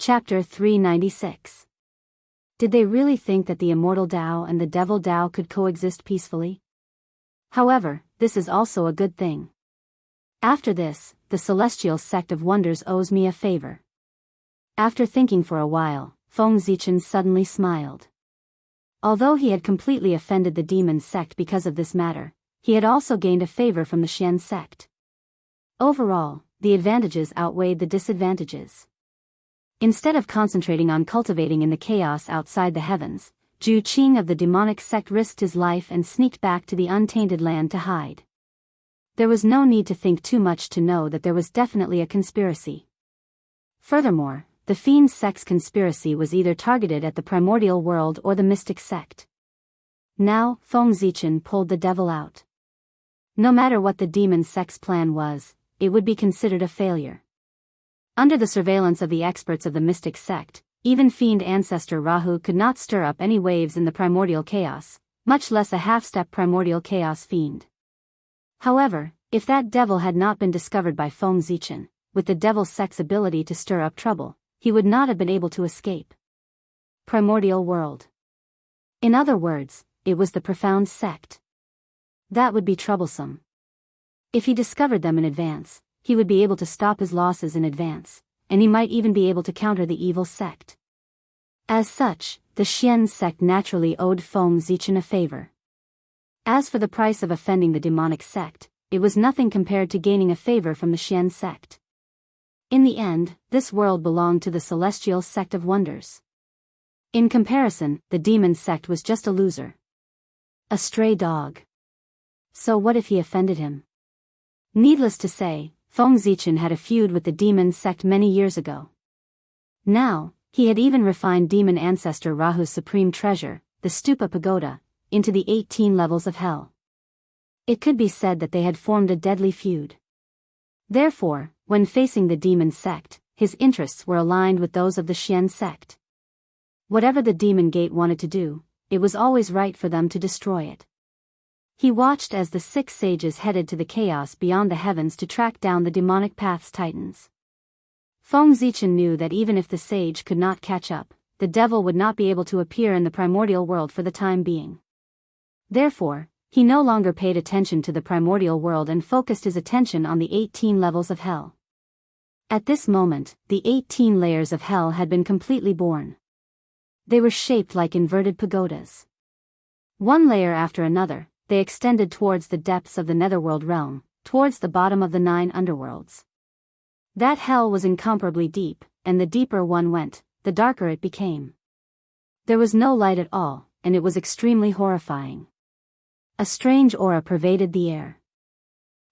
Chapter 396. Did they really think that the immortal Tao and the devil Tao could coexist peacefully? However, this is also a good thing. After this, the celestial sect of wonders owes me a favor. After thinking for a while, Feng Zichen suddenly smiled. Although he had completely offended the demon sect because of this matter, he had also gained a favor from the Xian sect. Overall, the advantages outweighed the disadvantages. Instead of concentrating on cultivating in the chaos outside the heavens, Zhu Qing of the demonic sect risked his life and sneaked back to the untainted land to hide. There was no need to think too much to know that there was definitely a conspiracy. Furthermore, the fiend sect's conspiracy was either targeted at the primordial world or the mystic sect. Now, Feng Zichen pulled the devil out. No matter what the demon sect's plan was, it would be considered a failure. Under the surveillance of the experts of the mystic sect, even fiend ancestor Rahu could not stir up any waves in the primordial chaos, much less a half-step primordial chaos fiend. However, if that devil had not been discovered by Feng Zichen, with the devil sect's ability to stir up trouble, he would not have been able to escape. Primordial world. In other words, it was the profound sect. That would be troublesome. If he discovered them in advance, he would be able to stop his losses in advance, and he might even be able to counter the evil sect. As such, the Xian sect naturally owed Feng Zichen a favor. As for the price of offending the demonic sect, it was nothing compared to gaining a favor from the Xian sect. In the end, this world belonged to the celestial sect of wonders. In comparison, the demon sect was just a loser. A stray dog. So what if he offended him? Needless to say, Feng Zichen had a feud with the demon sect many years ago. Now, he had even refined demon ancestor Rahu's supreme treasure, the Stupa Pagoda, into the 18 levels of hell. It could be said that they had formed a deadly feud. Therefore, when facing the demon sect, his interests were aligned with those of the Xian sect. Whatever the demon gate wanted to do, it was always right for them to destroy it. He watched as the 6 sages headed to the chaos beyond the heavens to track down the demonic path's titans. Feng Zichen knew that even if the sage could not catch up, the devil would not be able to appear in the primordial world for the time being. Therefore, he no longer paid attention to the primordial world and focused his attention on the 18 levels of hell. At this moment, the 18 layers of hell had been completely born. They were shaped like inverted pagodas. One layer after another, they extended towards the depths of the netherworld realm, towards the bottom of the 9 underworlds. That hell was incomparably deep, and the deeper one went, the darker it became. There was no light at all, and it was extremely horrifying. A strange aura pervaded the air.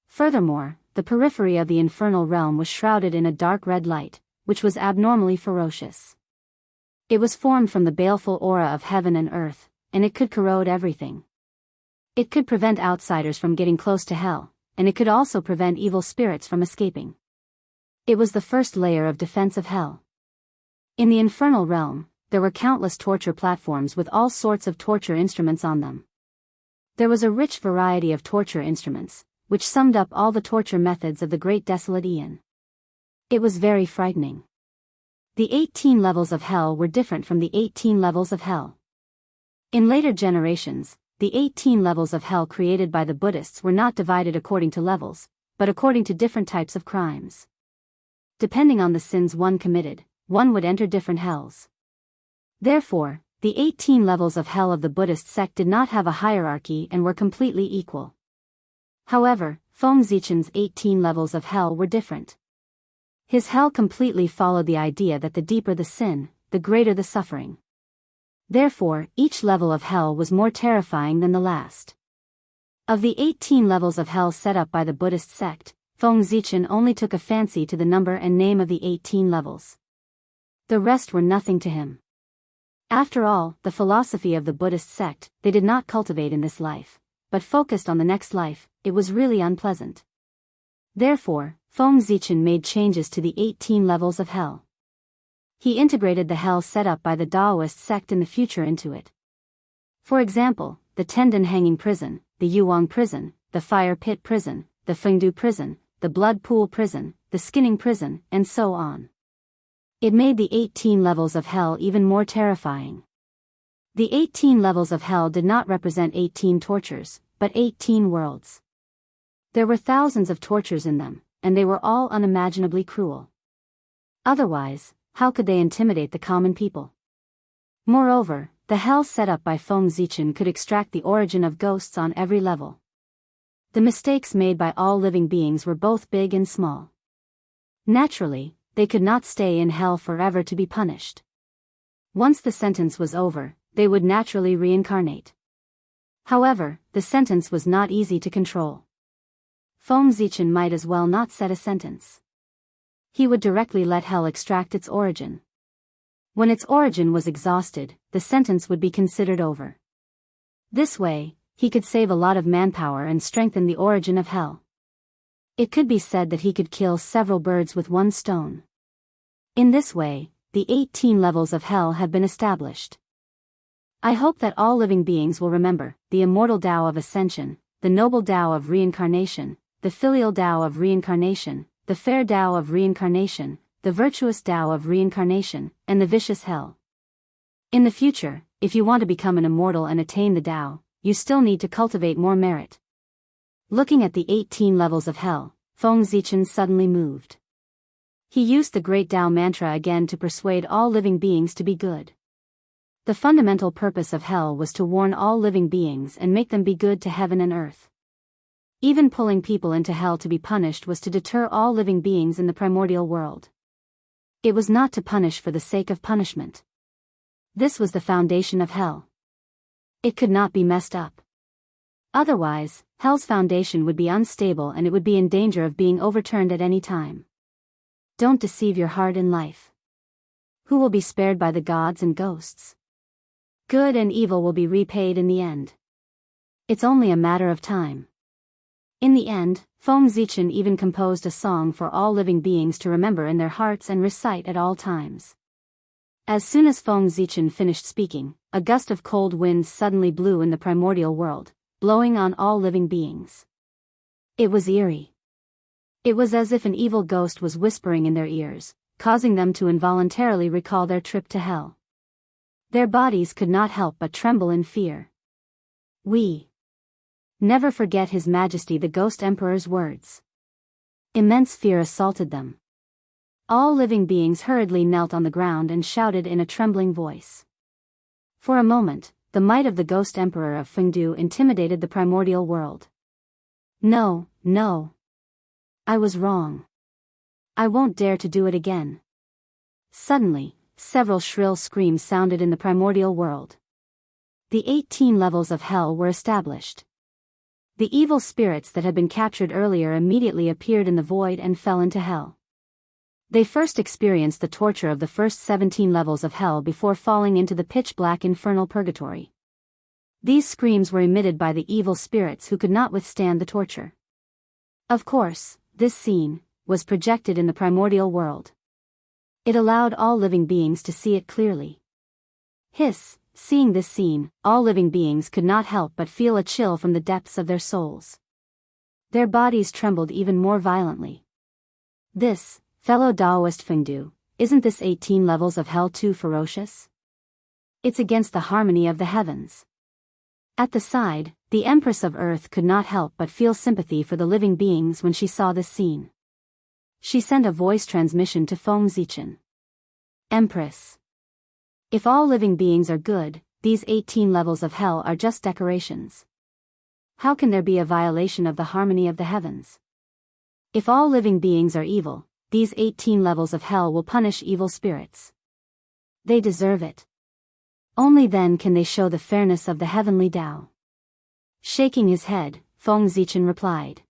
Furthermore, the periphery of the infernal realm was shrouded in a dark red light, which was abnormally ferocious. It was formed from the baleful aura of heaven and earth, and it could corrode everything. It could prevent outsiders from getting close to hell, and it could also prevent evil spirits from escaping. It was the first layer of defense of hell. In the infernal realm, there were countless torture platforms with all sorts of torture instruments on them. There was a rich variety of torture instruments, which summed up all the torture methods of the great desolate Aeon. It was very frightening. The 18 levels of hell were different from the 18 levels of hell. In later generations, the 18 levels of hell created by the Buddhists were not divided according to levels, but according to different types of crimes. Depending on the sins one committed, one would enter different hells. Therefore, the 18 levels of hell of the Buddhist sect did not have a hierarchy and were completely equal. However, Feng Zichen's 18 levels of hell were different. His hell completely followed the idea that the deeper the sin, the greater the suffering. Therefore, each level of hell was more terrifying than the last. Of the 18 levels of hell set up by the Buddhist sect, Feng Zichen only took a fancy to the number and name of the 18 levels. The rest were nothing to him. After all, the philosophy of the Buddhist sect, they did not cultivate in this life, but focused on the next life. It was really unpleasant. Therefore, Feng Zichen made changes to the 18 levels of hell. He integrated the hell set up by the Taoist sect in the future into it. For example, the Tendon Hanging Prison, the Yuang Prison, the Fire Pit Prison, the Fengdu Prison, the Blood Pool Prison, the Skinning Prison, and so on. It made the 18 levels of hell even more terrifying. The 18 levels of hell did not represent 18 tortures, but 18 worlds. There were thousands of tortures in them, and they were all unimaginably cruel. Otherwise, how could they intimidate the common people? Moreover, the hell set up by Feng Zichen could extract the origin of ghosts on every level. The mistakes made by all living beings were both big and small. Naturally, they could not stay in hell forever to be punished. Once the sentence was over, they would naturally reincarnate. However, the sentence was not easy to control. Feng Zichen might as well not set a sentence. He would directly let hell extract its origin. When its origin was exhausted, the sentence would be considered over. This way, he could save a lot of manpower and strengthen the origin of hell. It could be said that he could kill several birds with one stone. In this way, the 18 levels of hell have been established. I hope that all living beings will remember the immortal Tao of Ascension, the noble Tao of Reincarnation, the filial Tao of Reincarnation, the fair Tao of Reincarnation, the virtuous Tao of Reincarnation, and the vicious hell. In the future, if you want to become an immortal and attain the Tao, you still need to cultivate more merit. Looking at the 18 levels of hell, Feng Zichen suddenly moved. He used the great Tao mantra again to persuade all living beings to be good. The fundamental purpose of hell was to warn all living beings and make them be good to heaven and earth. Even pulling people into hell to be punished was to deter all living beings in the primordial world. It was not to punish for the sake of punishment. This was the foundation of hell. It could not be messed up. Otherwise, hell's foundation would be unstable and it would be in danger of being overturned at any time. Don't deceive your heart in life. Who will be spared by the gods and ghosts? Good and evil will be repaid in the end. It's only a matter of time. In the end, Feng Zichen even composed a song for all living beings to remember in their hearts and recite at all times. As soon as Feng Zichen finished speaking, a gust of cold wind suddenly blew in the primordial world, blowing on all living beings. It was eerie. It was as if an evil ghost was whispering in their ears, causing them to involuntarily recall their trip to hell. Their bodies could not help but tremble in fear. We never forget His Majesty the Ghost Emperor's words. Immense fear assaulted them. All living beings hurriedly knelt on the ground and shouted in a trembling voice. For a moment, the might of the Ghost Emperor of Fengdu intimidated the primordial world. No, no. I was wrong. I won't dare to do it again. Suddenly, several shrill screams sounded in the primordial world. The 18 levels of hell were established. The evil spirits that had been captured earlier immediately appeared in the void and fell into hell. They first experienced the torture of the first 17 levels of hell before falling into the pitch-black infernal purgatory. These screams were emitted by the evil spirits who could not withstand the torture. Of course, this scene was projected in the primordial world. It allowed all living beings to see it clearly. Seeing this scene, all living beings could not help but feel a chill from the depths of their souls. Their bodies trembled even more violently. This, fellow Taoist Fengdu, isn't this 18 levels of hell too ferocious? It's against the harmony of the heavens. At the side, the Empress of Earth could not help but feel sympathy for the living beings when she saw this scene. She sent a voice transmission to Feng Zichen. Empress. If all living beings are good, these 18 levels of hell are just decorations. How can there be a violation of the harmony of the heavens? If all living beings are evil, these 18 levels of hell will punish evil spirits. They deserve it. Only then can they show the fairness of the heavenly Tao. Shaking his head, Feng Zichen replied.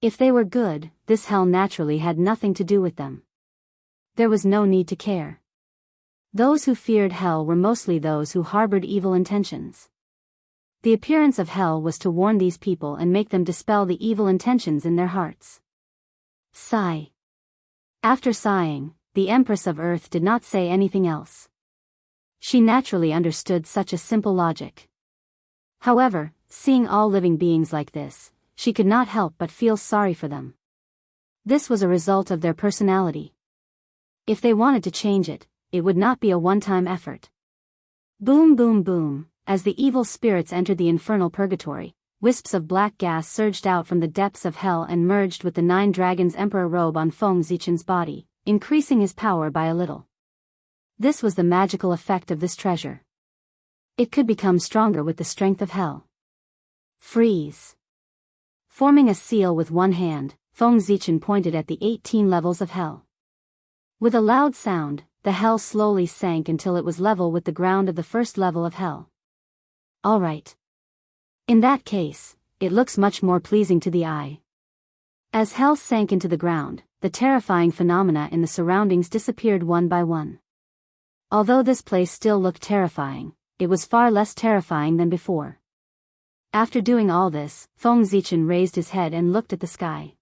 If they were good, this hell naturally had nothing to do with them. There was no need to care. Those who feared hell were mostly those who harbored evil intentions. The appearance of hell was to warn these people and make them dispel the evil intentions in their hearts. Sigh. After sighing, the Empress of Earth did not say anything else. She naturally understood such a simple logic. However, seeing all living beings like this, she could not help but feel sorry for them. This was a result of their personality. If they wanted to change it, it would not be a one-time effort. Boom boom boom, as the evil spirits entered the infernal purgatory, wisps of black gas surged out from the depths of hell and merged with the 9 dragons' emperor robe on Feng Zichen's body, increasing his power by a little. This was the magical effect of this treasure. It could become stronger with the strength of hell. Freeze. Forming a seal with one hand, Feng Zichen pointed at the 18 levels of hell. With a loud sound, the hell slowly sank until it was level with the ground of the first level of hell. All right. In that case, it looks much more pleasing to the eye. As hell sank into the ground, the terrifying phenomena in the surroundings disappeared one by one. Although this place still looked terrifying, it was far less terrifying than before. After doing all this, Feng Zichen raised his head and looked at the sky.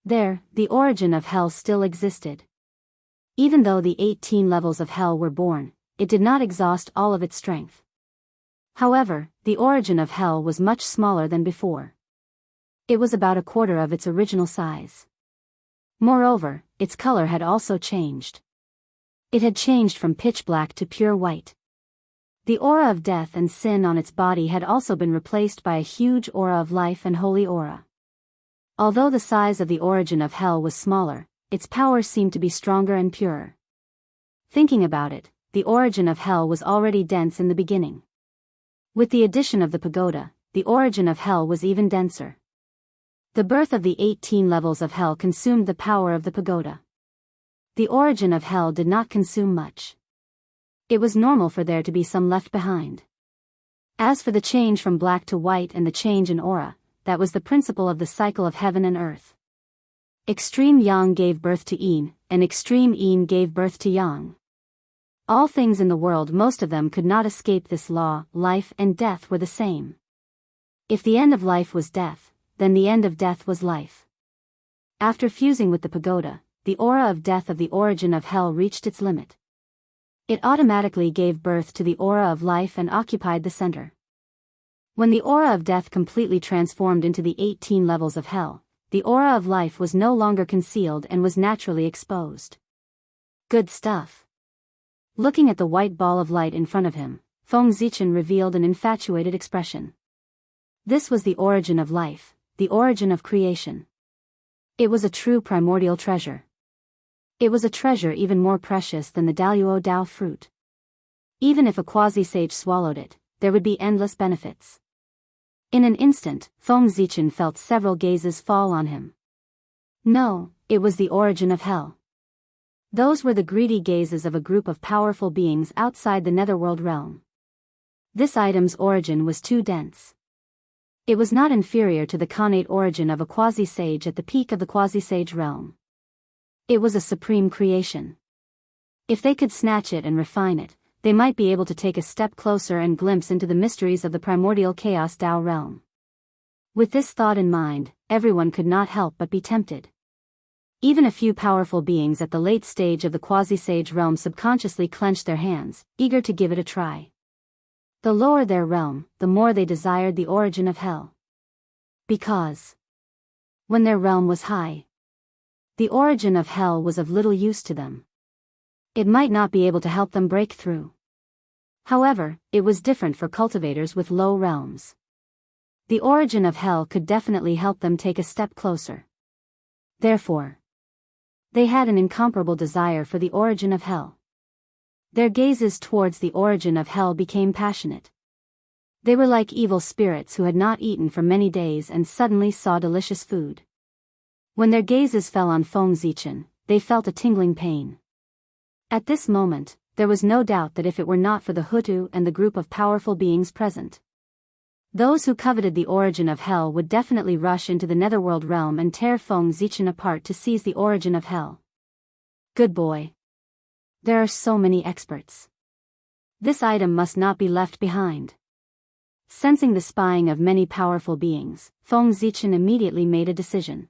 There, the origin of hell still existed. Even though the 18 levels of hell were born, it did not exhaust all of its strength. However, the origin of hell was much smaller than before. It was about a quarter of its original size. Moreover, its color had also changed. It had changed from pitch black to pure white. The aura of death and sin on its body had also been replaced by a huge aura of life and holy aura. Although the size of the origin of hell was smaller, its power seemed to be stronger and purer. Thinking about it, the origin of hell was already dense in the beginning. With the addition of the pagoda, the origin of hell was even denser. The birth of the 18 levels of hell consumed the power of the pagoda. The origin of hell did not consume much. It was normal for there to be some left behind. As for the change from black to white and the change in aura, that was the principle of the cycle of heaven and earth. Extreme yang gave birth to yin, and extreme yin gave birth to yang. All things in the world, most of them could not escape this law. Life and death were the same. If the end of life was death, then the end of death was life. After fusing with the pagoda, the aura of death of the origin of hell reached its limit. It automatically gave birth to the aura of life and occupied the center. When the aura of death completely transformed into the 18 levels of hell, the aura of life was no longer concealed and was naturally exposed. Good stuff. Looking at the white ball of light in front of him, Feng Zichen revealed an infatuated expression. This was the origin of life, the origin of creation. It was a true primordial treasure. It was a treasure even more precious than the Daluo Dao fruit. Even if a quasi-sage swallowed it, there would be endless benefits. In an instant, Feng Zichen felt several gazes fall on him. No, it was the origin of hell. Those were the greedy gazes of a group of powerful beings outside the netherworld realm. This item's origin was too dense. It was not inferior to the connate origin of a quasi-sage at the peak of the quasi-sage realm. It was a supreme creation. If they could snatch it and refine it, they might be able to take a step closer and glimpse into the mysteries of the primordial chaos Dao realm. With this thought in mind, everyone could not help but be tempted. Even a few powerful beings at the late stage of the quasi-sage realm subconsciously clenched their hands, eager to give it a try. The lower their realm, the more they desired the origin of hell. Because when their realm was high, the origin of hell was of little use to them. It might not be able to help them break through. However, it was different for cultivators with low realms. The origin of hell could definitely help them take a step closer. Therefore, they had an incomparable desire for the origin of hell. Their gazes towards the origin of hell became passionate. They were like evil spirits who had not eaten for many days and suddenly saw delicious food. When their gazes fell on Feng Zichen, they felt a tingling pain. At this moment, there was no doubt that if it were not for the Hutu and the group of powerful beings present, those who coveted the origin of hell would definitely rush into the netherworld realm and tear Feng Zichen apart to seize the origin of hell. Good boy. There are so many experts. This item must not be left behind. Sensing the spying of many powerful beings, Feng Zichen immediately made a decision.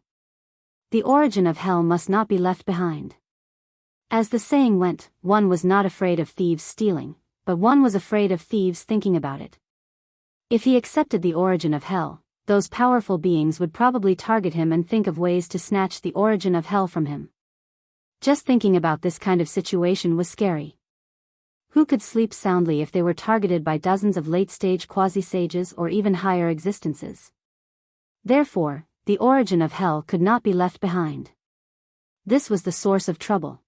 The origin of hell must not be left behind. As the saying went, one was not afraid of thieves stealing, but one was afraid of thieves thinking about it. If he accepted the origin of hell, those powerful beings would probably target him and think of ways to snatch the origin of hell from him. Just thinking about this kind of situation was scary. Who could sleep soundly if they were targeted by dozens of late-stage quasi-sages or even higher existences? Therefore, the origin of hell could not be left behind. This was the source of trouble.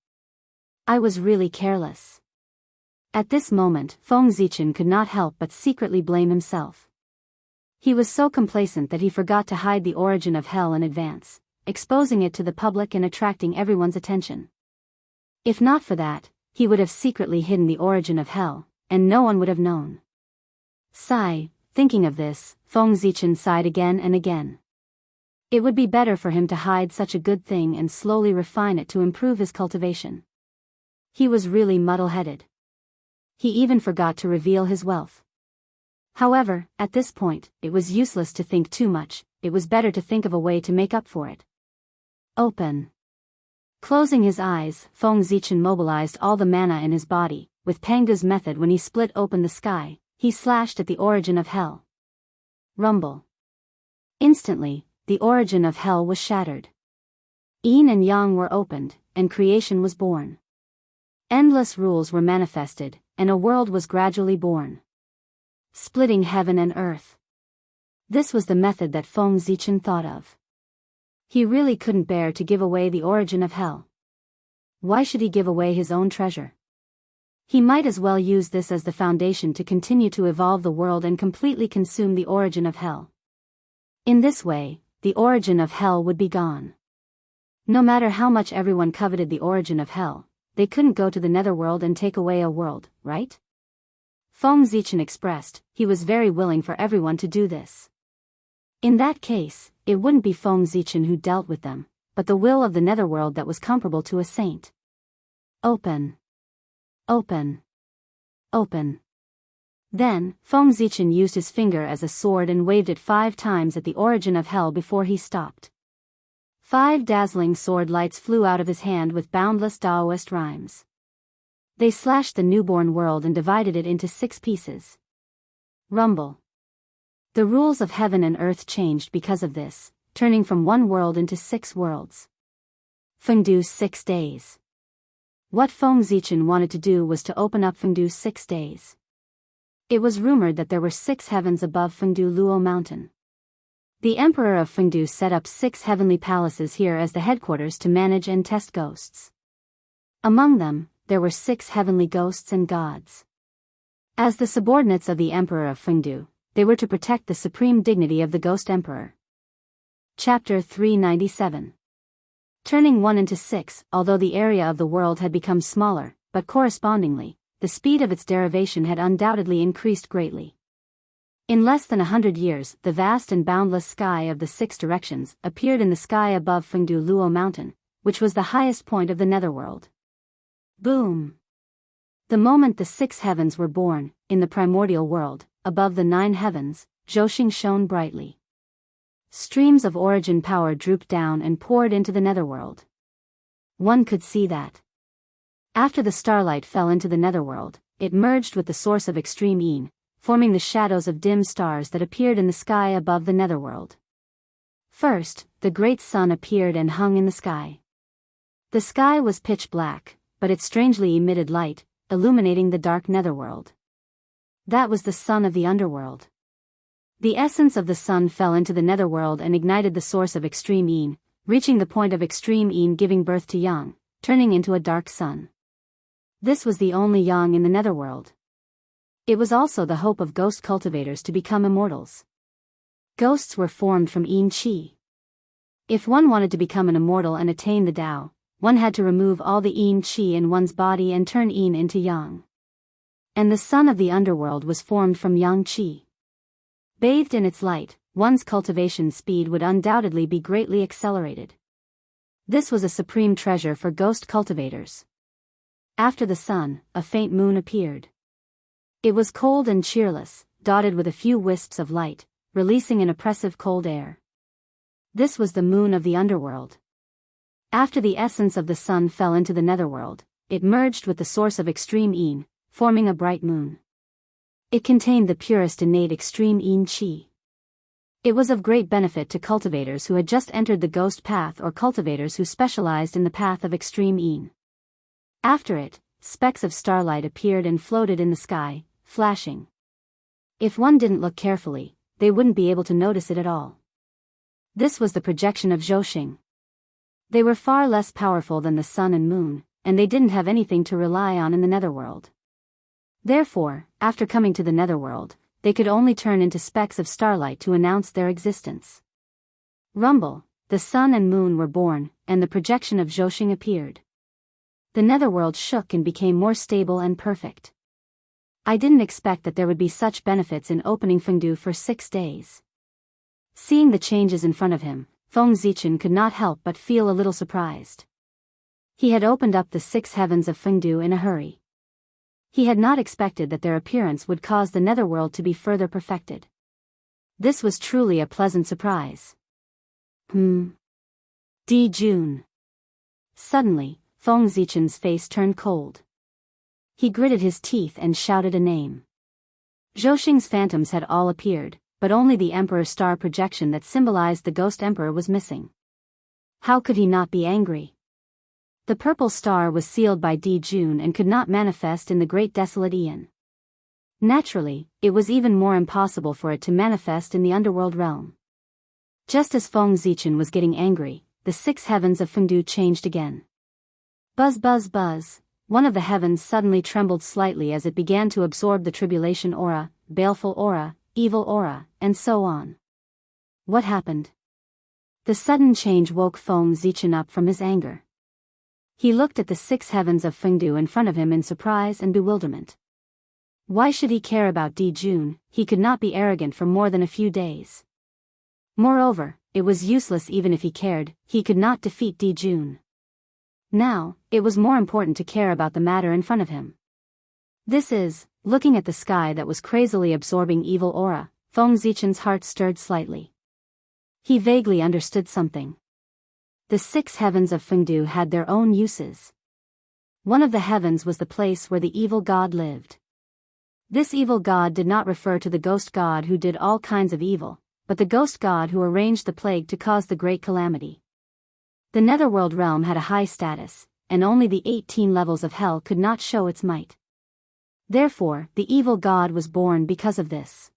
I was really careless. At this moment, Feng Zichen could not help but secretly blame himself. He was so complacent that he forgot to hide the origin of hell in advance, exposing it to the public and attracting everyone's attention. If not for that, he would have secretly hidden the origin of hell, and no one would have known. Sigh, thinking of this, Feng Zichen sighed again and again. It would be better for him to hide such a good thing and slowly refine it to improve his cultivation. He was really muddle-headed. He even forgot to reveal his wealth. However, at this point, it was useless to think too much, it was better to think of a way to make up for it. Open. Closing his eyes, Feng Zichen mobilized all the mana in his body. With Panga's method, when he split open the sky, he slashed at the origin of hell. Rumble. Instantly, the origin of hell was shattered. Yin and Yang were opened, and creation was born. Endless rules were manifested, and a world was gradually born. Splitting heaven and earth. This was the method that Feng Zichen thought of. He really couldn't bear to give away the origin of hell. Why should he give away his own treasure? He might as well use this as the foundation to continue to evolve the world and completely consume the origin of hell. In this way, the origin of hell would be gone. No matter how much everyone coveted the origin of hell, they couldn't go to the netherworld and take away a world, right? Feng Zichen expressed, he was very willing for everyone to do this. In that case, it wouldn't be Feng Zichen who dealt with them, but the will of the netherworld that was comparable to a saint. Open. Open. Open. Then, Feng Zichen used his finger as a sword and waved it 5 times at the origin of hell before he stopped. 5 dazzling sword lights flew out of his hand with boundless Taoist rhymes. They slashed the newborn world and divided it into 6 pieces. Rumble. The rules of heaven and earth changed because of this, turning from 1 world into 6 worlds. Fengdu's 6 days. What Feng Zichen wanted to do was to open up Fengdu's 6 days. It was rumored that there were 6 heavens above Fengdu Luo Mountain. The emperor of Fengdu set up 6 heavenly palaces here as the headquarters to manage and test ghosts. Among them, there were 6 heavenly ghosts and gods. As the subordinates of the emperor of Fengdu, they were to protect the supreme dignity of the ghost emperor. Chapter 397. Turning 1 into 6, although the area of the world had become smaller, but correspondingly, the speed of its derivation had undoubtedly increased greatly. In less than 100 years, the vast and boundless sky of the 6 directions appeared in the sky above Fengdu Luo Mountain, which was the highest point of the netherworld. Boom! The moment the 6 heavens were born, in the primordial world, above the 9 heavens, Zhouxing shone brightly. Streams of origin power drooped down and poured into the netherworld. One could see that. After the starlight fell into the netherworld, it merged with the source of extreme Yin, forming the shadows of dim stars that appeared in the sky above the netherworld. First, the great sun appeared and hung in the sky. The sky was pitch black, but it strangely emitted light, illuminating the dark netherworld. That was the sun of the underworld. The essence of the sun fell into the netherworld and ignited the source of extreme Yin, reaching the point of extreme Yin giving birth to Yang, turning into a dark sun. This was the only Yang in the netherworld. It was also the hope of ghost cultivators to become immortals. Ghosts were formed from Yin Qi. If one wanted to become an immortal and attain the Tao, one had to remove all the Yin Qi in one's body and turn Yin into Yang. And the sun of the underworld was formed from Yang Qi. Bathed in its light, one's cultivation speed would undoubtedly be greatly accelerated. This was a supreme treasure for ghost cultivators. After the sun, a faint moon appeared. It was cold and cheerless, dotted with a few wisps of light, releasing an oppressive cold air. This was the moon of the underworld. After the essence of the sun fell into the netherworld, it merged with the source of extreme Yin, forming a bright moon. It contained the purest innate extreme Yin Qi. It was of great benefit to cultivators who had just entered the ghost path or cultivators who specialized in the path of extreme een. After it, specks of starlight appeared and floated in the sky, flashing. If one didn't look carefully, they wouldn't be able to notice it at all. This was the projection of Zhouxing. They were far less powerful than the sun and moon, and they didn't have anything to rely on in the netherworld. Therefore, after coming to the netherworld, they could only turn into specks of starlight to announce their existence. Rumble, the sun and moon were born, and the projection of Zhouxing appeared. The netherworld shook and became more stable and perfect. I didn't expect that there would be such benefits in opening Fengdu for 6 days. Seeing the changes in front of him, Feng Zichen could not help but feel a little surprised. He had opened up the 6 heavens of Fengdu in a hurry. He had not expected that their appearance would cause the netherworld to be further perfected. This was truly a pleasant surprise. Di Jun. Suddenly, Feng Zichen's face turned cold. He gritted his teeth and shouted a name. Zhouxing's phantoms had all appeared, but only the Emperor's star projection that symbolized the Ghost Emperor was missing. How could he not be angry? The purple star was sealed by Di Jun and could not manifest in the great desolate Aeon. Naturally, it was even more impossible for it to manifest in the underworld realm. Just as Feng Zichen was getting angry, the 6 heavens of Fengdu changed again. Buzz buzz buzz, one of the heavens suddenly trembled slightly as it began to absorb the tribulation aura, baleful aura, evil aura, and so on. What happened? The sudden change woke Feng Zichen up from his anger. He looked at the 6 heavens of Fengdu in front of him in surprise and bewilderment. Why should he care about Di Jun? He could not be arrogant for more than a few days. Moreover, it was useless even if he cared, he could not defeat Di Jun. Now, it was more important to care about the matter in front of him. This is, looking at the sky that was crazily absorbing evil aura, Feng Zichen's heart stirred slightly. He vaguely understood something. The 6 heavens of Fengdu had their own uses. One of the heavens was the place where the evil god lived. This evil god did not refer to the ghost god who did all kinds of evil, but the ghost god who arranged the plague to cause the great calamity. The netherworld realm had a high status, and only the 18 levels of hell could not show its might. Therefore, the evil god was born because of this.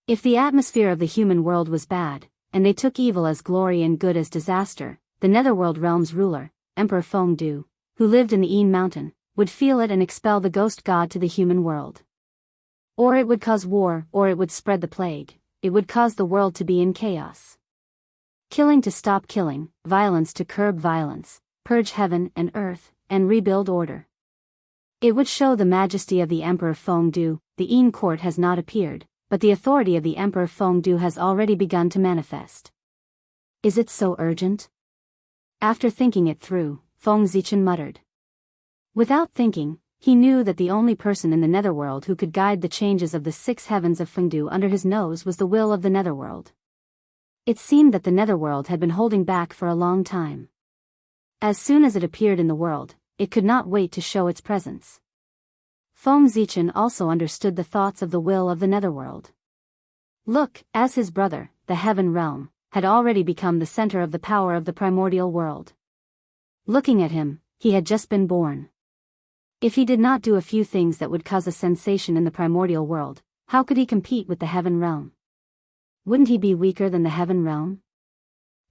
If the atmosphere of the human world was bad, and they took evil as glory and good as disaster, the netherworld realm's ruler, Emperor Fengdu, who lived in the Een Mountain, would feel it and expel the ghost god to the human world. Or it would cause war, or it would spread the plague, it would cause the world to be in chaos. Killing to stop killing, violence to curb violence, purge heaven and earth, and rebuild order. It would show the majesty of the Emperor Fengdu. The Een court has not appeared, but the authority of the Emperor Fengdu has already begun to manifest. Is it so urgent? After thinking it through, Feng Zichen muttered. Without thinking, he knew that the only person in the netherworld who could guide the changes of the 6 heavens of Fengdu under his nose was the will of the netherworld. It seemed that the netherworld had been holding back for a long time. As soon as it appeared in the world, it could not wait to show its presence. Feng Zichen also understood the thoughts of the will of the netherworld. Look, as his brother, the heaven realm, had already become the center of the power of the primordial world. Looking at him, he had just been born. If he did not do a few things that would cause a sensation in the primordial world, how could he compete with the heaven realm? Wouldn't he be weaker than the heaven realm?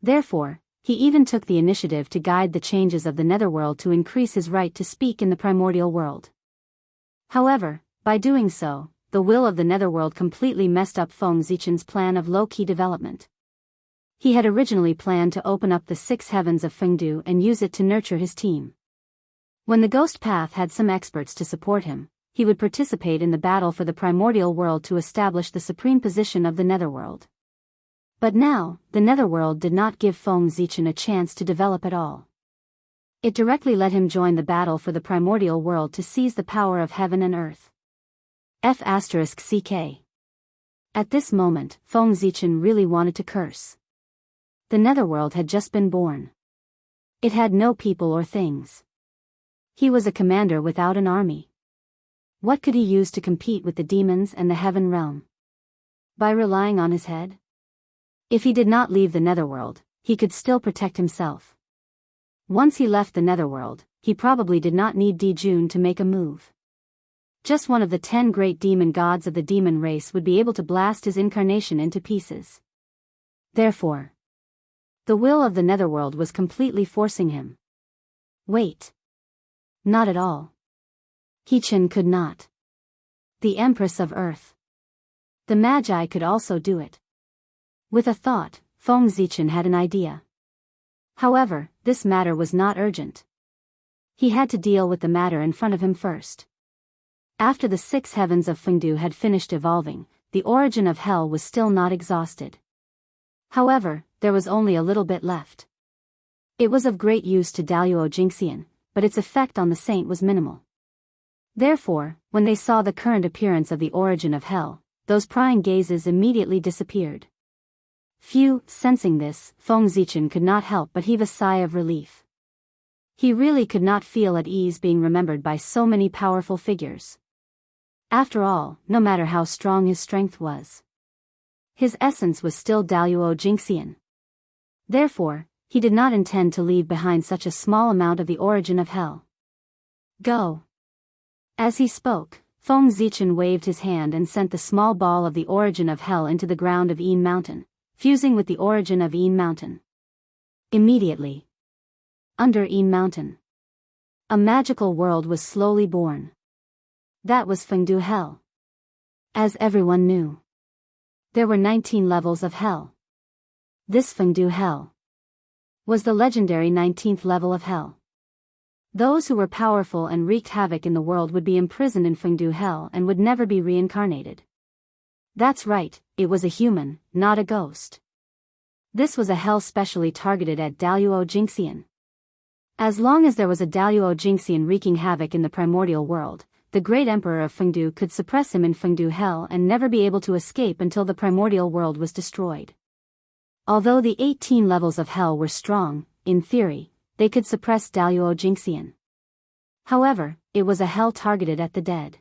Therefore, he even took the initiative to guide the changes of the netherworld to increase his right to speak in the primordial world. However, by doing so, the will of the netherworld completely messed up Feng Zichen's plan of low-key development. He had originally planned to open up the 6 heavens of Fengdu and use it to nurture his team. When the Ghost Path had some experts to support him, he would participate in the battle for the primordial world to establish the supreme position of the netherworld. But now, the netherworld did not give Feng Zichen a chance to develop at all. It directly let him join the battle for the primordial world to seize the power of heaven and earth. F***ck. At this moment, Feng Zichen really wanted to curse. The netherworld had just been born. It had no people or things. He was a commander without an army. What could he use to compete with the demons and the heaven realm? By relying on his head? If he did not leave the netherworld, he could still protect himself. Once he left the netherworld, he probably did not need Dijun to make a move. Just one of the 10 great demon gods of the demon race would be able to blast his incarnation into pieces. Therefore, the will of the netherworld was completely forcing him. Wait. Not at all. Hechen could not. The Empress of Earth. The Magi could also do it. With a thought, Feng Zichen had an idea. However, this matter was not urgent. He had to deal with the matter in front of him first. After the 6 heavens of Fengdu had finished evolving, the origin of hell was still not exhausted. However, there was only a little bit left. It was of great use to Daluo Jingxian, but its effect on the saint was minimal. Therefore, when they saw the current appearance of the origin of hell, those prying gazes immediately disappeared. Phew, sensing this, Feng Zichen could not help but heave a sigh of relief. He really could not feel at ease being remembered by so many powerful figures. After all, no matter how strong his strength was, his essence was still Daluo Jingxian. Therefore, he did not intend to leave behind such a small amount of the origin of hell. Go. As he spoke, Feng Zichen waved his hand and sent the small ball of the origin of hell into the ground of Yin Mountain, fusing with the origin of Yin Mountain. Immediately, under Yin Mountain, a magical world was slowly born. That was Fengdu Hell. As everyone knew, there were 19 levels of hell. This Fengdu Hell was the legendary 19th level of hell. Those who were powerful and wreaked havoc in the world would be imprisoned in Fengdu Hell and would never be reincarnated. That's right, it was a human, not a ghost. This was a hell specially targeted at Daluo Jingxian. As long as there was a Daluo Jingxian wreaking havoc in the primordial world, the great emperor of Fengdu could suppress him in Fengdu Hell and never be able to escape until the primordial world was destroyed. Although the 18 levels of hell were strong, in theory, they could suppress Daluo Jingxian. However, it was a hell targeted at the dead.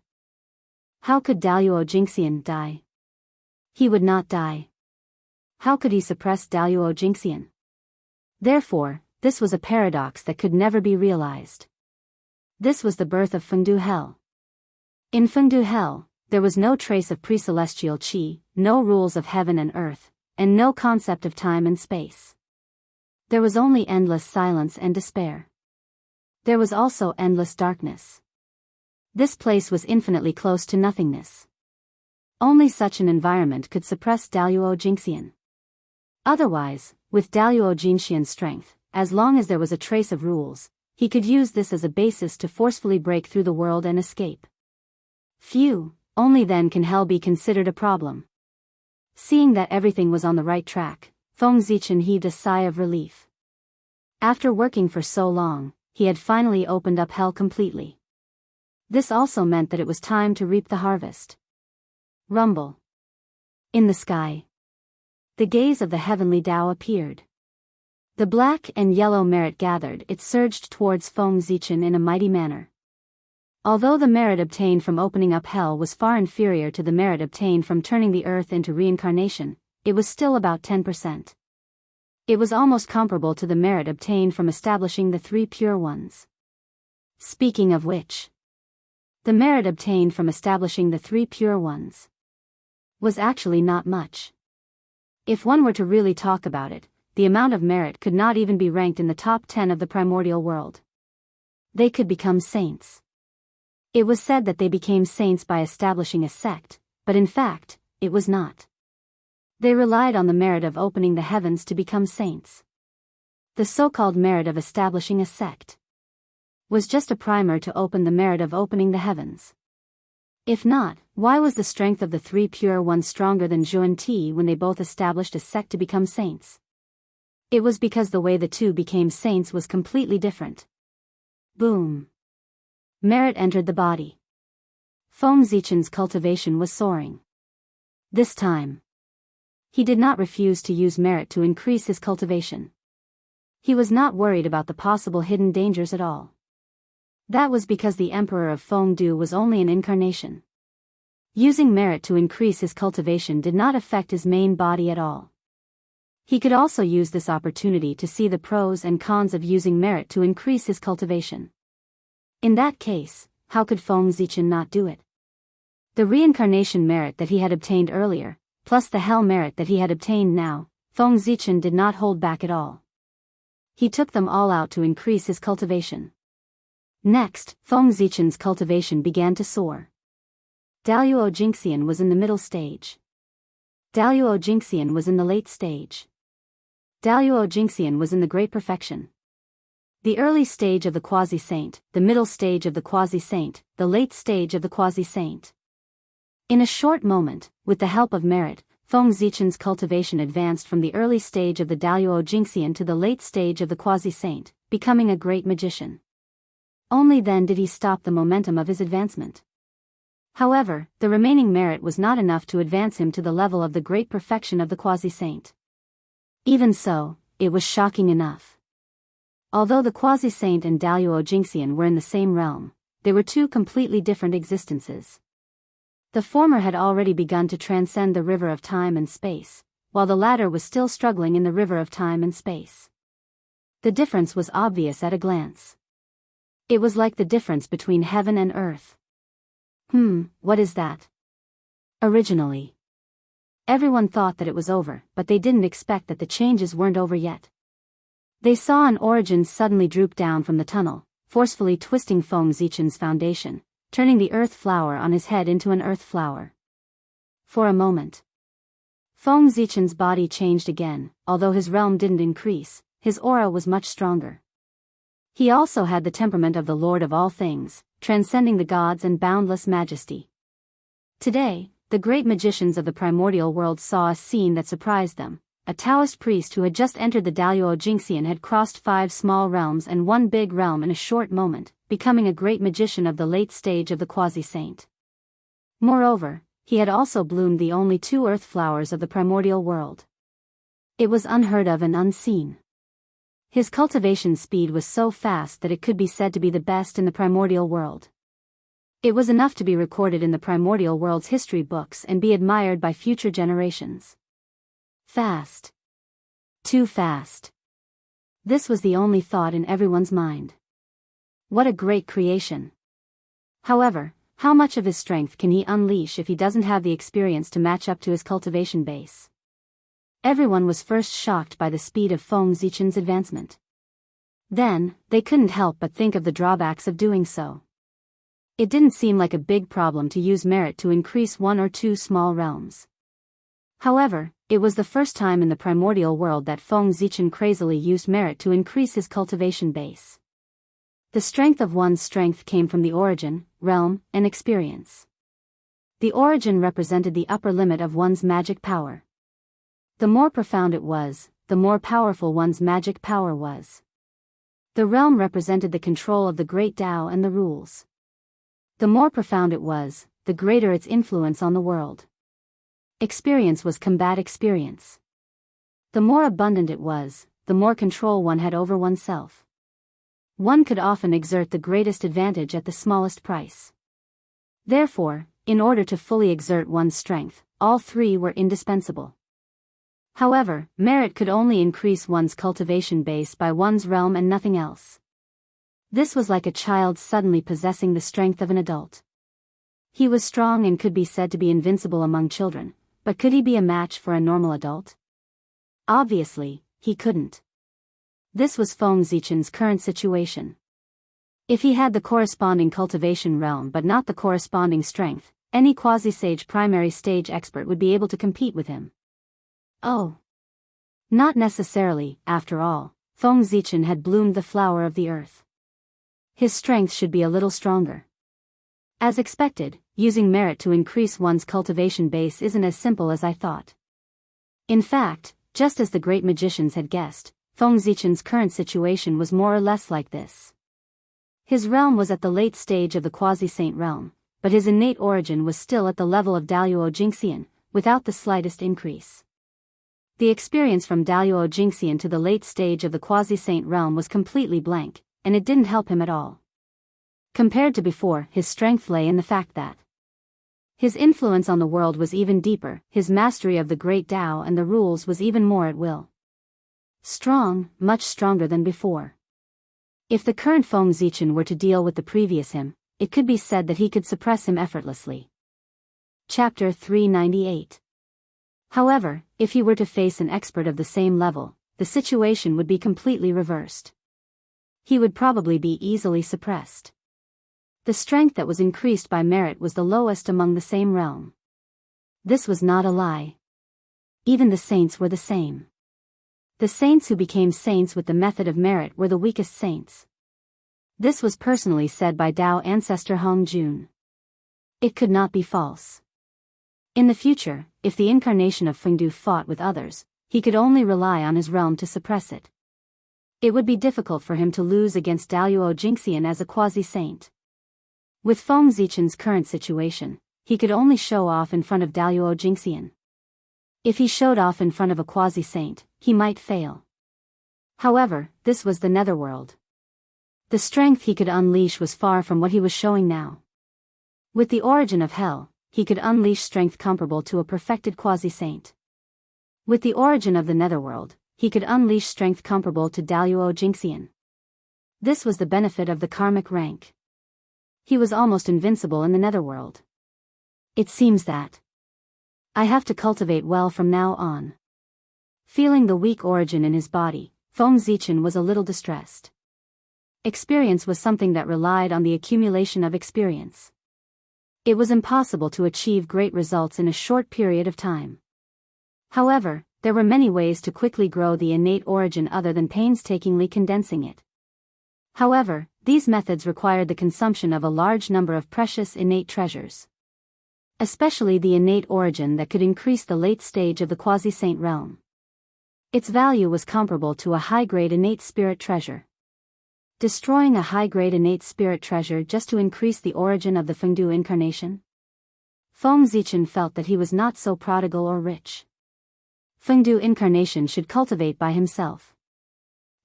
How could Daluo Jingxian die? He would not die. How could he suppress Daluo Jingxian? Therefore, this was a paradox that could never be realized. This was the birth of Fengdu Hell. In Fengdu Hell, there was no trace of pre-celestial qi, no rules of heaven and earth, and no concept of time and space. There was only endless silence and despair. There was also endless darkness. This place was infinitely close to nothingness. Only such an environment could suppress Daluo Jingxian. Otherwise, with Daluo Jingxian's strength, as long as there was a trace of rules, he could use this as a basis to forcefully break through the world and escape. Phew, only then can hell be considered a problem. Seeing that everything was on the right track, Feng Zichen heaved a sigh of relief. After working for so long, he had finally opened up hell completely. This also meant that it was time to reap the harvest. Rumble. In the sky, the gaze of the heavenly Tao appeared. The black and yellow merit gathered, it surged towards Feng Zichen in a mighty manner. Although the merit obtained from opening up hell was far inferior to the merit obtained from turning the earth into reincarnation, it was still about 10%. It was almost comparable to the merit obtained from establishing the 3 pure ones. Speaking of which, the merit obtained from establishing the 3 pure ones was actually not much. If one were to really talk about it, the amount of merit could not even be ranked in the top 10 of the primordial world. They could become saints. It was said that they became saints by establishing a sect, but in fact, it was not. They relied on the merit of opening the heavens to become saints. The so-called merit of establishing a sect was just a primer to open the merit of opening the heavens. If not, why was the strength of the 3 pure ones stronger than Zhuan Ti when they both established a sect to become saints? It was because the way the two became saints was completely different. Boom. Merit entered the body. Feng Zichen's cultivation was soaring. This time, he did not refuse to use merit to increase his cultivation. He was not worried about the possible hidden dangers at all. That was because the Emperor of Fengdu was only an incarnation. Using merit to increase his cultivation did not affect his main body at all. He could also use this opportunity to see the pros and cons of using merit to increase his cultivation. In that case, how could Feng Zichen not do it? The reincarnation merit that he had obtained earlier, plus the hell merit that he had obtained now, Feng Zichen did not hold back at all. He took them all out to increase his cultivation. Next, Feng Zichen's cultivation began to soar. Daluo Jingxian was in the middle stage. Daluo Jingxian was in the late stage. Daluo Jingxian was in the great perfection. The early stage of the quasi-saint, the middle stage of the quasi-saint, the late stage of the quasi-saint. In a short moment, with the help of merit, Feng Zichen's cultivation advanced from the early stage of the Daluo Jingxian to the late stage of the quasi-saint, becoming a great magician. Only then did he stop the momentum of his advancement. However, the remaining merit was not enough to advance him to the level of the great perfection of the quasi-saint. Even so, it was shocking enough. Although the quasi-saint and Daluo Jingxian were in the same realm, they were two completely different existences. The former had already begun to transcend the river of time and space, while the latter was still struggling in the river of time and space. The difference was obvious at a glance. It was like the difference between heaven and earth. What is that? Originally, everyone thought that it was over, but they didn't expect that the changes weren't over yet. They saw an origin suddenly droop down from the tunnel, forcefully twisting Feng Zichen's foundation, turning the earth flower on his head into an earth flower. For a moment, Feng Zichen's body changed again. Although his realm didn't increase, his aura was much stronger. He also had the temperament of the Lord of all things, transcending the gods and boundless majesty. Today, the great magicians of the primordial world saw a scene that surprised them. A Taoist priest who had just entered the Daluo Jingxian had crossed 5 small realms and 1 big realm in a short moment, becoming a great magician of the late stage of the quasi-saint. Moreover, he had also bloomed the only 2 earth flowers of the primordial world. It was unheard of and unseen. His cultivation speed was so fast that it could be said to be the best in the primordial world. It was enough to be recorded in the primordial world's history books and be admired by future generations. Fast. Too fast. This was the only thought in everyone's mind. What a great creation. However, how much of his strength can he unleash if he doesn't have the experience to match up to his cultivation base? Everyone was first shocked by the speed of Feng Zichen's advancement. Then, they couldn't help but think of the drawbacks of doing so. It didn't seem like a big problem to use merit to increase 1 or 2 small realms. However, it was the first time in the primordial world that Feng Zichen crazily used merit to increase his cultivation base. The strength of one's strength came from the origin, realm, and experience. The origin represented the upper limit of one's magic power. The more profound it was, the more powerful one's magic power was. The realm represented the control of the great Tao and the rules. The more profound it was, the greater its influence on the world. Experience was combat experience. The more abundant it was, the more control one had over oneself. One could often exert the greatest advantage at the smallest price. Therefore, in order to fully exert one's strength, all 3 were indispensable. However, merit could only increase one's cultivation base by one's realm and nothing else. This was like a child suddenly possessing the strength of an adult. He was strong and could be said to be invincible among children, but could he be a match for a normal adult? Obviously, he couldn't. This was Feng Zichen's current situation. If he had the corresponding cultivation realm but not the corresponding strength, any quasi-sage primary stage expert would be able to compete with him. Oh. Not necessarily, after all, Feng Zichen had bloomed the flower of the earth. His strength should be a little stronger. As expected, using merit to increase one's cultivation base isn't as simple as I thought. In fact, just as the great magicians had guessed, Feng Zichen's current situation was more or less like this. His realm was at the late stage of the quasi-saint realm, but his innate origin was still at the level of Daluo Jingxian, without the slightest increase. The experience from Daluo Jingxian to the late stage of the quasi-saint realm was completely blank, and it didn't help him at all. Compared to before, his strength lay in the fact that his influence on the world was even deeper, his mastery of the great Tao and the rules was even more at will. Strong, much stronger than before. If the current Feng Zichen were to deal with the previous him, it could be said that he could suppress him effortlessly. Chapter 398. However, if he were to face an expert of the same level, the situation would be completely reversed. He would probably be easily suppressed. The strength that was increased by merit was the lowest among the same realm. This was not a lie. Even the saints were the same. The saints who became saints with the method of merit were the weakest saints. This was personally said by Tao ancestor Hong Jun. It could not be false. In the future, if the incarnation of Fengdu fought with others, he could only rely on his realm to suppress it. It would be difficult for him to lose against Daluo Jingxian as a quasi-saint. With Feng Zichen's current situation, he could only show off in front of Daluo Jingxian. If he showed off in front of a quasi-saint, he might fail. However, this was the netherworld. The strength he could unleash was far from what he was showing now. With the origin of hell, he could unleash strength comparable to a perfected quasi-saint. With the origin of the netherworld, he could unleash strength comparable to Daluo Jingxian. This was the benefit of the karmic rank. He was almost invincible in the netherworld. It seems that I have to cultivate well from now on. Feeling the weak origin in his body, Feng Zichen was a little distressed. Experience was something that relied on the accumulation of experience. It was impossible to achieve great results in a short period of time. However, there were many ways to quickly grow the innate origin other than painstakingly condensing it. However, these methods required the consumption of a large number of precious innate treasures. Especially the innate origin that could increase the late stage of the quasi-saint realm. Its value was comparable to a high-grade innate spirit treasure. Destroying a high-grade innate spirit treasure just to increase the origin of the Fengdu incarnation? Feng Zichen felt that he was not so prodigal or rich. Fengdu incarnation should cultivate by himself.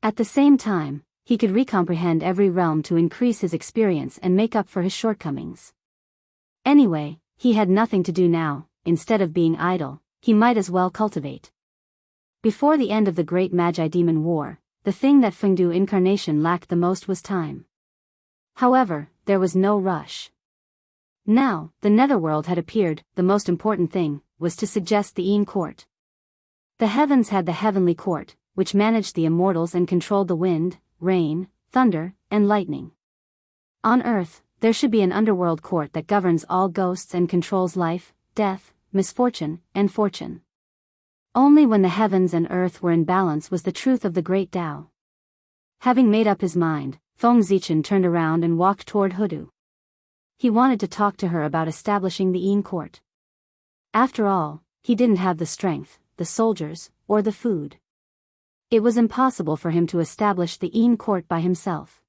At the same time, he could recomprehend every realm to increase his experience and make up for his shortcomings. Anyway, he had nothing to do now. Instead of being idle, he might as well cultivate. Before the end of the Great Magi Demon War, the thing that Fengdu incarnation lacked the most was time. However, there was no rush. Now, the netherworld had appeared. The most important thing was to suggest the Yin court. The heavens had the heavenly court, which managed the immortals and controlled the wind, rain, thunder, and lightning. On earth, there should be an underworld court that governs all ghosts and controls life, death, misfortune, and fortune. Only when the heavens and earth were in balance was the truth of the great Tao. Having made up his mind, Feng Zichen turned around and walked toward Hudu. He wanted to talk to her about establishing the Yin court. After all, he didn't have the strength, the soldiers, or the food. It was impossible for him to establish the Yin court by himself.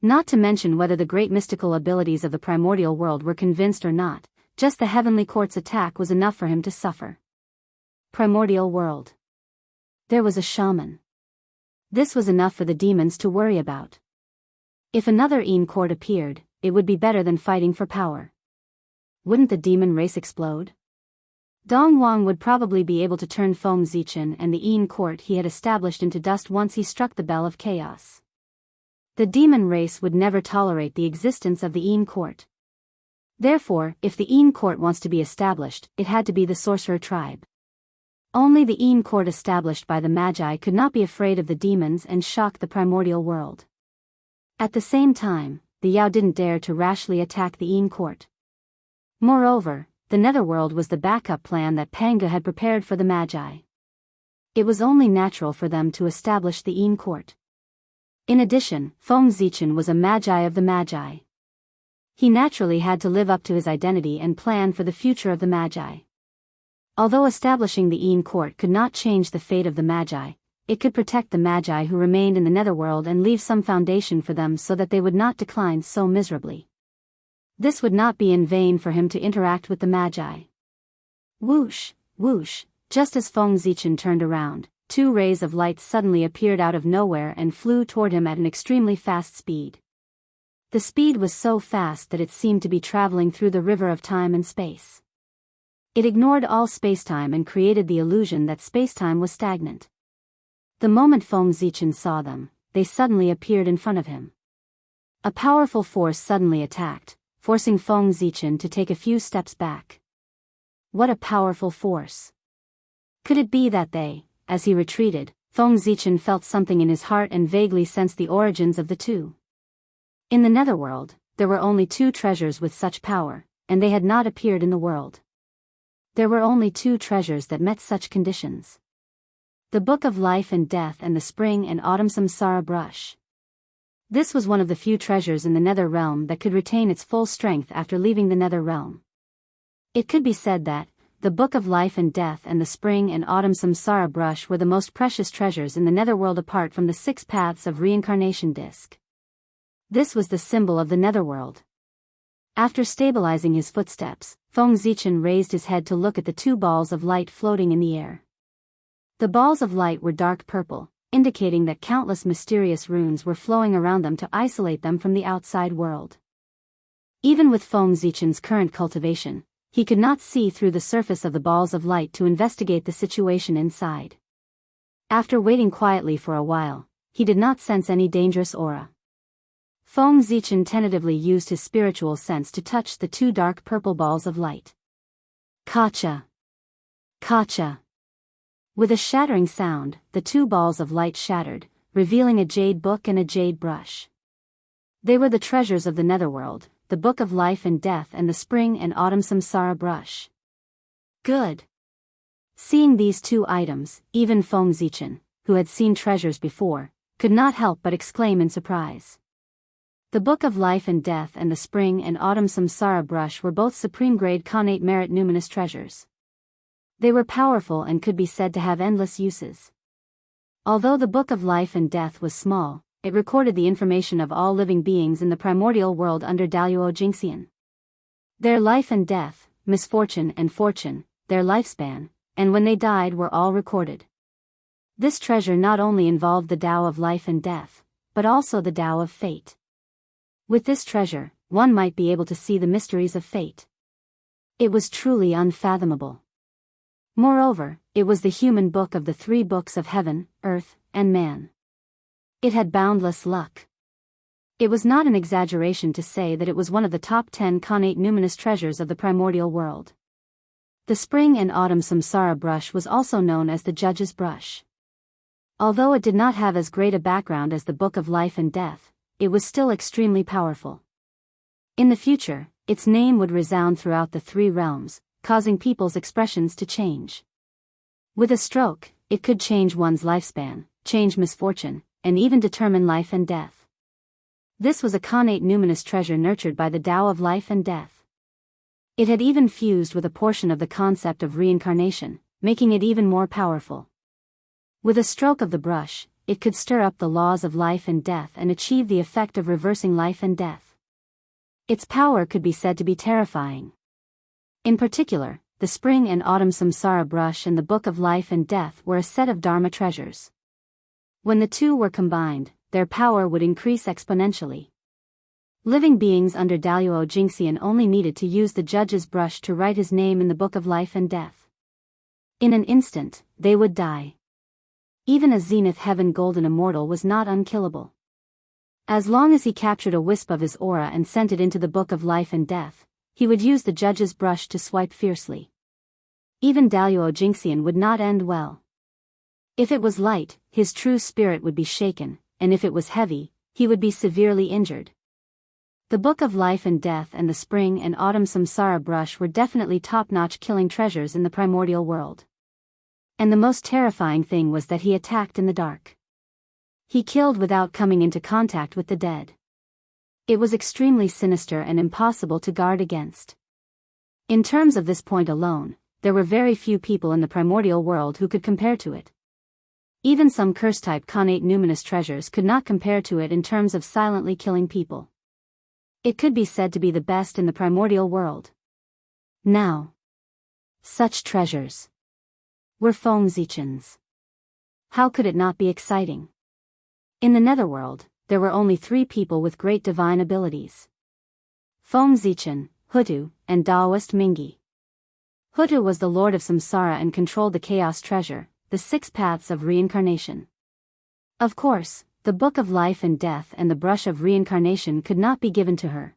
Not to mention whether the great mystical abilities of the primordial world were convinced or not, just the heavenly court's attack was enough for him to suffer. Primordial world. There was a shaman. This was enough for the demons to worry about. If another Yin court appeared, it would be better than fighting for power. Wouldn't the demon race explode? Dong Wang would probably be able to turn Feng Zichen and the Yin court he had established into dust once he struck the bell of chaos. The demon race would never tolerate the existence of the Yin court. Therefore, if the Yin court wants to be established, it had to be the sorcerer tribe. Only the Yin court established by the Magi could not be afraid of the demons and shock the primordial world. At the same time, the Yao didn't dare to rashly attack the Yin court. Moreover, the netherworld was the backup plan that Panga had prepared for the Magi. It was only natural for them to establish the Yin court. In addition, Feng Zichen was a Magi of the Magi. He naturally had to live up to his identity and plan for the future of the Magi. Although establishing the Yin court could not change the fate of the Magi, it could protect the Magi who remained in the netherworld and leave some foundation for them so that they would not decline so miserably. This would not be in vain for him to interact with the Magi. Whoosh, whoosh, just as Feng Zichen turned around, two rays of light suddenly appeared out of nowhere and flew toward him at an extremely fast speed. The speed was so fast that it seemed to be traveling through the river of time and space. It ignored all spacetime and created the illusion that spacetime was stagnant. The moment Feng Zichen saw them, they suddenly appeared in front of him. A powerful force suddenly attacked, forcing Feng Zichen to take a few steps back. What a powerful force! Could it be that as he retreated, Feng Zichen felt something in his heart and vaguely sensed the origins of the two? In the netherworld, there were only two treasures with such power, and they had not appeared in the world. There were only two treasures that met such conditions. The Book of Life and Death and the Spring and Autumn Samsara Brush. This was one of the few treasures in the Nether Realm that could retain its full strength after leaving the Nether Realm. It could be said that the Book of Life and Death and the Spring and Autumn Samsara Brush were the most precious treasures in the Netherworld apart from the 6 Paths of Reincarnation disc. This was the symbol of the Netherworld. After stabilizing his footsteps, Feng Zichen raised his head to look at the 2 balls of light floating in the air. The balls of light were dark purple, indicating that countless mysterious runes were flowing around them to isolate them from the outside world. Even with Feng Zichen's current cultivation, he could not see through the surface of the balls of light to investigate the situation inside. After waiting quietly for a while, he did not sense any dangerous aura. Feng Zichen tentatively used his spiritual sense to touch the 2 dark purple balls of light. Kacha! Kacha! With a shattering sound, the 2 balls of light shattered, revealing a jade book and a jade brush. They were the treasures of the Netherworld, the Book of Life and Death and the Spring and Autumn Samsara Brush. Good! Seeing these 2 items, even Feng Zichen, who had seen treasures before, could not help but exclaim in surprise. The Book of Life and Death and the Spring and Autumn Samsara Brush were both supreme-grade Khanate merit numinous treasures. They were powerful and could be said to have endless uses. Although the Book of Life and Death was small, it recorded the information of all living beings in the primordial world under Daluo Jingxian. Their life and death, misfortune and fortune, their lifespan, and when they died were all recorded. This treasure not only involved the Tao of life and death, but also the Tao of fate. With this treasure, one might be able to see the mysteries of fate. It was truly unfathomable. Moreover, it was the human book of the 3 books of heaven, earth, and man. It had boundless luck. It was not an exaggeration to say that it was one of the top 10 Khanate numinous treasures of the primordial world. The Spring and Autumn Samsara Brush was also known as the Judge's Brush. Although it did not have as great a background as the Book of Life and Death, it was still extremely powerful. In the future, its name would resound throughout the 3 realms, causing people's expressions to change. With a stroke, it could change one's lifespan, change misfortune, and even determine life and death. This was a Khanate numinous treasure nurtured by the Tao of life and death. It had even fused with a portion of the concept of reincarnation, making it even more powerful. With a stroke of the brush, it could stir up the laws of life and death and achieve the effect of reversing life and death. Its power could be said to be terrifying. In particular, the Spring and Autumn Samsara Brush and the Book of Life and Death were a set of Dharma treasures. When the 2 were combined, their power would increase exponentially. Living beings under Daluo Jingxian only needed to use the Judge's Brush to write his name in the Book of Life and Death. In an instant, they would die. Even a Zenith Heaven Golden Immortal was not unkillable. As long as he captured a wisp of his aura and sent it into the Book of Life and Death, he would use the Judge's Brush to swipe fiercely. Even Daluo Jingxian would not end well. If it was light, his true spirit would be shaken, and if it was heavy, he would be severely injured. The Book of Life and Death and the Spring and Autumn Samsara Brush were definitely top-notch killing treasures in the primordial world. And the most terrifying thing was that he attacked in the dark. He killed without coming into contact with the dead. It was extremely sinister and impossible to guard against. In terms of this point alone, there were very few people in the primordial world who could compare to it. Even some curse-type Khanate numinous treasures could not compare to it in terms of silently killing people. It could be said to be the best in the primordial world. Now, such treasures were Feng Zichen's. How could it not be exciting? In the netherworld, there were only 3 people with great divine abilities: Feng Zichen, Hutu, and Daoist Mingi. Hutu was the lord of Samsara and controlled the chaos treasure, the 6 paths of reincarnation. Of course, the Book of Life and Death and the Brush of Reincarnation could not be given to her.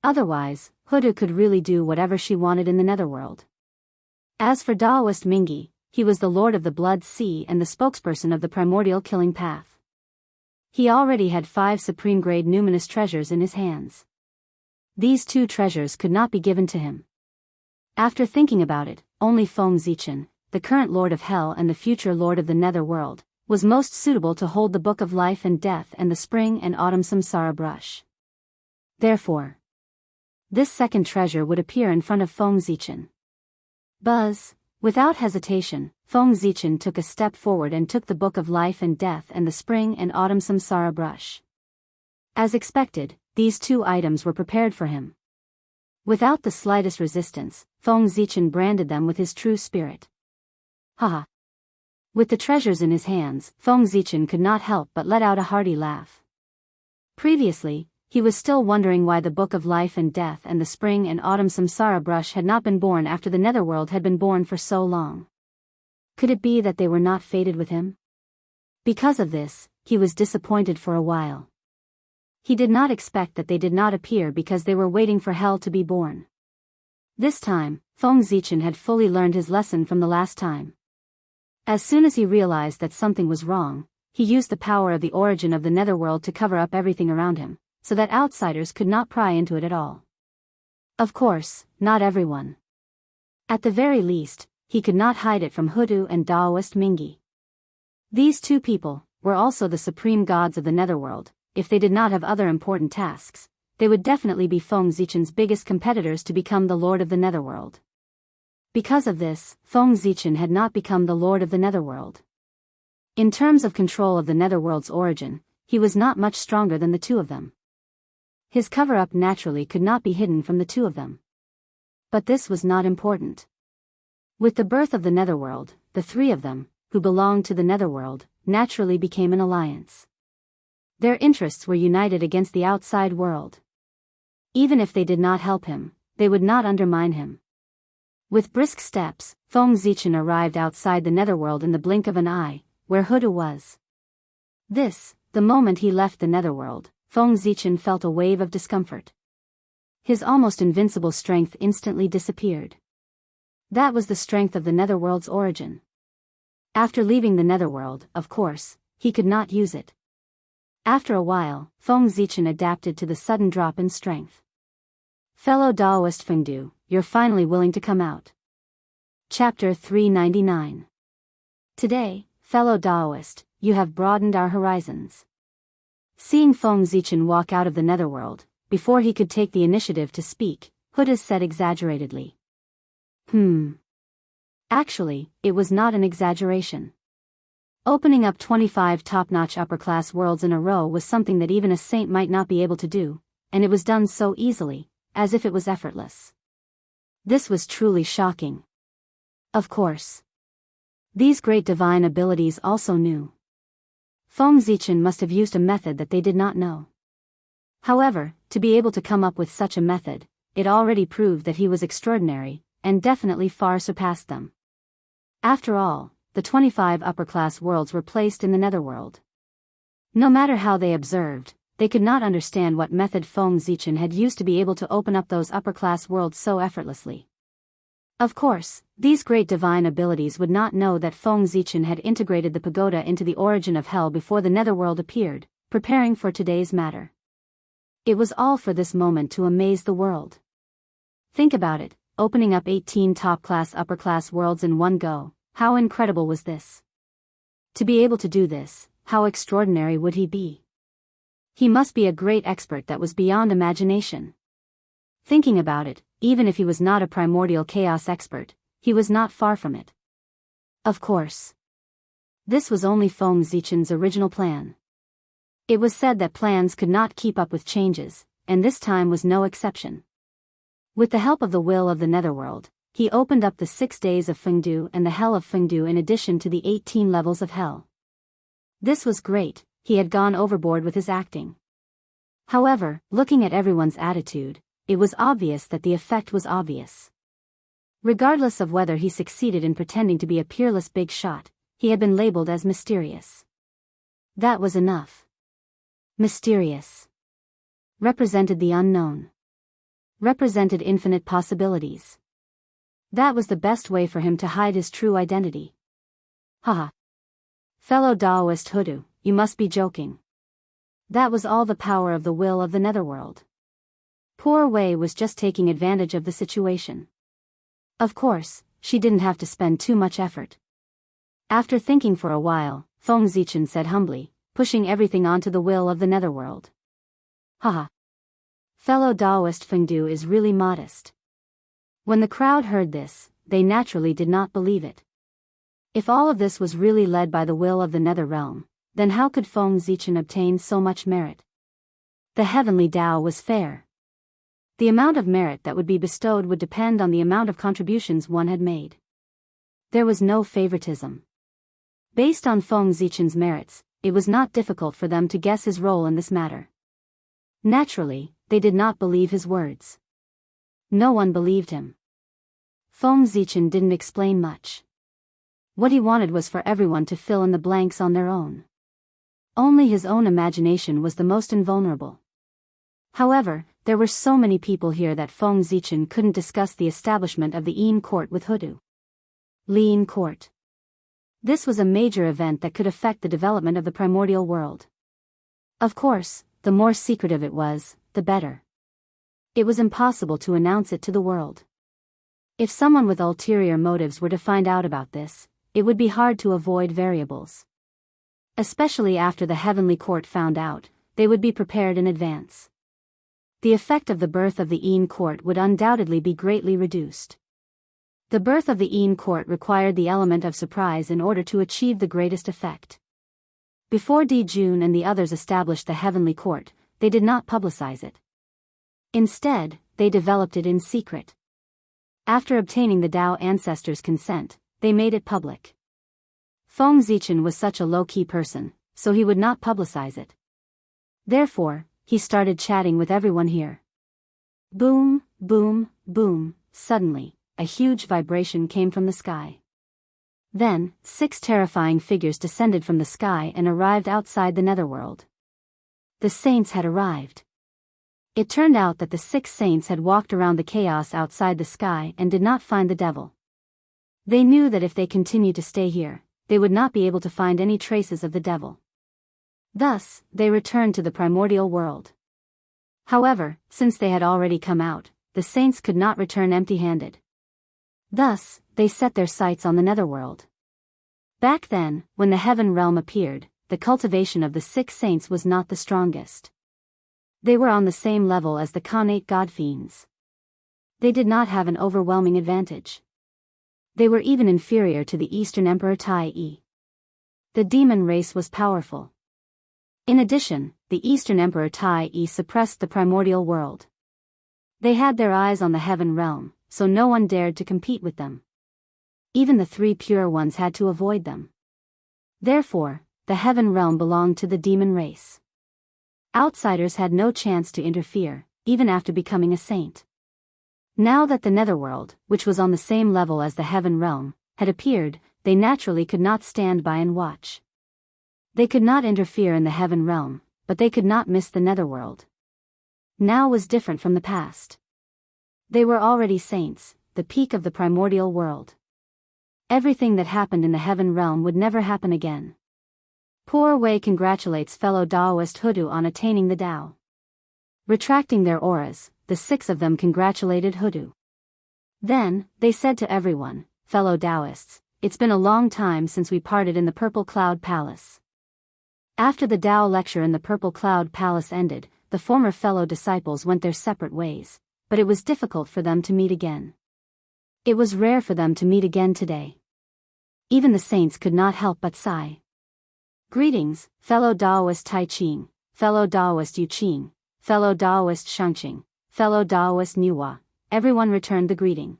Otherwise, Hoodoo could really do whatever she wanted in the netherworld. As for Daoist Mingi, he was the lord of the Blood Sea and the spokesperson of the primordial killing path. He already had 5 supreme-grade numinous treasures in his hands. These 2 treasures could not be given to him. After thinking about it, only Feng Zichen, the current lord of Hell and the future lord of the netherworld, was most suitable to hold the Book of Life and Death and the Spring and Autumn Samsara brush. Therefore, this second treasure would appear in front of Feng Zichen. Buzz. Without hesitation, Feng Zichen took a step forward and took the Book of Life and Death and the Spring and Autumn Samsara brush. As expected, these 2 items were prepared for him. Without the slightest resistance, Feng Zichen branded them with his true spirit. Haha. With the treasures in his hands, Feng Zichen could not help but let out a hearty laugh. Previously, he was still wondering why the Book of Life and Death and the Spring and Autumn Samsara brush had not been born after the netherworld had been born for so long. Could it be that they were not fated with him? Because of this, he was disappointed for a while. He did not expect that they did not appear because they were waiting for hell to be born. This time, Feng Zichen had fully learned his lesson from the last time. As soon as he realized that something was wrong, he used the power of the origin of the netherworld to cover up everything around him, so that outsiders could not pry into it at all. Of course, not everyone. At the very least, he could not hide it from Hoodoo and Daoist Mingi. These 2 people were also the supreme gods of the netherworld. If they did not have other important tasks, they would definitely be Feng Zichen's biggest competitors to become the lord of the netherworld. Because of this, Feng Zichen had not become the lord of the netherworld. In terms of control of the netherworld's origin, he was not much stronger than the 2 of them. His cover-up naturally could not be hidden from the 2 of them. But this was not important. With the birth of the netherworld, the 3 of them, who belonged to the netherworld, naturally became an alliance. Their interests were united against the outside world. Even if they did not help him, they would not undermine him. With brisk steps, Feng Zichen arrived outside the netherworld in the blink of an eye, where Hoodoo was. The moment he left the netherworld, Feng Zichen felt a wave of discomfort. His almost invincible strength instantly disappeared. That was the strength of the netherworld's origin. After leaving the netherworld, of course, he could not use it. After a while, Feng Zichen adapted to the sudden drop in strength. Fellow Daoist Fengdu, you're finally willing to come out. Chapter 399. Today, fellow Daoist, you have broadened our horizons. Seeing Feng Zichen walk out of the netherworld, before he could take the initiative to speak, Hoodoo said exaggeratedly. Actually, it was not an exaggeration. Opening up 25 top-notch upper-class worlds in a row was something that even a saint might not be able to do, and it was done so easily, as if it was effortless. This was truly shocking. Of course. These great divine abilities also knew. Feng Zichen must have used a method that they did not know. However, to be able to come up with such a method, it already proved that he was extraordinary, and definitely far surpassed them. After all, the 25 upper-class worlds were placed in the netherworld. No matter how they observed, they could not understand what method Feng Zichen had used to be able to open up those upper-class worlds so effortlessly. Of course, these great divine abilities would not know that Feng Zichen had integrated the pagoda into the origin of hell before the netherworld appeared, preparing for today's matter. It was all for this moment to amaze the world. Think about it, opening up 18 top-class upper-class worlds in one go, how incredible was this? To be able to do this, how extraordinary would he be? He must be a great expert that was beyond imagination. Thinking about it, even if he was not a primordial chaos expert, he was not far from it. Of course. This was only Feng Zichen's original plan. It was said that plans could not keep up with changes, and this time was no exception. With the help of the will of the netherworld, he opened up the 6 days of Fengdu and the hell of Fengdu in addition to the 18 levels of hell. This was great, he had gone overboard with his acting. However, looking at everyone's attitude, it was obvious that the effect was obvious. Regardless of whether he succeeded in pretending to be a peerless big shot, he had been labeled as mysterious. That was enough. Mysterious. Represented the unknown. Represented infinite possibilities. That was the best way for him to hide his true identity. Haha. Fellow Taoist Hoodoo, you must be joking. That was all the power of the will of the netherworld. Poor Wei was just taking advantage of the situation. Of course, she didn't have to spend too much effort. After thinking for a while, Feng Zichen said humbly, pushing everything onto the will of the netherworld. Haha. Fellow Taoist Fengdu is really modest. When the crowd heard this, they naturally did not believe it. If all of this was really led by the will of the nether realm, then how could Feng Zichen obtain so much merit? The heavenly Tao was fair. The amount of merit that would be bestowed would depend on the amount of contributions one had made. There was no favoritism. Based on Feng Zichen's merits, it was not difficult for them to guess his role in this matter. Naturally, they did not believe his words. No one believed him. Feng Zichen didn't explain much. What he wanted was for everyone to fill in the blanks on their own. Only his own imagination was the most invulnerable. However, there were so many people here that Feng Zichen couldn't discuss the establishment of the Yin court with Hoodoo. Lin court. This was a major event that could affect the development of the primordial world. Of course, the more secretive it was, the better. It was impossible to announce it to the world. If someone with ulterior motives were to find out about this, it would be hard to avoid variables. Especially after the heavenly court found out, they would be prepared in advance. The effect of the birth of the Yin court would undoubtedly be greatly reduced. The birth of the Yin court required the element of surprise in order to achieve the greatest effect. Before Di Jun and the others established the heavenly court, they did not publicize it. Instead, they developed it in secret. After obtaining the Tao ancestors' consent, they made it public. Feng Zichen was such a low-key person, so he would not publicize it. Therefore, he started chatting with everyone here. Boom, boom, boom, suddenly, a huge vibration came from the sky. Then, 6 terrifying figures descended from the sky and arrived outside the netherworld. The saints had arrived. It turned out that the 6 saints had walked around the chaos outside the sky and did not find the devil. They knew that if they continued to stay here, they would not be able to find any traces of the devil. Thus, they returned to the primordial world. However, since they had already come out, the saints could not return empty-handed. Thus, they set their sights on the netherworld. Back then, when the heaven realm appeared, the cultivation of the 6 saints was not the strongest. They were on the same level as the Khanate god-fiends. They did not have an overwhelming advantage. They were even inferior to the Eastern Emperor Tai Yi. The demon race was powerful. In addition, the Eastern Emperor Tai Yi suppressed the primordial world. They had their eyes on the heaven realm, so no one dared to compete with them. Even the 3 pure ones had to avoid them. Therefore, the heaven realm belonged to the demon race. Outsiders had no chance to interfere, even after becoming a saint. Now that the netherworld, which was on the same level as the heaven realm, had appeared, they naturally could not stand by and watch. They could not interfere in the heaven realm, but they could not miss the netherworld. Now was different from the past. They were already saints, the peak of the primordial world. Everything that happened in the heaven realm would never happen again. Poor Wei congratulates fellow Taoist Hoodoo on attaining the Tao. Retracting their auras, the 6 of them congratulated Hoodoo. Then, they said to everyone, fellow Taoists, it's been a long time since we parted in the Purple Cloud Palace. After the Tao lecture in the Purple Cloud Palace ended, the former fellow disciples went their separate ways, but it was difficult for them to meet again. It was rare for them to meet again today. Even the saints could not help but sigh. Greetings, fellow Taoist Tai Ching, fellow Taoist Yu Qing, fellow Taoist Shangqing, fellow Taoist Niwa, everyone returned the greeting.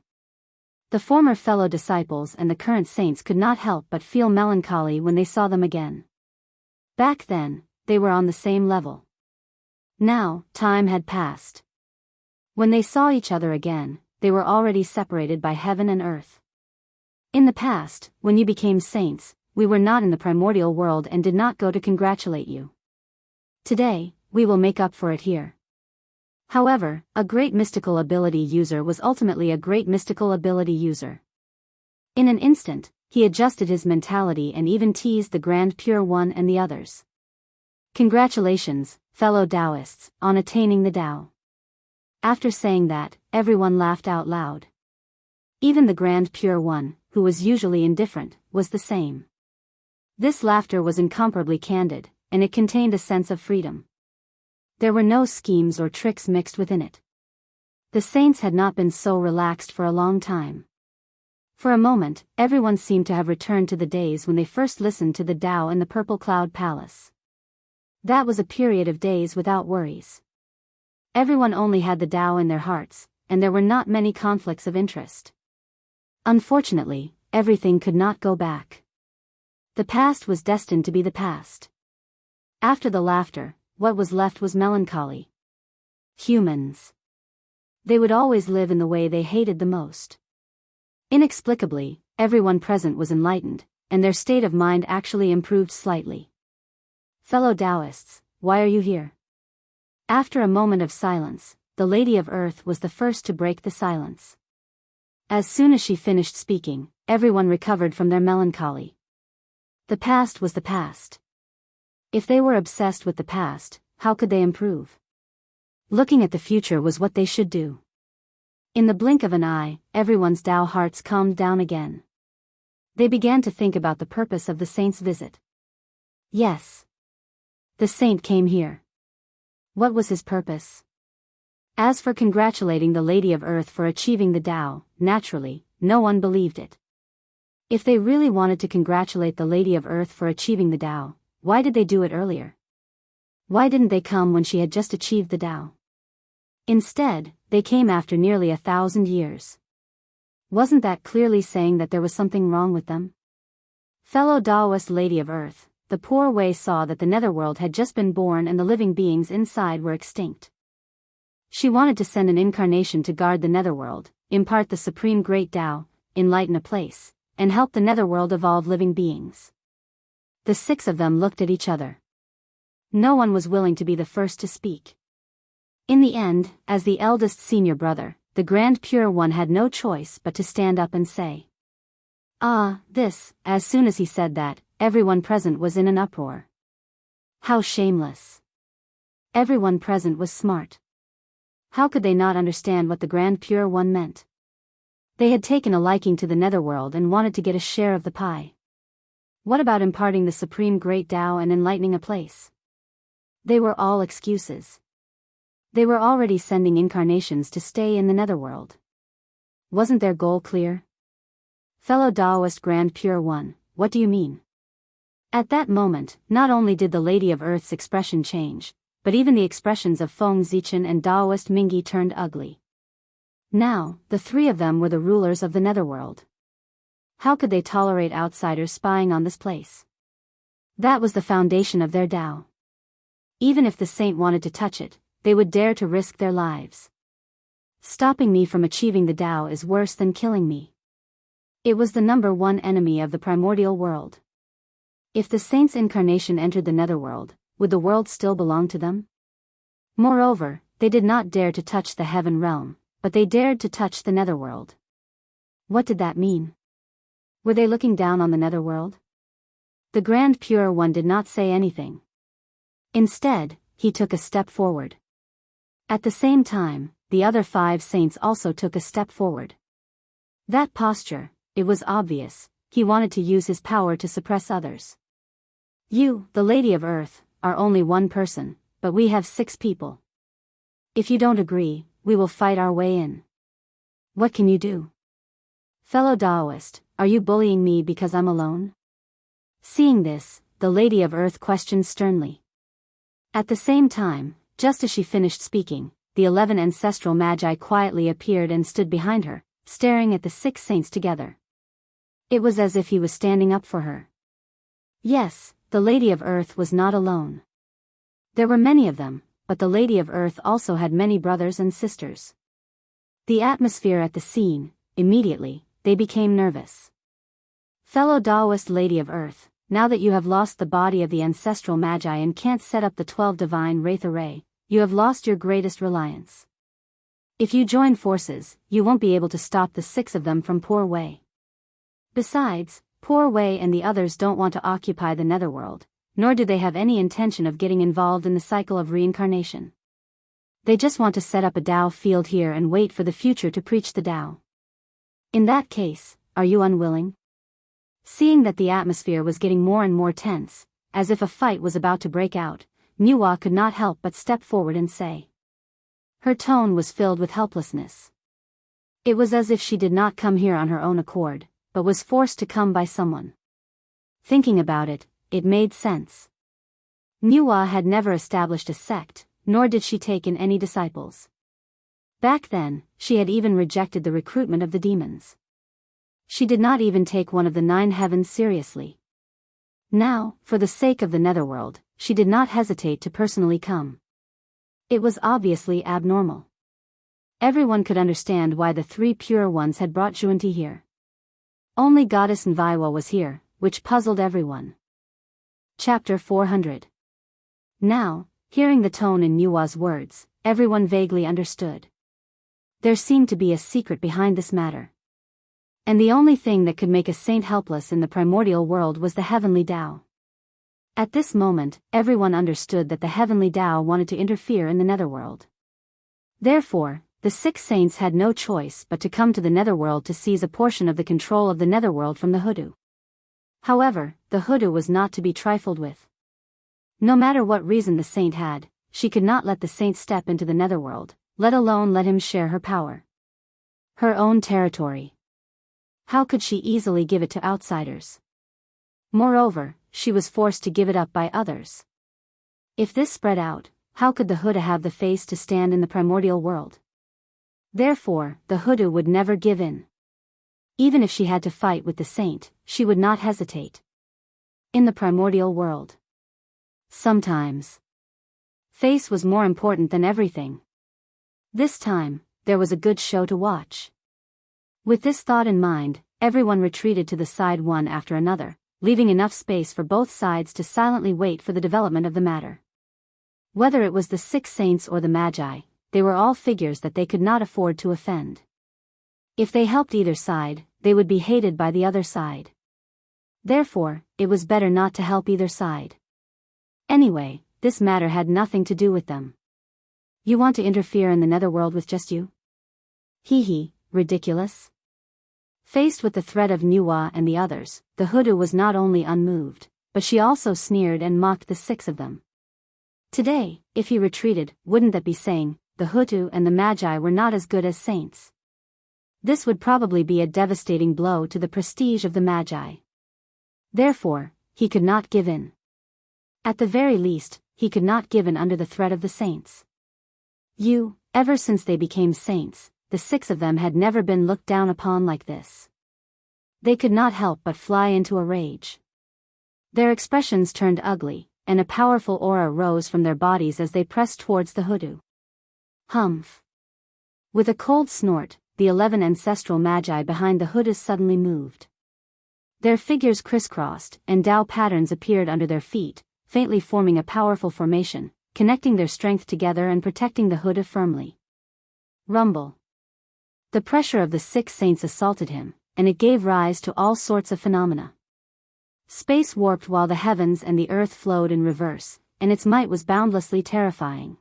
The former fellow disciples and the current saints could not help but feel melancholy when they saw them again. Back then, they were on the same level. Now, time had passed. When they saw each other again, they were already separated by heaven and earth. In the past, when you became saints, we were not in the primordial world and did not go to congratulate you. Today, we will make up for it here. However, a great mystical ability user was ultimately a great mystical ability user. In an instant, he adjusted his mentality and even teased the Grand Pure One and the others. Congratulations, fellow Taoists, on attaining the Tao. After saying that, everyone laughed out loud. Even the Grand Pure One, who was usually indifferent, was the same. This laughter was incomparably candid, and it contained a sense of freedom. There were no schemes or tricks mixed within it. The saints had not been so relaxed for a long time. For a moment, everyone seemed to have returned to the days when they first listened to the Tao in the Purple Cloud Palace. That was a period of days without worries. Everyone only had the Tao in their hearts, and there were not many conflicts of interest. Unfortunately, everything could not go back. The past was destined to be the past. After the laughter, what was left was melancholy. Humans. They would always live in the way they hated the most. Inexplicably, everyone present was enlightened, and their state of mind actually improved slightly. Fellow Taoists, why are you here? After a moment of silence, the Lady of Earth was the first to break the silence. As soon as she finished speaking, everyone recovered from their melancholy. The past was the past. If they were obsessed with the past, how could they improve? Looking at the future was what they should do. In the blink of an eye, everyone's Tao hearts calmed down again. They began to think about the purpose of the saint's visit. Yes. The saint came here. What was his purpose? As for congratulating the Lady of Earth for achieving the Tao, naturally, no one believed it. If they really wanted to congratulate the Lady of Earth for achieving the Tao, why did they do it earlier? Why didn't they come when she had just achieved the Tao? Instead, they came after nearly 1,000 years. Wasn't that clearly saying that there was something wrong with them? Fellow Taoist Lady of Earth, the poor Wei saw that the netherworld had just been born and the living beings inside were extinct. She wanted to send an incarnation to guard the netherworld, impart the supreme great Tao, enlighten a place, and help the netherworld evolve living beings. The 6 of them looked at each other. No one was willing to be the first to speak. In the end, as the eldest senior brother, the Grand Pure One had no choice but to stand up and say, this. As soon as he said that, everyone present was in an uproar. How shameless. Everyone present was smart. How could they not understand what the Grand Pure One meant? They had taken a liking to the netherworld and wanted to get a share of the pie. What about imparting the supreme great Tao and enlightening a place? They were all excuses. They were already sending incarnations to stay in the netherworld. Wasn't their goal clear? Fellow Taoist Grand Pure One, what do you mean? At that moment, not only did the Lady of Earth's expression change, but even the expressions of Feng Zichen and Taoist Mingi turned ugly. Now, the 3 of them were the rulers of the netherworld. How could they tolerate outsiders spying on this place? That was the foundation of their Tao. Even if the saint wanted to touch it, they would dare to risk their lives. Stopping me from achieving the Tao is worse than killing me. It was the number 1 enemy of the primordial world. If the saint's incarnation entered the netherworld, would the world still belong to them? Moreover, they did not dare to touch the heaven realm, but they dared to touch the netherworld. What did that mean? Were they looking down on the netherworld? The Grand Pure One did not say anything. Instead, he took a step forward. At the same time, the other 5 saints also took a step forward. That posture, it was obvious, he wanted to use his power to suppress others. You, the Lady of Earth, are only 1 person, but we have 6 people. If you don't agree, we will fight our way in. What can you do? Fellow Taoist, are you bullying me because I'm alone? Seeing this, the Lady of Earth questioned sternly. At the same time, just as she finished speaking, the 11 ancestral magi quietly appeared and stood behind her, staring at the 6 saints together. It was as if he was standing up for her. Yes, the Lady of Earth was not alone. There were many of them, but the Lady of Earth also had many brothers and sisters. The atmosphere at the scene, immediately, they became nervous. Fellow Taoist Lady of Earth, now that you have lost the body of the ancestral magi and can't set up the 12 divine wraith array, you have lost your greatest reliance. If you join forces, you won't be able to stop the 6 of them from Poor Wei. Besides, Poor Wei and the others don't want to occupy the netherworld, nor do they have any intention of getting involved in the cycle of reincarnation. They just want to set up a Tao field here and wait for the future to preach the Tao. In that case, are you unwilling? Seeing that the atmosphere was getting more and more tense, as if a fight was about to break out, Nuwa could not help but step forward and say. Her tone was filled with helplessness. It was as if she did not come here on her own accord, but was forced to come by someone. Thinking about it, it made sense. Nuwa had never established a sect, nor did she take in any disciples. Back then, she had even rejected the recruitment of the demons. She did not even take one of the 9 heavens seriously. Now, for the sake of the netherworld, she did not hesitate to personally come. It was obviously abnormal. Everyone could understand why the 3 pure ones had brought Juanti here. Only Goddess Nviwa was here, which puzzled everyone. Chapter 400. Now, hearing the tone in Nuwa's words, everyone vaguely understood. There seemed to be a secret behind this matter. And the only thing that could make a saint helpless in the primordial world was the heavenly Tao. At this moment, everyone understood that the heavenly Tao wanted to interfere in the netherworld. Therefore, the 6 saints had no choice but to come to the netherworld to seize a portion of the control of the netherworld from the hoodoo. However, the hoodoo was not to be trifled with. No matter what reason the saint had, she could not let the saint step into the netherworld, let alone let him share her power. Her own territory. How could she easily give it to outsiders? Moreover, she was forced to give it up by others. If this spread out, how could the hoodoo have the face to stand in the primordial world? Therefore, the hoodoo would never give in. Even if she had to fight with the saint, she would not hesitate. In the primordial world. Sometimes. Face was more important than everything. This time, there was a good show to watch. With this thought in mind, everyone retreated to the side one after another, leaving enough space for both sides to silently wait for the development of the matter. Whether it was the 6 saints or the magi, they were all figures that they could not afford to offend. If they helped either side, they would be hated by the other side. Therefore, it was better not to help either side. Anyway, this matter had nothing to do with them. You want to interfere in the netherworld with just you? Hee hee, ridiculous. Faced with the threat of Nuwa and the others, the hoodoo was not only unmoved, but she also sneered and mocked the 6 of them. Today, if he retreated, wouldn't that be saying, the hoodoo and the magi were not as good as saints? This would probably be a devastating blow to the prestige of the magi. Therefore, he could not give in. At the very least, he could not give in under the threat of the saints. Ever since they became saints, the 6 of them had never been looked down upon like this. They could not help but fly into a rage. Their expressions turned ugly, and a powerful aura rose from their bodies as they pressed towards the hoodoo. Humph. With a cold snort, the 11 ancestral magi behind the hoodoo suddenly moved. Their figures crisscrossed, and Tao patterns appeared under their feet, faintly forming a powerful formation, connecting their strength together and protecting the hoodoo firmly. Rumble. The pressure of the 6 saints assaulted him, and it gave rise to all sorts of phenomena. Space warped while the heavens and the earth flowed in reverse, and its might was boundlessly terrifying.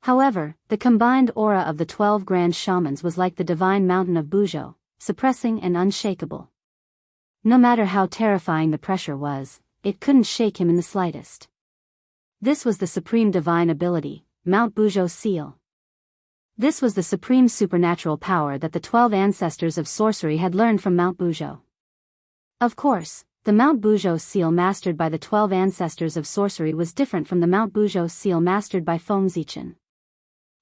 However, the combined aura of the 12 grand shamans was like the divine mountain of Buzhou, suppressing and unshakable. No matter how terrifying the pressure was, it couldn't shake him in the slightest. This was the supreme divine ability, Mount Buzhou Seal. This was the supreme supernatural power that the 12 ancestors of sorcery had learned from Mount Buzhou. Of course, the Mount Buzhou seal mastered by the 12 ancestors of sorcery was different from the Mount Buzhou seal mastered by Feng Zichan.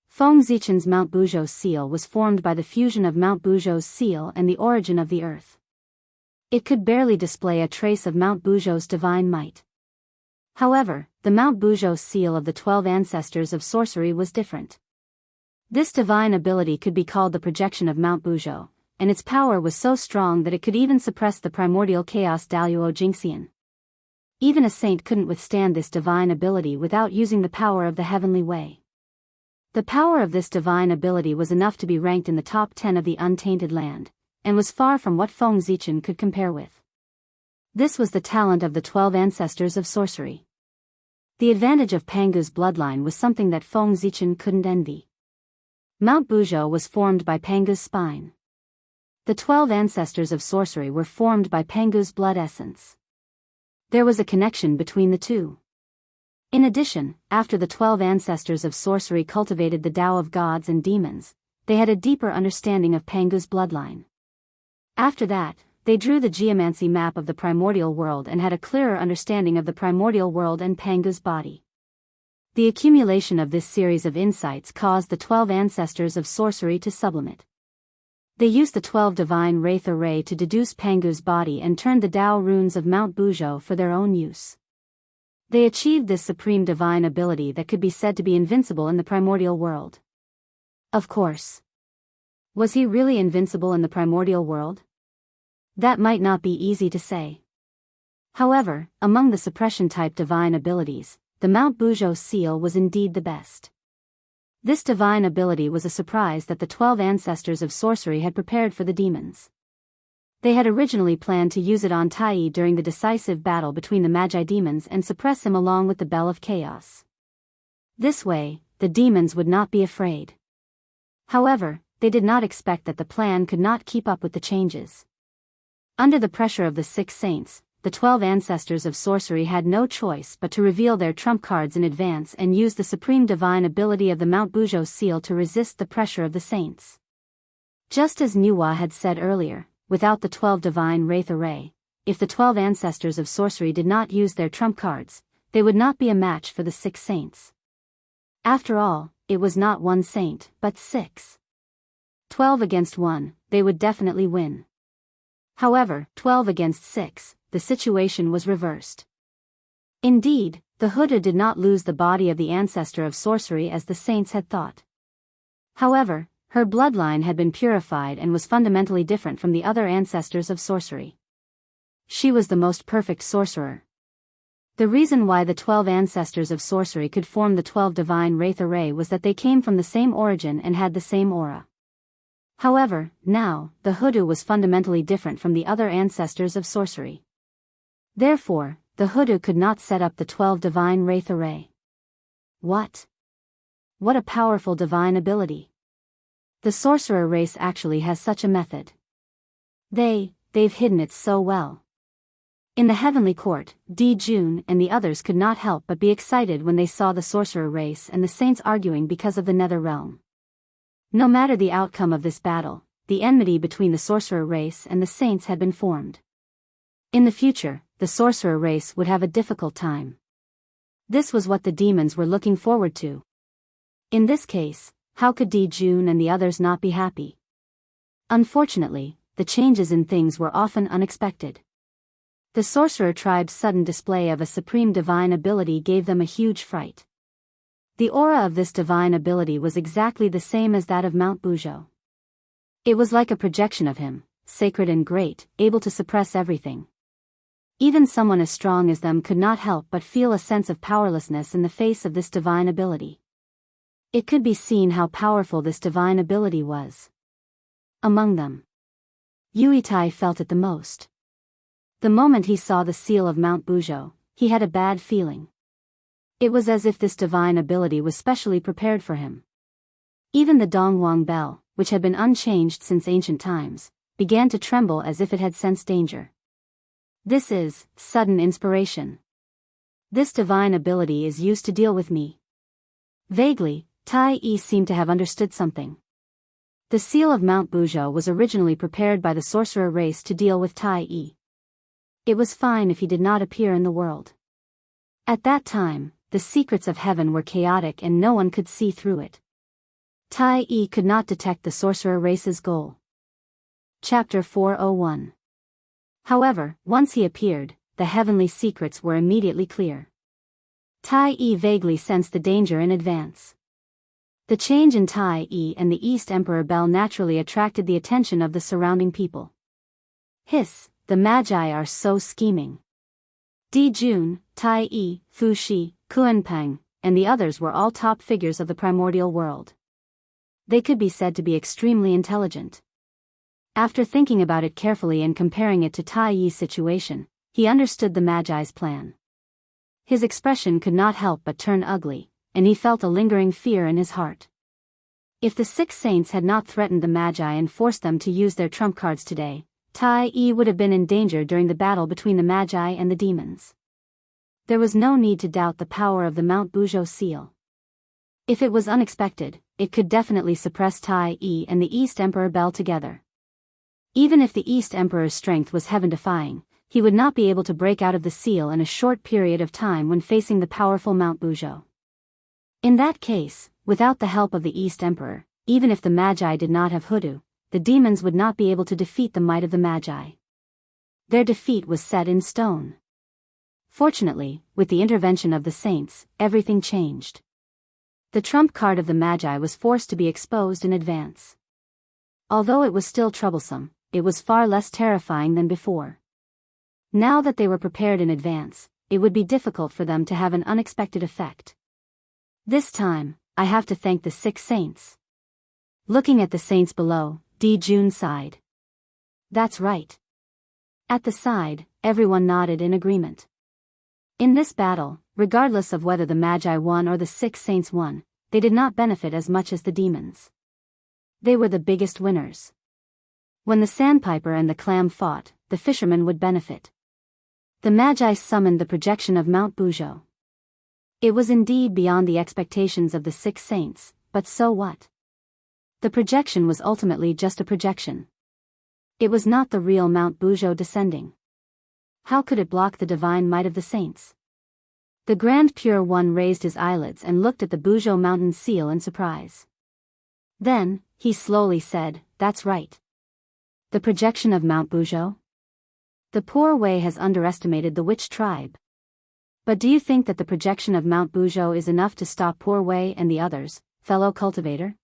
Feng Zichan's Mount Buzhou seal was formed by the fusion of Mount Buzhou's seal and the origin of the earth. It could barely display a trace of Mount Buzhou's divine might. However, the Mount Buzhou seal of the 12 ancestors of sorcery was different. This divine ability could be called the projection of Mount Buzhou, and its power was so strong that it could even suppress the primordial chaos Daluo Jinxian. Even a saint couldn't withstand this divine ability without using the power of the heavenly way. The power of this divine ability was enough to be ranked in the top 10 of the untainted land, and was far from what Feng Zichen could compare with. This was the talent of the 12 ancestors of sorcery. The advantage of Pangu's bloodline was something that Feng Zichen couldn't envy. Mount Buzhou was formed by Pangu's spine. The 12 ancestors of sorcery were formed by Pangu's blood essence. There was a connection between the two. In addition, after the 12 ancestors of sorcery cultivated the Tao of gods and demons, they had a deeper understanding of Pangu's bloodline. After that, they drew the geomancy map of the primordial world and had a clearer understanding of the primordial world and Pangu's body. The accumulation of this series of insights caused the 12 ancestors of sorcery to sublimate. They used the 12 divine wraith array to deduce Pangu's body and turned the Tao runes of Mount Buzhou for their own use. They achieved this supreme divine ability that could be said to be invincible in the primordial world. Of course. Was he really invincible in the primordial world? That might not be easy to say. However, among the suppression-type divine abilities, the Mount Buzhou seal was indeed the best. This divine ability was a surprise that the 12 ancestors of sorcery had prepared for the demons. They had originally planned to use it on Tai during the decisive battle between the Magi demons and suppress him along with the Bell of Chaos. This way, the demons would not be afraid. However, they did not expect that the plan could not keep up with the changes. Under the pressure of the 6 saints, the 12 ancestors of sorcery had no choice but to reveal their trump cards in advance and use the supreme divine ability of the Mount Buzhou seal to resist the pressure of the saints. Just as Nuwa had said earlier, without the 12 divine wraith array, if the 12 ancestors of sorcery did not use their trump cards, they would not be a match for the 6 saints. After all, it was not 1 saint, but 6. 12 against 1, they would definitely win. However, 12 against 6, the situation was reversed. Indeed, the Huda did not lose the body of the ancestor of sorcery as the saints had thought. However, her bloodline had been purified and was fundamentally different from the other ancestors of sorcery. She was the most perfect sorcerer. The reason why the 12 ancestors of sorcery could form the 12 divine wraith array was that they came from the same origin and had the same aura. However, now, the Huda was fundamentally different from the other ancestors of sorcery. Therefore, the Huda could not set up the 12 divine wraith array. What? What a powerful divine ability. The sorcerer race actually has such a method. They've hidden it so well. In the heavenly court, Di Jun and the others could not help but be excited when they saw the sorcerer race and the saints arguing because of the nether realm. No matter the outcome of this battle, the enmity between the sorcerer race and the saints had been formed. In the future, the sorcerer race would have a difficult time. This was what the demons were looking forward to. In this case, how could Di Jun and the others not be happy? Unfortunately, the changes in things were often unexpected. The sorcerer tribe's sudden display of a supreme divine ability gave them a huge fright. The aura of this divine ability was exactly the same as that of Mount Buzhou. It was like a projection of him, sacred and great, able to suppress everything. Even someone as strong as them could not help but feel a sense of powerlessness in the face of this divine ability. It could be seen how powerful this divine ability was. Among them, Yuitai felt it the most. The moment he saw the seal of Mount Buzhou, he had a bad feeling. It was as if this divine ability was specially prepared for him. Even the Dongwang bell, which had been unchanged since ancient times, began to tremble as if it had sensed danger. This is sudden inspiration. This divine ability is used to deal with me. Vaguely, Tai Yi seemed to have understood something. The seal of Mount Buzhou was originally prepared by the sorcerer race to deal with Tai Yi. It was fine if he did not appear in the world. At that time, the secrets of heaven were chaotic and no one could see through it. Tai Yi could not detect the sorcerer race's goal. Chapter 401. However, once he appeared, the heavenly secrets were immediately clear. Tai Yi vaguely sensed the danger in advance. The change in Tai Yi and the East Emperor Bell naturally attracted the attention of the surrounding people. Hiss, the Magi are so scheming. Di Jun, Tai Yi, Fu Shi, Kuenpeng, and the others were all top figures of the primordial world. They could be said to be extremely intelligent. After thinking about it carefully and comparing it to Tai Yi's situation, he understood the Magi's plan. His expression could not help but turn ugly, and he felt a lingering fear in his heart. If the 6 saints had not threatened the Magi and forced them to use their trump cards today, Tai Yi would have been in danger during the battle between the Magi and the demons. There was no need to doubt the power of the Mount Buzhou seal. If it was unexpected, it could definitely suppress Tai Yi and the East Emperor Bell together. Even if the East Emperor's strength was heaven-defying, he would not be able to break out of the seal in a short period of time when facing the powerful Mount Buzhou. In that case, without the help of the East Emperor, even if the Magi did not have hoodoo, the demons would not be able to defeat the might of the Magi. Their defeat was set in stone. Fortunately, with the intervention of the saints, everything changed. The trump card of the Magi was forced to be exposed in advance. Although it was still troublesome, it was far less terrifying than before. Now that they were prepared in advance, it would be difficult for them to have an unexpected effect. This time, I have to thank the 6 saints. Looking at the saints below, Di Jun sighed. That's right. At the side, everyone nodded in agreement. In this battle, regardless of whether the Magi won or the 6 saints won, they did not benefit as much as the demons. They were the biggest winners. When the sandpiper and the clam fought, the fishermen would benefit. The Magi summoned the projection of Mount Buzhou. It was indeed beyond the expectations of the 6 saints, but so what? The projection was ultimately just a projection. It was not the real Mount Buzhou descending. How could it block the divine might of the saints? The Grand Pure One raised his eyelids and looked at the Buzhou mountain seal in surprise. Then, he slowly said, "That's right. The projection of Mount Buzhou? The poor Wei has underestimated the witch tribe. But do you think that the projection of Mount Buzhou is enough to stop poor Wei and the others, fellow cultivator?"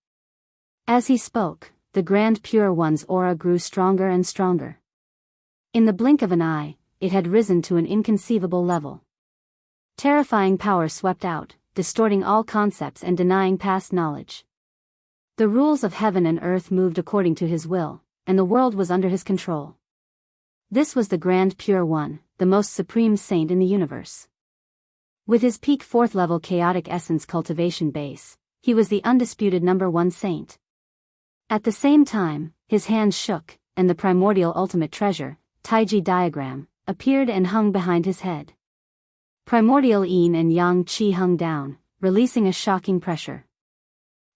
As he spoke, the Grand Pure One's aura grew stronger and stronger. In the blink of an eye, it had risen to an inconceivable level. Terrifying power swept out, distorting all concepts and denying past knowledge. The rules of heaven and earth moved according to his will, and the world was under his control. This was the Grand Pure One, the most supreme saint in the universe. With his peak 4th level chaotic essence cultivation base, he was the undisputed #1 saint. At the same time, his hands shook, and the primordial ultimate treasure, Taiji diagram, appeared and hung behind his head. Primordial yin and yang qi hung down, releasing a shocking pressure.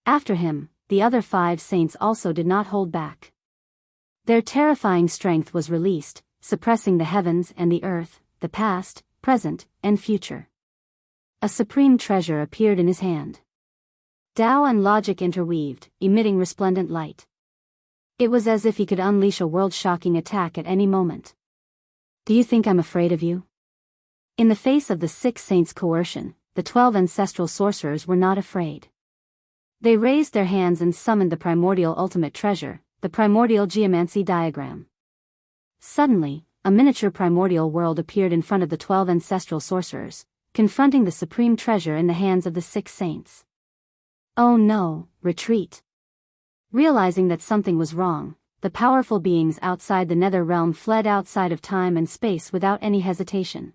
After him, the other 5 saints also did not hold back. Their terrifying strength was released, suppressing the heavens and the earth, the past, present, and future. A supreme treasure appeared in his hand. Tao and logic interweaved, emitting resplendent light. It was as if he could unleash a world-shocking attack at any moment. "Do you think I'm afraid of you?" In the face of the 6 saints' coercion, the 12 ancestral sorcerers were not afraid. They raised their hands and summoned the primordial ultimate treasure, the primordial geomancy diagram. Suddenly, a miniature primordial world appeared in front of the 12 ancestral sorcerers, confronting the supreme treasure in the hands of the 6 saints. Oh no, retreat. Realizing that something was wrong, the powerful beings outside the nether realm fled outside of time and space without any hesitation.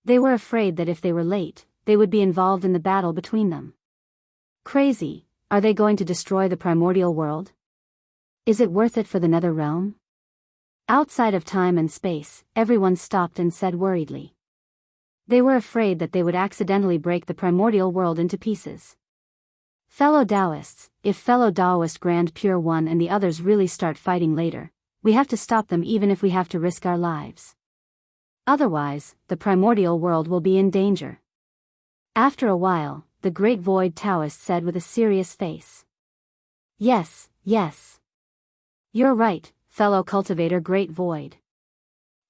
They were afraid that if they were late, they would be involved in the battle between them. Crazy, are they going to destroy the primordial world? Is it worth it for the nether realm? Outside of time and space, everyone stopped and said worriedly. They were afraid that they would accidentally break the primordial world into pieces. Fellow Taoists, if fellow Taoist Grand Pure One and the others really start fighting later, we have to stop them even if we have to risk our lives. Otherwise, the primordial world will be in danger. After a while, the Great Void Taoist said with a serious face. Yes, yes. You're right, fellow cultivator Great Void.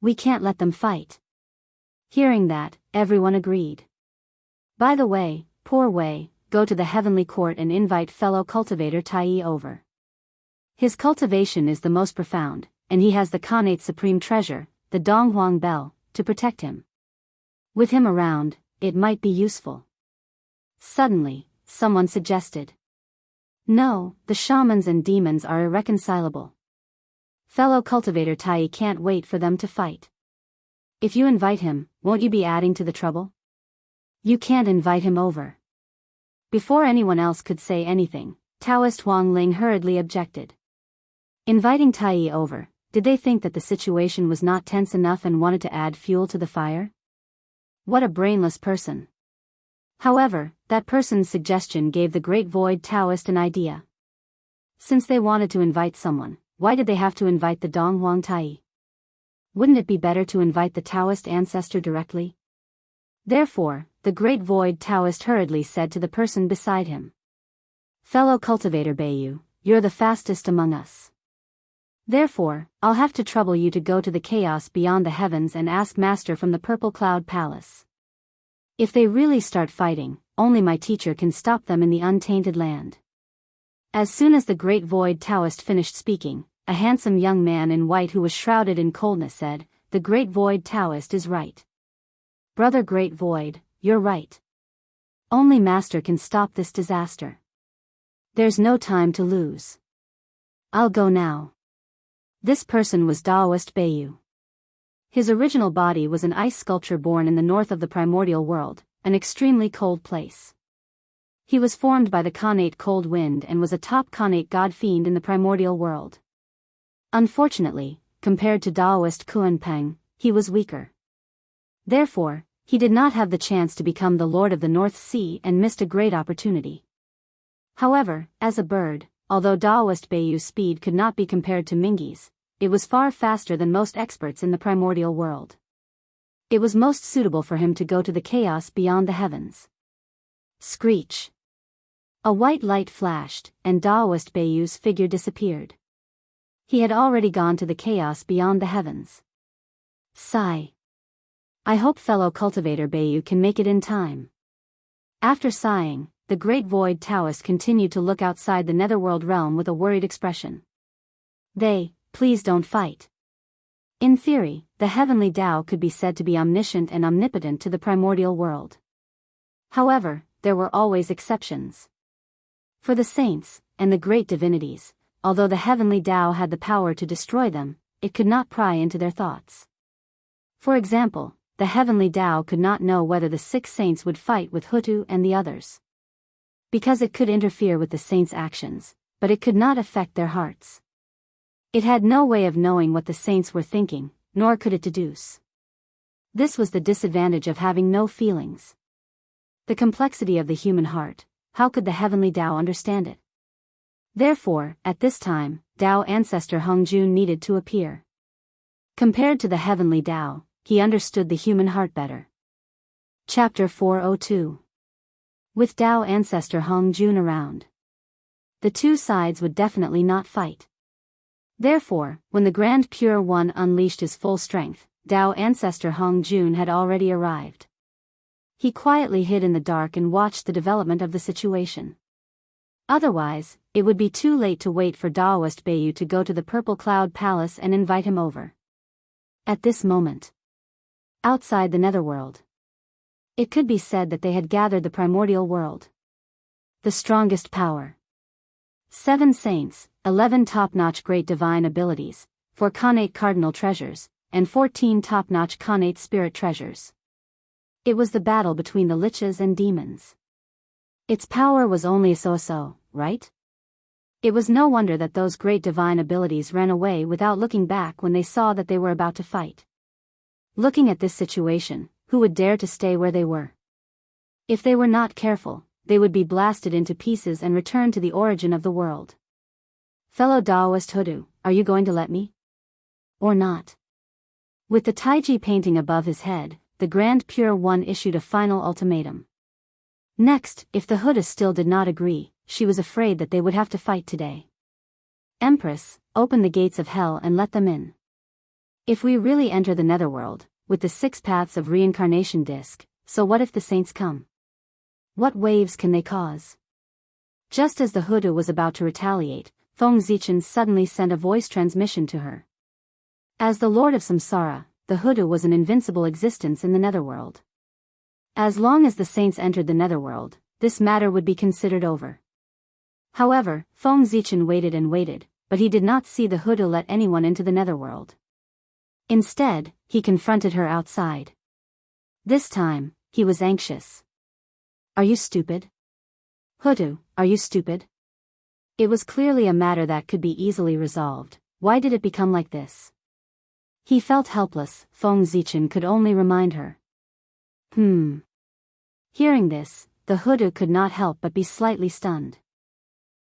We can't let them fight. Hearing that, everyone agreed. By the way, poor Wei, go to the heavenly court and invite fellow cultivator Tai over. His cultivation is the most profound, and he has the Khanate's supreme treasure, the Donghuang Bell, to protect him. With him around, it might be useful. Suddenly, someone suggested. No, the shamans and demons are irreconcilable. Fellow cultivator Tai can't wait for them to fight. If you invite him, won't you be adding to the trouble? You can't invite him over. Before anyone else could say anything, Taoist Huang Ling hurriedly objected. Inviting Tai over, did they think that the situation was not tense enough and wanted to add fuel to the fire? What a brainless person. However, that person's suggestion gave the Great Void Taoist an idea. Since they wanted to invite someone, why did they have to invite the Donghuang Tai? Wouldn't it be better to invite the Taoist ancestor directly? Therefore, the Great Void Taoist hurriedly said to the person beside him. Fellow cultivator Bayu, you're the fastest among us. Therefore, I'll have to trouble you to go to the chaos beyond the heavens and ask Master from the Purple Cloud Palace. If they really start fighting, only my teacher can stop them in the untainted land. As soon as the Great Void Taoist finished speaking, a handsome young man in white who was shrouded in coldness said, The Great Void Taoist is right. Brother Great Void, you're right. Only Master can stop this disaster. There's no time to lose. I'll go now. This person was Daoist Bayu. His original body was an ice sculpture born in the north of the primordial world, an extremely cold place. He was formed by the Khanate cold wind and was a top Khanate god-fiend in the primordial world. Unfortunately, compared to Daoist Kuanpeng, he was weaker. Therefore, he did not have the chance to become the Lord of the North Sea and missed a great opportunity. However, as a bird, although Daoist Bayu's speed could not be compared to Mingi's, it was far faster than most experts in the primordial world. It was most suitable for him to go to the chaos beyond the heavens. Screech. A white light flashed, and Daoist Bayu's figure disappeared. He had already gone to the chaos beyond the heavens. Sigh. I hope fellow cultivator Bayu can make it in time. After sighing, the Great Void Taoist continued to look outside the netherworld realm with a worried expression. Please don't fight. In theory, the heavenly Tao could be said to be omniscient and omnipotent to the primordial world. However, there were always exceptions. For the saints, and the great divinities, although the heavenly Tao had the power to destroy them, it could not pry into their thoughts. For example, the heavenly Tao could not know whether the 6 saints would fight with Hutu and the others. Because it could interfere with the saints' actions, but it could not affect their hearts. It had no way of knowing what the saints were thinking, nor could it deduce. This was the disadvantage of having no feelings. The complexity of the human heart, how could the heavenly Tao understand it? Therefore, at this time, Tao ancestor Hongjun needed to appear. Compared to the heavenly Tao, he understood the human heart better. Chapter 402. With Tao ancestor Hongjun around, the two sides would definitely not fight. Therefore, when the Grand Pure One unleashed his full strength, Tao ancestor Hongjun had already arrived. He quietly hid in the dark and watched the development of the situation. Otherwise, it would be too late to wait for Daoist Bayu to go to the Purple Cloud Palace and invite him over. At this moment, outside the netherworld, it could be said that they had gathered the primordial world. The strongest power. 7 saints, 11 top-notch great divine abilities, 4 Khanate cardinal treasures, and 14 top-notch Khanate spirit treasures. It was the battle between the liches and demons. Its power was only a so-so, right? It was no wonder that those great divine abilities ran away without looking back when they saw that they were about to fight. Looking at this situation, who would dare to stay where they were? If they were not careful, they would be blasted into pieces and return to the origin of the world. Fellow Daoist Hudu, are you going to let me? Or not? With the Taiji painting above his head, the Grand Pure One issued a final ultimatum. Next, if the Huda still did not agree, she was afraid that they would have to fight today. Empress, open the gates of hell and let them in. If we really enter the netherworld, with the 6 paths of reincarnation disc, so what if the saints come? What waves can they cause? Just as the hoodoo was about to retaliate, Feng Zichen suddenly sent a voice transmission to her. As the Lord of Samsara, the hoodoo was an invincible existence in the netherworld. As long as the saints entered the netherworld, this matter would be considered over. However, Feng Zichen waited and waited, but he did not see the hoodoo let anyone into the netherworld. Instead, he confronted her outside. This time, he was anxious. Are you stupid? Hoodoo, are you stupid? It was clearly a matter that could be easily resolved. Why did it become like this? He felt helpless. Feng Zichen could only remind her. Hearing this, the hoodoo could not help but be slightly stunned.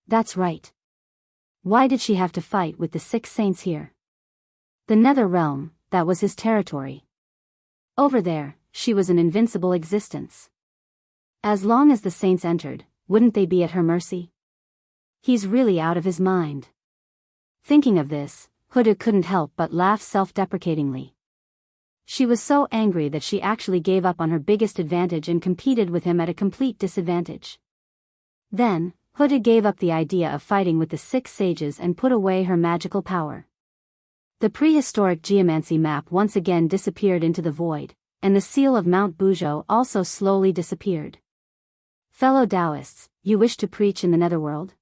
That's right. Why did she have to fight with the 6 saints here? The nether realm, that was his territory. Over there, she was an invincible existence. As long as the saints entered, wouldn't they be at her mercy? He's really out of his mind. Thinking of this, Hoodoo couldn't help but laugh self-deprecatingly. She was so angry that she actually gave up on her biggest advantage and competed with him at a complete disadvantage. Then, Hoodoo gave up the idea of fighting with the 6 sages and put away her magical power. The prehistoric geomancy map once again disappeared into the void, and the seal of Mount Buzhou also slowly disappeared. Fellow Taoists, you wish to preach in the netherworld?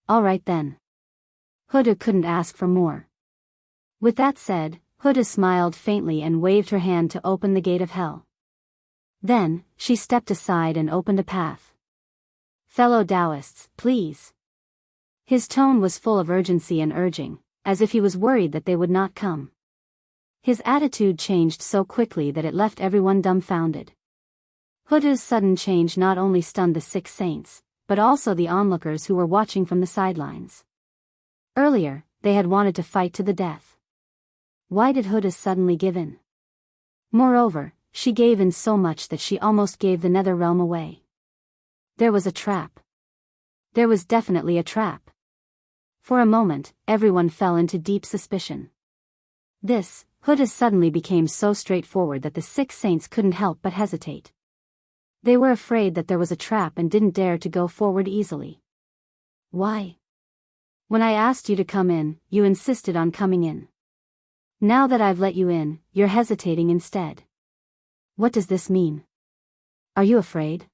All right then. Hoodoo couldn't ask for more. With that said, Hoodoo smiled faintly and waved her hand to open the gate of hell. Then, she stepped aside and opened a path. Fellow Taoists, please. His tone was full of urgency and urging, as if he was worried that they would not come. His attitude changed so quickly that it left everyone dumbfounded. Hoodoo's sudden change not only stunned the 6 saints, but also the onlookers who were watching from the sidelines. Earlier, they had wanted to fight to the death. Why did Hoodoo suddenly give in? Moreover, she gave in so much that she almost gave the nether realm away. There was a trap. There was definitely a trap. For a moment, everyone fell into deep suspicion. This, Hoodoo suddenly became so straightforward that the 6 saints couldn't help but hesitate. They were afraid that there was a trap and didn't dare to go forward easily. Why? When I asked you to come in, you insisted on coming in. Now that I've let you in, you're hesitating instead. What does this mean? Are you afraid?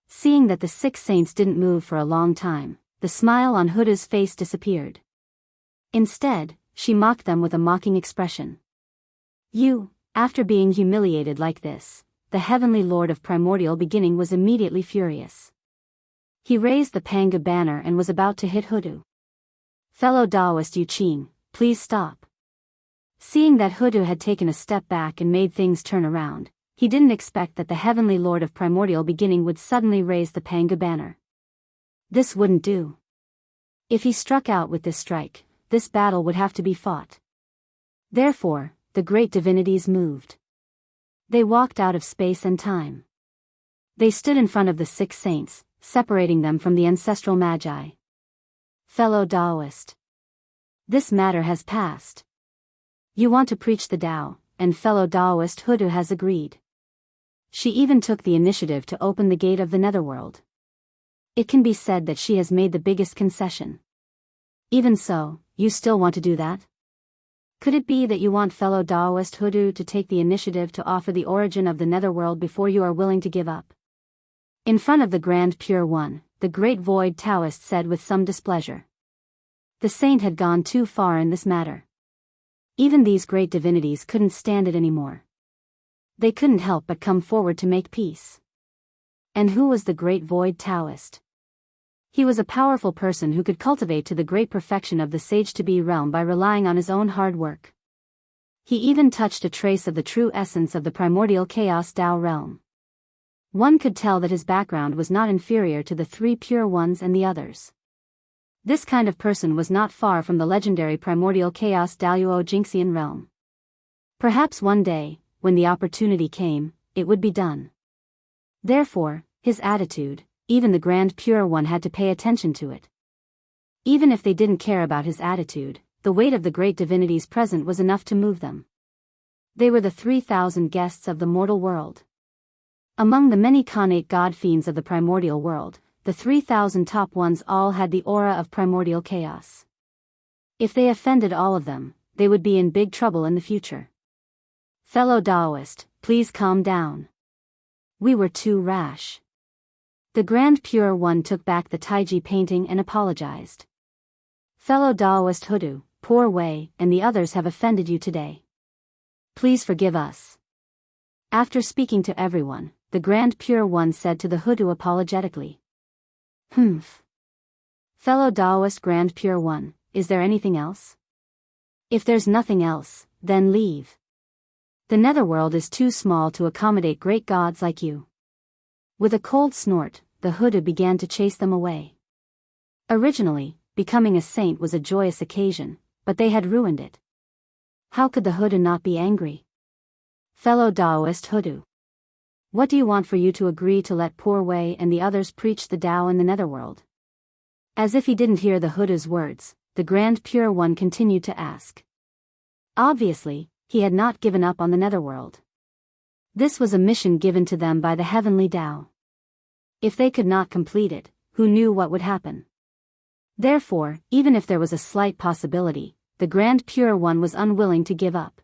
Seeing that the 6 saints didn't move for a long time, the smile on Hoodoo's face disappeared. Instead, she mocked them with a mocking expression. You, after being humiliated like this, the heavenly lord of primordial beginning was immediately furious. He raised the Panga banner and was about to hit Hoodoo. Fellow Taoist Yu Qing, please stop. Seeing that Hoodoo had taken a step back and made things turn around, he didn't expect that the heavenly lord of primordial beginning would suddenly raise the Panga banner. This wouldn't do. If he struck out with this strike, this battle would have to be fought. Therefore, the great divinities moved. They walked out of space and time. They stood in front of the 6 saints, separating them from the ancestral magi. Fellow Taoist. This matter has passed. You want to preach the Tao, and fellow Taoist Hoodoo has agreed. She even took the initiative to open the gate of the netherworld. It can be said that she has made the biggest concession. Even so, you still want to do that? Could it be that you want fellow Taoist Hoodoo to take the initiative to offer the origin of the netherworld before you are willing to give up? In front of the Grand Pure One, the Great Void Taoist said with some displeasure. The saint had gone too far in this matter. Even these great divinities couldn't stand it anymore. They couldn't help but come forward to make peace. And who was the Great Void Taoist? He was a powerful person who could cultivate to the great perfection of the sage-to-be realm by relying on his own hard work. He even touched a trace of the true essence of the primordial chaos Tao realm. One could tell that his background was not inferior to the 3 pure ones and the others. This kind of person was not far from the legendary primordial chaos Daluo Jinxian realm. Perhaps one day, when the opportunity came, it would be done. Therefore, his attitude, even the Grand Pure One had to pay attention to it. Even if they didn't care about his attitude, the weight of the great divinities present was enough to move them. They were the 3,000 guests of the mortal world. Among the many Khanate god fiends of the primordial world, the 3,000 top ones all had the aura of primordial chaos. If they offended all of them, they would be in big trouble in the future. Fellow Taoist, please calm down. We were too rash. The Grand Pure One took back the Taiji painting and apologized. Fellow Taoist Hoodoo, Poor Wei, and the others have offended you today. Please forgive us. After speaking to everyone, the Grand Pure One said to the Hoodoo apologetically. Humph. Fellow Taoist Grand Pure One, is there anything else? If there's nothing else, then leave. The netherworld is too small to accommodate great gods like you. With a cold snort, the Hoodoo began to chase them away. Originally, becoming a saint was a joyous occasion, but they had ruined it. How could the Hoodoo not be angry? Fellow Taoist Hoodoo. What do you want for you to agree to let Poor Wei and the others preach the Tao in the netherworld? As if he didn't hear the Hoodoo's words, the Grand Pure One continued to ask. Obviously, he had not given up on the netherworld. This was a mission given to them by the heavenly Tao. If they could not complete it, who knew what would happen? Therefore, even if there was a slight possibility, the Grand Pure One was unwilling to give up.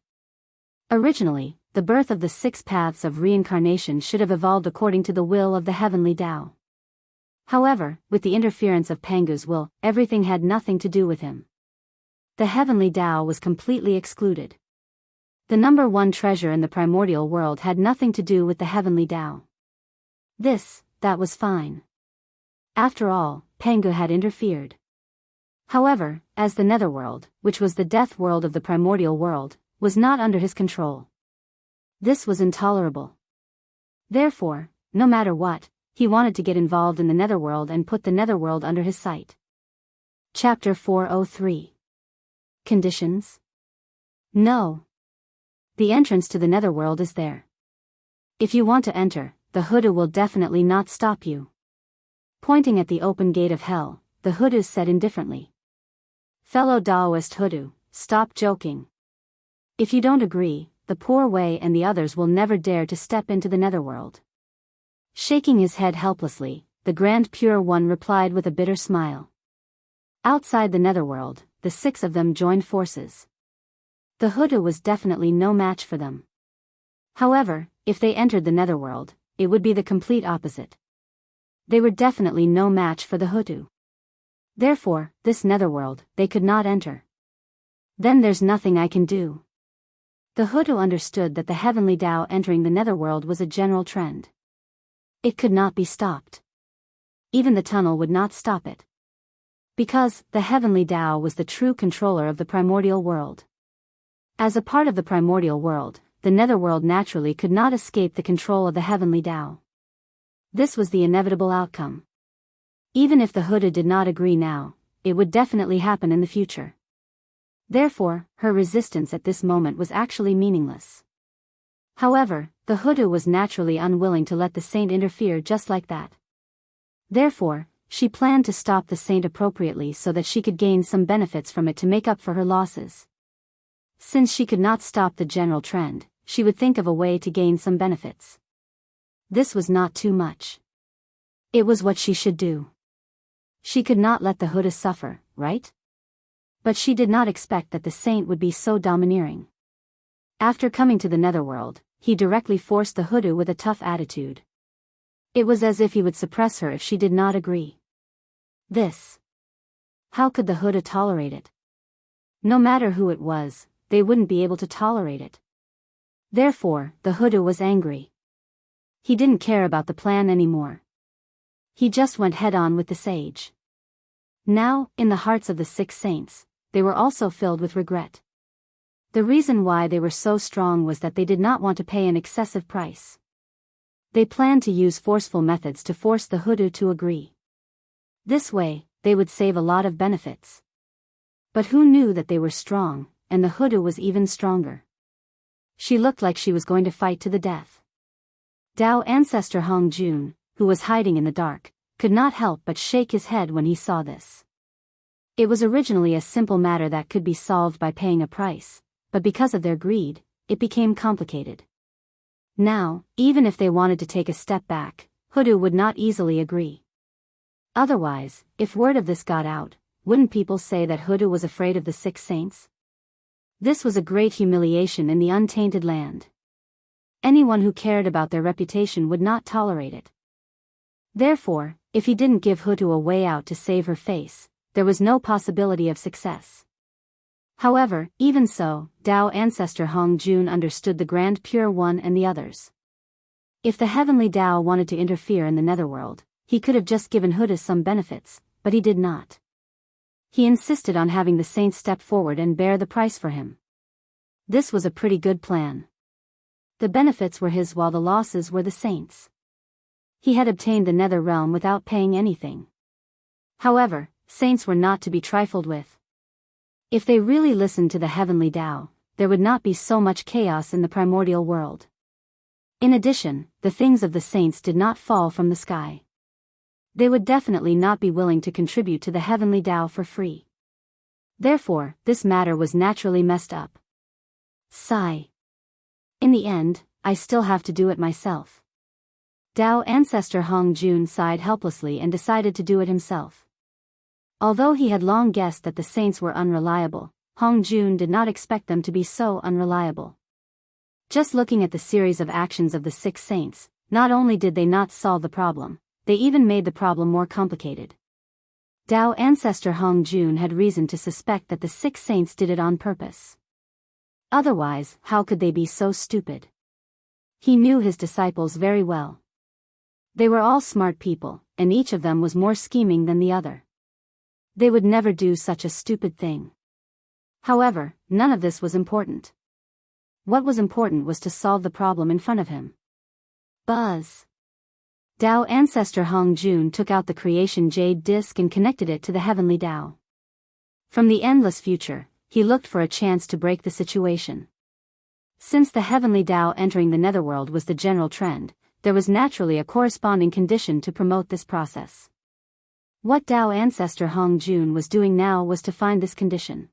Originally, the birth of the 6 paths of reincarnation should have evolved according to the will of the heavenly Tao. However, with the interference of Pangu's will, everything had nothing to do with him. The heavenly Tao was completely excluded. The number 1 treasure in the primordial world had nothing to do with the heavenly Tao. That was fine. After all, Pangu had interfered. However, as the netherworld, which was the death world of the primordial world, was not under his control. This was intolerable. Therefore, no matter what, he wanted to get involved in the netherworld and put the netherworld under his sight. Chapter 403. Conditions? No. The entrance to the netherworld is there. If you want to enter, the Hoodoo will definitely not stop you. Pointing at the open gate of hell, the Hoodoo said indifferently. Fellow Taoist Hoodoo, stop joking. If you don't agree, the Poor Wei and the others will never dare to step into the netherworld. Shaking his head helplessly, the Grand Pure One replied with a bitter smile. Outside the netherworld, the 6 of them joined forces. The Hoodoo was definitely no match for them. However, if they entered the netherworld, it would be the complete opposite. They were definitely no match for the Hoodoo. Therefore, this netherworld, they could not enter. Then there's nothing I can do. The Hoodoo understood that the heavenly Tao entering the netherworld was a general trend. It could not be stopped. Even the tunnel would not stop it. Because, the heavenly Tao was the true controller of the primordial world. As a part of the primordial world, the netherworld naturally could not escape the control of the heavenly Tao. This was the inevitable outcome. Even if the Hoodoo did not agree now, it would definitely happen in the future. Therefore, her resistance at this moment was actually meaningless. However, the Hoodoo was naturally unwilling to let the saint interfere just like that. Therefore, she planned to stop the saint appropriately so that she could gain some benefits from it to make up for her losses. Since she could not stop the general trend, she would think of a way to gain some benefits. This was not too much. It was what she should do. She could not let the Hoodoo suffer, right? But she did not expect that the saint would be so domineering. After coming to the netherworld, he directly forced the Hoodoo with a tough attitude. It was as if he would suppress her if she did not agree. How could the Hoodoo tolerate it? No matter who it was, they wouldn't be able to tolerate it. Therefore, the Hoodoo was angry. He didn't care about the plan anymore. He just went head-on with the sage. Now, in the hearts of the 6 saints, they were also filled with regret. The reason why they were so strong was that they did not want to pay an excessive price. They planned to use forceful methods to force the Hoodoo to agree. This way, they would save a lot of benefits. But who knew that they were strong, and the Hoodoo was even stronger. She looked like she was going to fight to the death. Tao ancestor Hong Jun, who was hiding in the dark, could not help but shake his head when he saw this. It was originally a simple matter that could be solved by paying a price, but because of their greed, it became complicated. Now, even if they wanted to take a step back, Hoodoo would not easily agree. Otherwise, if word of this got out, wouldn't people say that Hoodoo was afraid of the 6 saints? This was a great humiliation in the untainted land. Anyone who cared about their reputation would not tolerate it. Therefore, if he didn't give Hoodoo a way out to save her face, there was no possibility of success. However, even so, Tao ancestor Hong Jun understood the Grand Pure One and the others. If the Heavenly Tao wanted to interfere in the Netherworld, he could have just given Hoodoo some benefits, but he did not. He insisted on having the saints step forward and bear the price for him. This was a pretty good plan. The benefits were his while the losses were the saints. He had obtained the Nether Realm without paying anything. However, saints were not to be trifled with. If they really listened to the Heavenly Tao, there would not be so much chaos in the primordial world. In addition, the things of the saints did not fall from the sky. They would definitely not be willing to contribute to the Heavenly Tao for free. Therefore, this matter was naturally messed up. Sigh. In the end, I still have to do it myself. Tao ancestor Hong Jun sighed helplessly and decided to do it himself. Although he had long guessed that the saints were unreliable, Hong Jun did not expect them to be so unreliable. Just looking at the series of actions of the 6 saints, not only did they not solve the problem, they even made the problem more complicated. Tao ancestor Hong Jun had reason to suspect that the 6 saints did it on purpose. Otherwise, how could they be so stupid? He knew his disciples very well. They were all smart people, and each of them was more scheming than the other. They would never do such a stupid thing. However, none of this was important. What was important was to solve the problem in front of him. Buzz. Tao ancestor Hong Jun took out the creation jade disc and connected it to the Heavenly Tao. From the endless future, he looked for a chance to break the situation. Since the Heavenly Tao entering the Netherworld was the general trend, there was naturally a corresponding condition to promote this process. What Tao ancestor Hong Jun was doing now was to find this condition.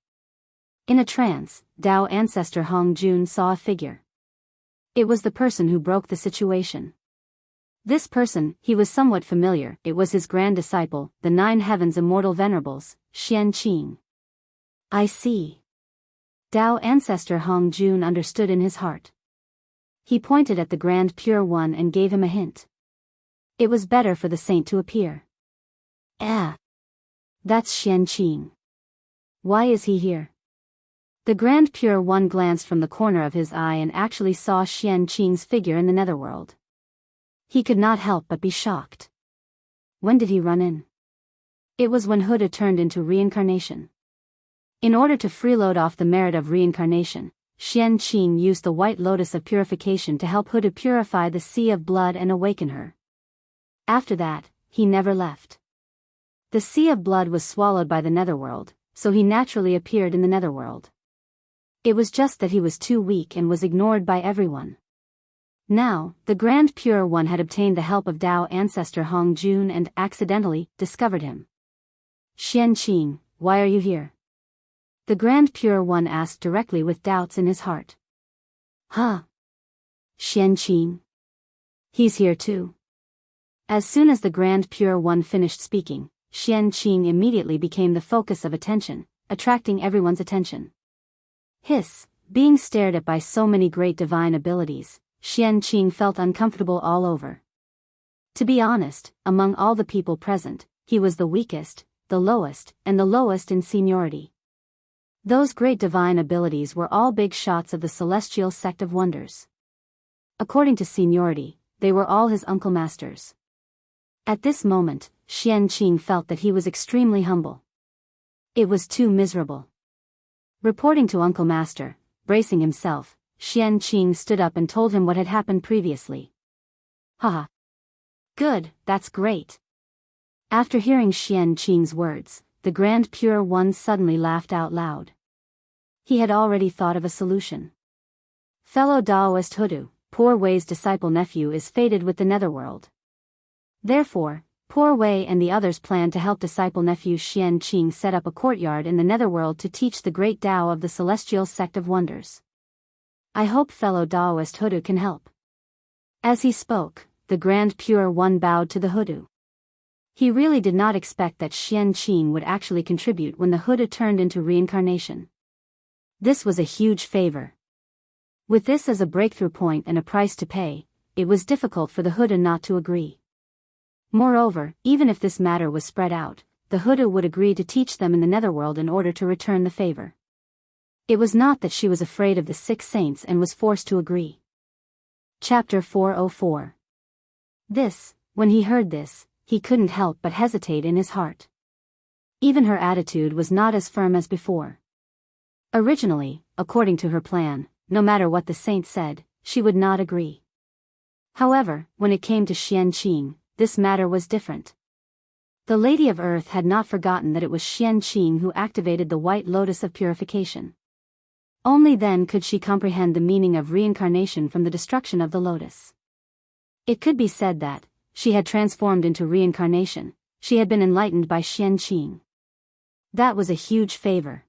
In a trance, Tao ancestor Hong Jun saw a figure. It was the person who broke the situation. This person, he was somewhat familiar, it was his grand disciple, the 9 Heavens Immortal Venerables, Enchanting. I see. Tao ancestor Hong Jun understood in his heart. He pointed at the Grand Pure One and gave him a hint. It was better for the saint to appear. That's Enchanting. Why is he here? The Grand Pure One glanced from the corner of his eye and actually saw Enchanting's figure in the Netherworld. He could not help but be shocked. When did he run in? It was when Hoodoo turned into reincarnation. In order to freeload off the merit of reincarnation, Enchanting used the White Lotus of Purification to help Hoodoo purify the sea of blood and awaken her. After that, he never left. The sea of blood was swallowed by the Netherworld, so he naturally appeared in the Netherworld. It was just that he was too weak and was ignored by everyone. Now, the Grand Pure One had obtained the help of Tao ancestor Hong Jun and, accidentally, discovered him. Enchanting, why are you here? The Grand Pure One asked directly with doubts in his heart. Huh? Enchanting? He's here too. As soon as the Grand Pure One finished speaking, Enchanting immediately became the focus of attention, attracting everyone's attention. Hiss, being stared at by so many great divine abilities, Enchanting felt uncomfortable all over. To be honest, among all the people present, he was the weakest, the lowest in seniority. Those great divine abilities were all big shots of the celestial sect of wonders. According to seniority, they were all his uncle masters. At this moment, Enchanting felt that he was extremely humble. It was too miserable. Reporting to Uncle Master, bracing himself, Enchanting stood up and told him what had happened previously. Haha. Good, that's great. After hearing Enchanting's words, the Grand Pure One suddenly laughed out loud. He had already thought of a solution. Fellow Taoist Hoodoo, Poor Wei's disciple nephew is fated with the Netherworld. Therefore, Poor Wei and the others planned to help disciple nephew Enchanting set up a courtyard in the Netherworld to teach the great Tao of the celestial sect of wonders. I hope fellow Taoist Hoodoo can help. As he spoke, the Grand Pure One bowed to the hoodoo. He really did not expect that Qianqing would actually contribute when the hoodoo turned into reincarnation. This was a huge favor. With this as a breakthrough point and a price to pay, it was difficult for the hoodoo not to agree. Moreover, even if this matter was spread out, the hoodoo would agree to teach them in the netherworld in order to return the favor. It was not that she was afraid of the 6 saints and was forced to agree. Chapter 404. When he heard this, he couldn't help but hesitate in his heart. Even her attitude was not as firm as before. Originally, according to her plan, no matter what the saint said, she would not agree. However, when it came to Qianqing, this matter was different. The Lady of Earth had not forgotten that it was Qianqing who activated the White Lotus of Purification. Only then could she comprehend the meaning of reincarnation from the destruction of the lotus. It could be said that, she had transformed into reincarnation, she had been enlightened by Qianqing. That was a huge favor.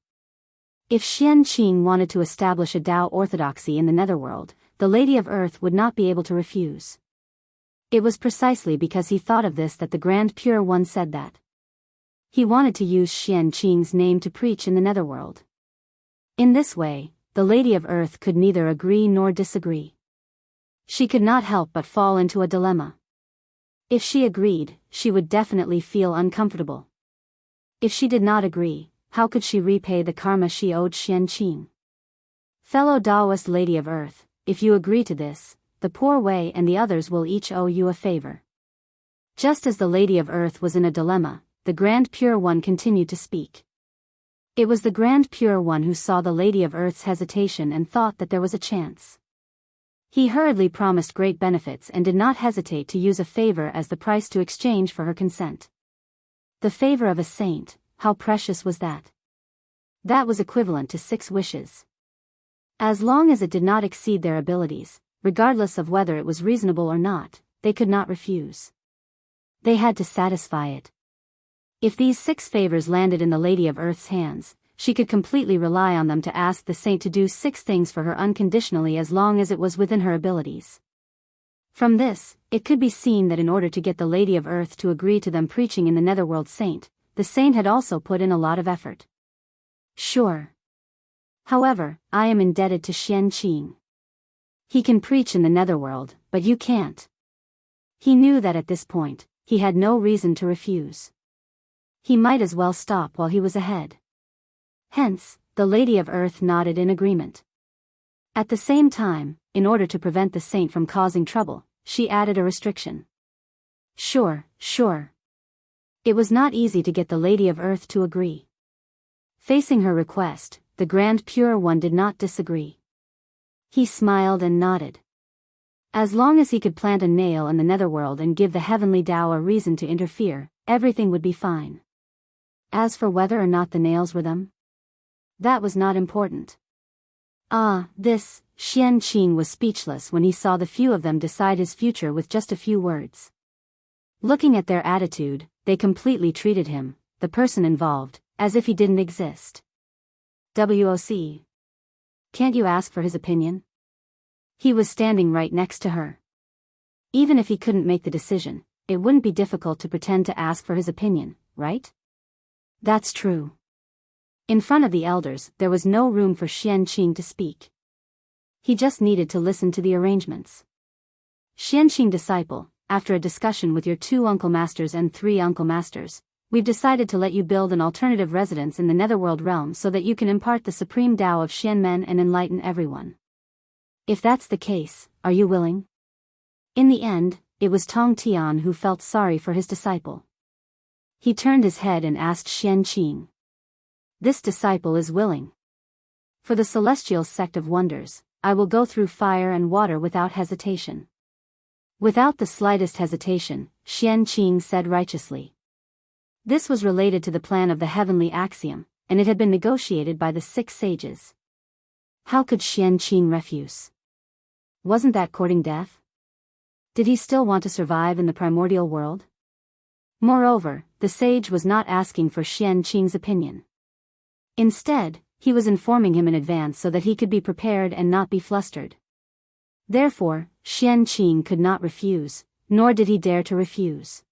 If Qianqing wanted to establish a Tao orthodoxy in the netherworld, the Lady of Earth would not be able to refuse. It was precisely because he thought of this that the Grand Pure One said that. He wanted to use Qianqing's name to preach in the netherworld. In this way, the Lady of Earth could neither agree nor disagree. She could not help but fall into a dilemma. If she agreed, she would definitely feel uncomfortable. If she did not agree, how could she repay the karma she owed Qianqing? Fellow Taoist Lady of Earth, if you agree to this, the Poor Way and the others will each owe you a favor. Just as the Lady of Earth was in a dilemma, the Grand Pure One continued to speak. It was the Grand Pure One who saw the Lady of Earth's hesitation and thought that there was a chance. He hurriedly promised great benefits and did not hesitate to use a favor as the price to exchange for her consent. The favor of a saint, how precious was that? That was equivalent to 6 wishes. As long as it did not exceed their abilities, regardless of whether it was reasonable or not, they could not refuse. They had to satisfy it. If these 6 favors landed in the Lady of Earth's hands, she could completely rely on them to ask the saint to do 6 things for her unconditionally as long as it was within her abilities. From this, it could be seen that in order to get the Lady of Earth to agree to them preaching in the netherworld the saint had also put in a lot of effort. Sure. However, I am indebted to Qianqing. He can preach in the netherworld, but you can't. He knew that at this point, he had no reason to refuse. He might as well stop while he was ahead. Hence, the Lady of Earth nodded in agreement. At the same time, in order to prevent the saint from causing trouble, she added a restriction. Sure. It was not easy to get the Lady of Earth to agree. Facing her request, the Grand Pure One did not disagree. He smiled and nodded. As long as he could plant a nail in the netherworld and give the heavenly Tao a reason to interfere, everything would be fine. As for whether or not the nails were them, that was not important. Qianqing was speechless when he saw the few of them decide his future with just a few words. Looking at their attitude, they completely treated him, the person involved, as if he didn't exist. WOC. Can't you ask for his opinion? He was standing right next to her. Even if he couldn't make the decision, it wouldn't be difficult to pretend to ask for his opinion, right? That's true. In front of the elders, there was no room for Qianqing to speak. He just needed to listen to the arrangements. Qianqing disciple, after a discussion with your 2 uncle masters and 3 uncle masters, we've decided to let you build an alternative residence in the netherworld realm so that you can impart the supreme Tao of Xianmen and enlighten everyone. If that's the case, are you willing? In the end, it was Tong Tian who felt sorry for his disciple. He turned his head and asked Qianqing. This disciple is willing. For the celestial sect of wonders, I will go through fire and water without hesitation. Without the slightest hesitation, Qianqing said righteously. This was related to the plan of the heavenly axiom, and it had been negotiated by the 6 sages. How could Qianqing refuse? Wasn't that courting death? Did he still want to survive in the primordial world? Moreover, the sage was not asking for Qianqing's opinion. Instead, he was informing him in advance so that he could be prepared and not be flustered. Therefore, Qian could not refuse, nor did he dare to refuse.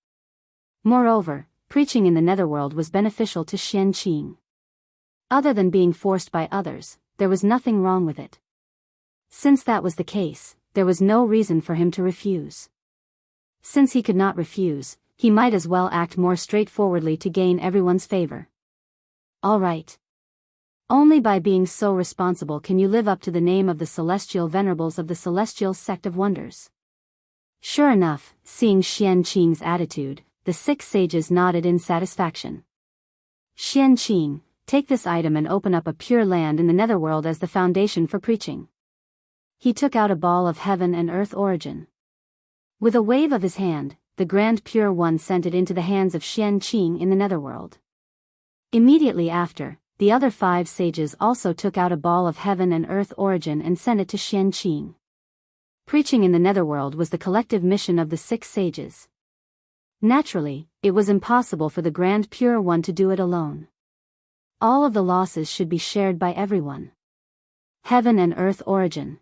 Moreover, preaching in the netherworld was beneficial to Qian. Other than being forced by others, there was nothing wrong with it. Since that was the case, there was no reason for him to refuse. Since he could not refuse, he might as well act more straightforwardly to gain everyone's favor. All right. Only by being so responsible can you live up to the name of the celestial venerables of the celestial sect of wonders. Sure enough, seeing Qian's attitude, the 6 sages nodded in satisfaction. Qian, take this item and open up a pure land in the netherworld as the foundation for preaching. He took out a ball of heaven and earth origin. With a wave of his hand, the Grand Pure One sent it into the hands of Qian in the netherworld. Immediately after, the other 5 sages also took out a ball of heaven and earth origin and sent it to Qian. Preaching in the netherworld was the collective mission of the 6 sages. Naturally, it was impossible for the Grand Pure One to do it alone. All of the losses should be shared by everyone. Heaven and earth origin.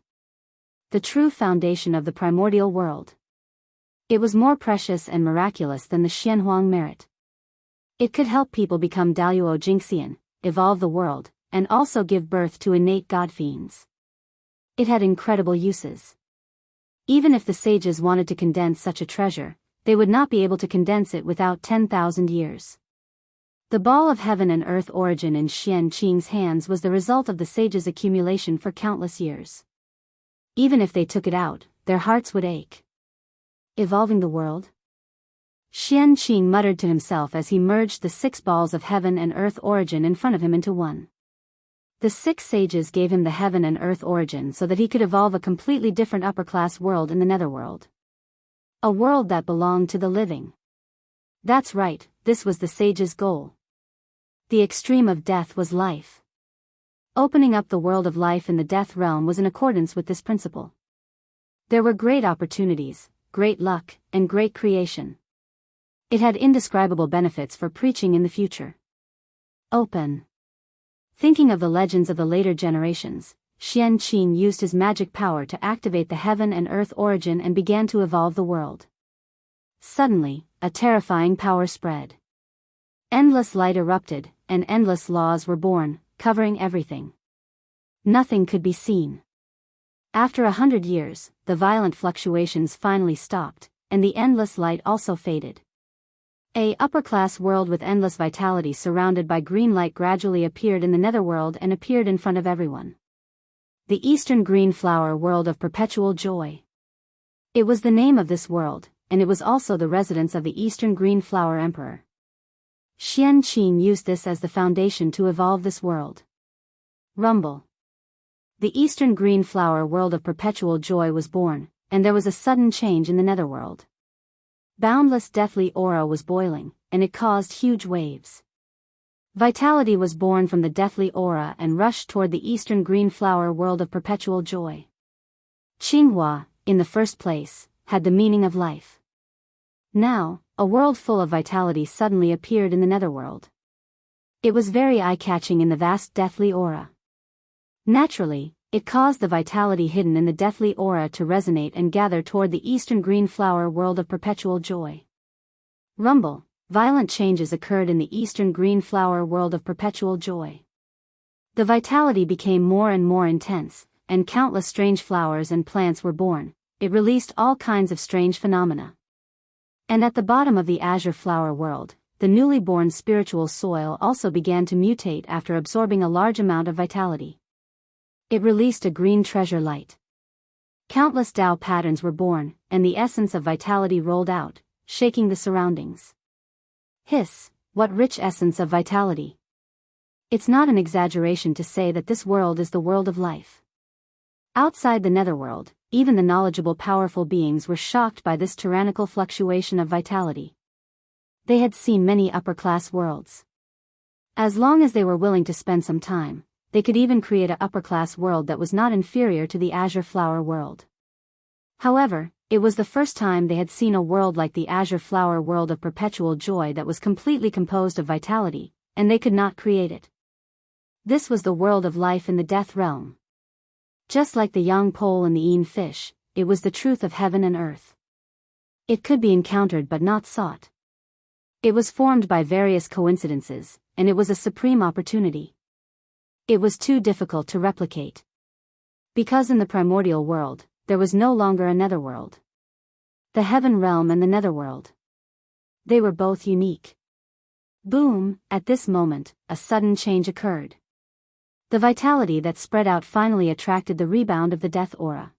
The true foundation of the primordial world. It was more precious and miraculous than the Xianhuang merit. It could help people become Daluo Jingxian, evolve the world, and also give birth to innate god fiends. It had incredible uses. Even if the sages wanted to condense such a treasure, they would not be able to condense it without 10,000 years. The ball of heaven and earth origin in Qian's hands was the result of the sages' accumulation for countless years. Even if they took it out, their hearts would ache. Evolving the world? Qian muttered to himself as he merged the 6 balls of heaven and earth origin in front of him into one. The 6 sages gave him the heaven and earth origin so that he could evolve a completely different upper-class world in the netherworld. A world that belonged to the living. That's right, this was the sages' goal. The extreme of death was life. Opening up the world of life in the death realm was in accordance with this principle. There were great opportunities, great luck, and great creation. It had indescribable benefits for preaching in the future. Open. Thinking of the legends of the later generations, Qian used his magic power to activate the heaven and earth origin and began to evolve the world. Suddenly, a terrifying power spread. Endless light erupted, and endless laws were born, covering everything. Nothing could be seen. After 100 years, the violent fluctuations finally stopped, and the endless light also faded. A upper-class world with endless vitality surrounded by green light gradually appeared in the netherworld and appeared in front of everyone. The Eastern Green Flower World of Perpetual Joy. It was the name of this world, and it was also the residence of the Eastern Green Flower Emperor. Qian used this as the foundation to evolve this world. Rumble. The Eastern Green Flower World of Perpetual Joy was born, and there was a sudden change in the netherworld. Boundless deathly aura was boiling, and it caused huge waves. Vitality was born from the deathly aura and rushed toward the Eastern Green Flower World of Perpetual Joy. Qinghua, in the first place, had the meaning of life. Now, a world full of vitality suddenly appeared in the netherworld. It was very eye-catching in the vast deathly aura. Naturally, it caused the vitality hidden in the deathly aura to resonate and gather toward the Eastern Green Flower World of Perpetual Joy. Rumble. Violent changes occurred in the Eastern Green Flower World of Perpetual Joy. The vitality became more and more intense, and countless strange flowers and plants were born. It released all kinds of strange phenomena. And at the bottom of the Azure Flower World, the newly born spiritual soil also began to mutate after absorbing a large amount of vitality. It released a green treasure light. Countless Tao patterns were born, and the essence of vitality rolled out, shaking the surroundings. Hiss, what rich essence of vitality! It's not an exaggeration to say that this world is the world of life. Outside the netherworld, even the knowledgeable powerful beings were shocked by this tyrannical fluctuation of vitality. They had seen many upper-class worlds. As long as they were willing to spend some time, they could even create an upper-class world that was not inferior to the Azure Flower World. However, it was the first time they had seen a world like the Azure Flower World of Perpetual Joy that was completely composed of vitality, and they could not create it. This was the world of life in the death realm. Just like the yang pole and the een fish, it was the truth of heaven and earth. It could be encountered but not sought. It was formed by various coincidences, and it was a supreme opportunity. It was too difficult to replicate. Because in the primordial world, there was no longer a netherworld. The heaven realm and the netherworld. They were both unique. Boom, at this moment, a sudden change occurred. The vitality that spread out finally attracted the rebound of the death aura.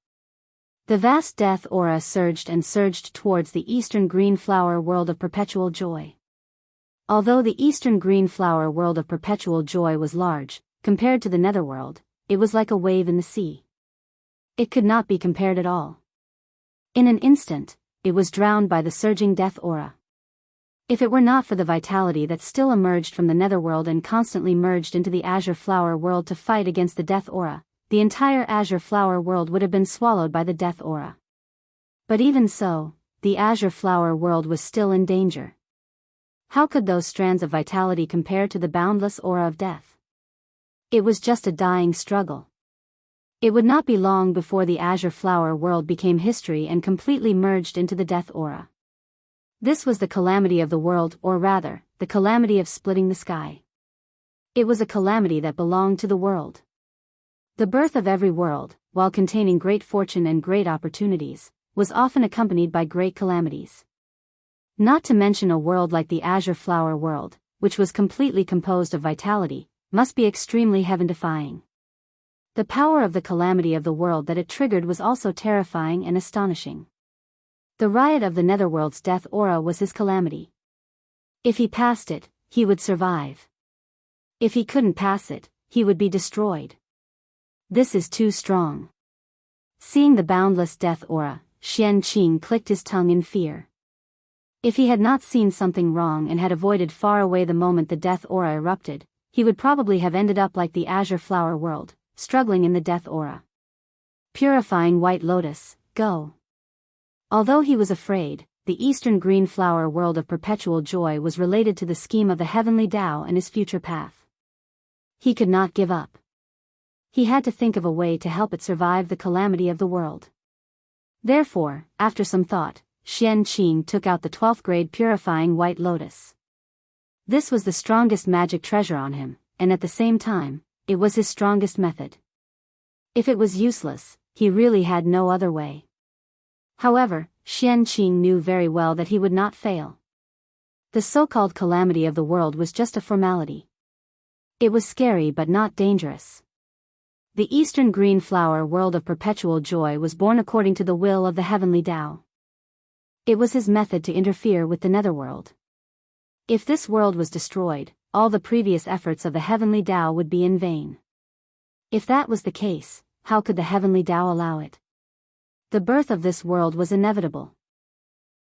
The vast death aura surged and surged towards the eastern green flower world of perpetual joy. Although the eastern green flower world of perpetual joy was large, compared to the netherworld, it was like a wave in the sea. It could not be compared at all. In an instant, it was drowned by the surging death aura. If it were not for the vitality that still emerged from the netherworld and constantly merged into the azure flower world to fight against the death aura, the entire azure flower world would have been swallowed by the death aura. But even so, the azure flower world was still in danger. How could those strands of vitality compare to the boundless aura of death? It was just a dying struggle. It would not be long before the azure flower world became history and completely merged into the death aura. This was the calamity of the world, or rather, the calamity of splitting the sky. It was a calamity that belonged to the world. The birth of every world, while containing great fortune and great opportunities, was often accompanied by great calamities. Not to mention a world like the azure flower world, which was completely composed of vitality, must be extremely heaven-defying. The power of the calamity of the world that it triggered was also terrifying and astonishing. The riot of the netherworld's death aura was his calamity. If he passed it, he would survive. If he couldn't pass it, he would be destroyed. This is too strong. Seeing the boundless death aura, Xianqing clicked his tongue in fear. If he had not seen something wrong and had avoided far away the moment the death aura erupted, he would probably have ended up like the azure flower world, struggling in the death aura. Purifying white lotus, go. Although he was afraid, the eastern green flower world of perpetual joy was related to the scheme of the heavenly Tao and his future path. He could not give up. He had to think of a way to help it survive the calamity of the world. Therefore, after some thought, Xianqing took out the 12th grade purifying white lotus. This was the strongest magic treasure on him, and at the same time, it was his strongest method. If it was useless, he really had no other way. However, Xianqing knew very well that he would not fail. The so-called calamity of the world was just a formality. It was scary but not dangerous. The eastern green flower world of perpetual joy was born according to the will of the heavenly Tao. It was his method to interfere with the netherworld. If this world was destroyed, all the previous efforts of the heavenly Tao would be in vain. If that was the case, how could the heavenly Tao allow it? The birth of this world was inevitable.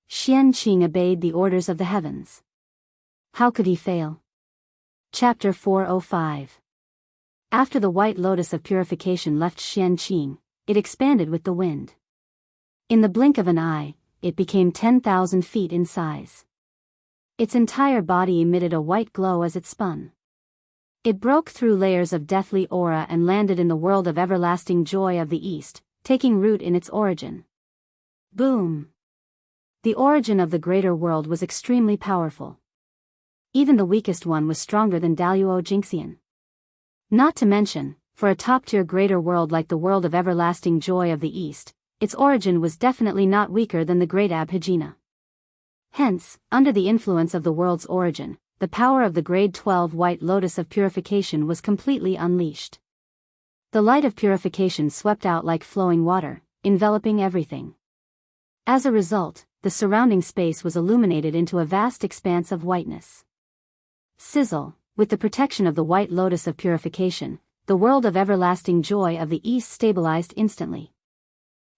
Xianqing obeyed the orders of the heavens. How could he fail? Chapter 405. After the white lotus of purification left Xianqing, it expanded with the wind. In the blink of an eye, it became 10,000 feet in size. Its entire body emitted a white glow as it spun. It broke through layers of deathly aura and landed in the world of everlasting joy of the East, taking root in its origin. Boom! The origin of the greater world was extremely powerful. Even the weakest one was stronger than Daluo Jingxian. Not to mention, for a top-tier greater world like the world of everlasting joy of the East, its origin was definitely not weaker than the great Abhijina. Hence, under the influence of the world's origin, the power of the grade 12 white lotus of purification was completely unleashed. The light of purification swept out like flowing water, enveloping everything. As a result, the surrounding space was illuminated into a vast expanse of whiteness. Sizzle, with the protection of the white lotus of purification, the world of everlasting joy of the East stabilized instantly.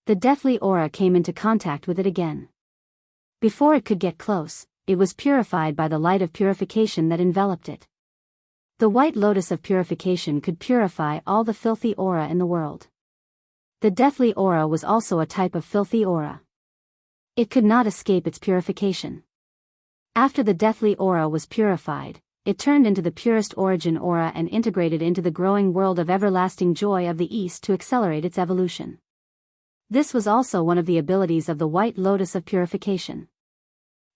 The deathly aura came into contact with it again. Before it could get close, it was purified by the light of purification that enveloped it. The white lotus of purification could purify all the filthy aura in the world. The deathly aura was also a type of filthy aura. It could not escape its purification. After the deathly aura was purified, it turned into the purest origin aura and integrated into the growing world of everlasting joy of the East to accelerate its evolution. This was also one of the abilities of the White Lotus of Purification.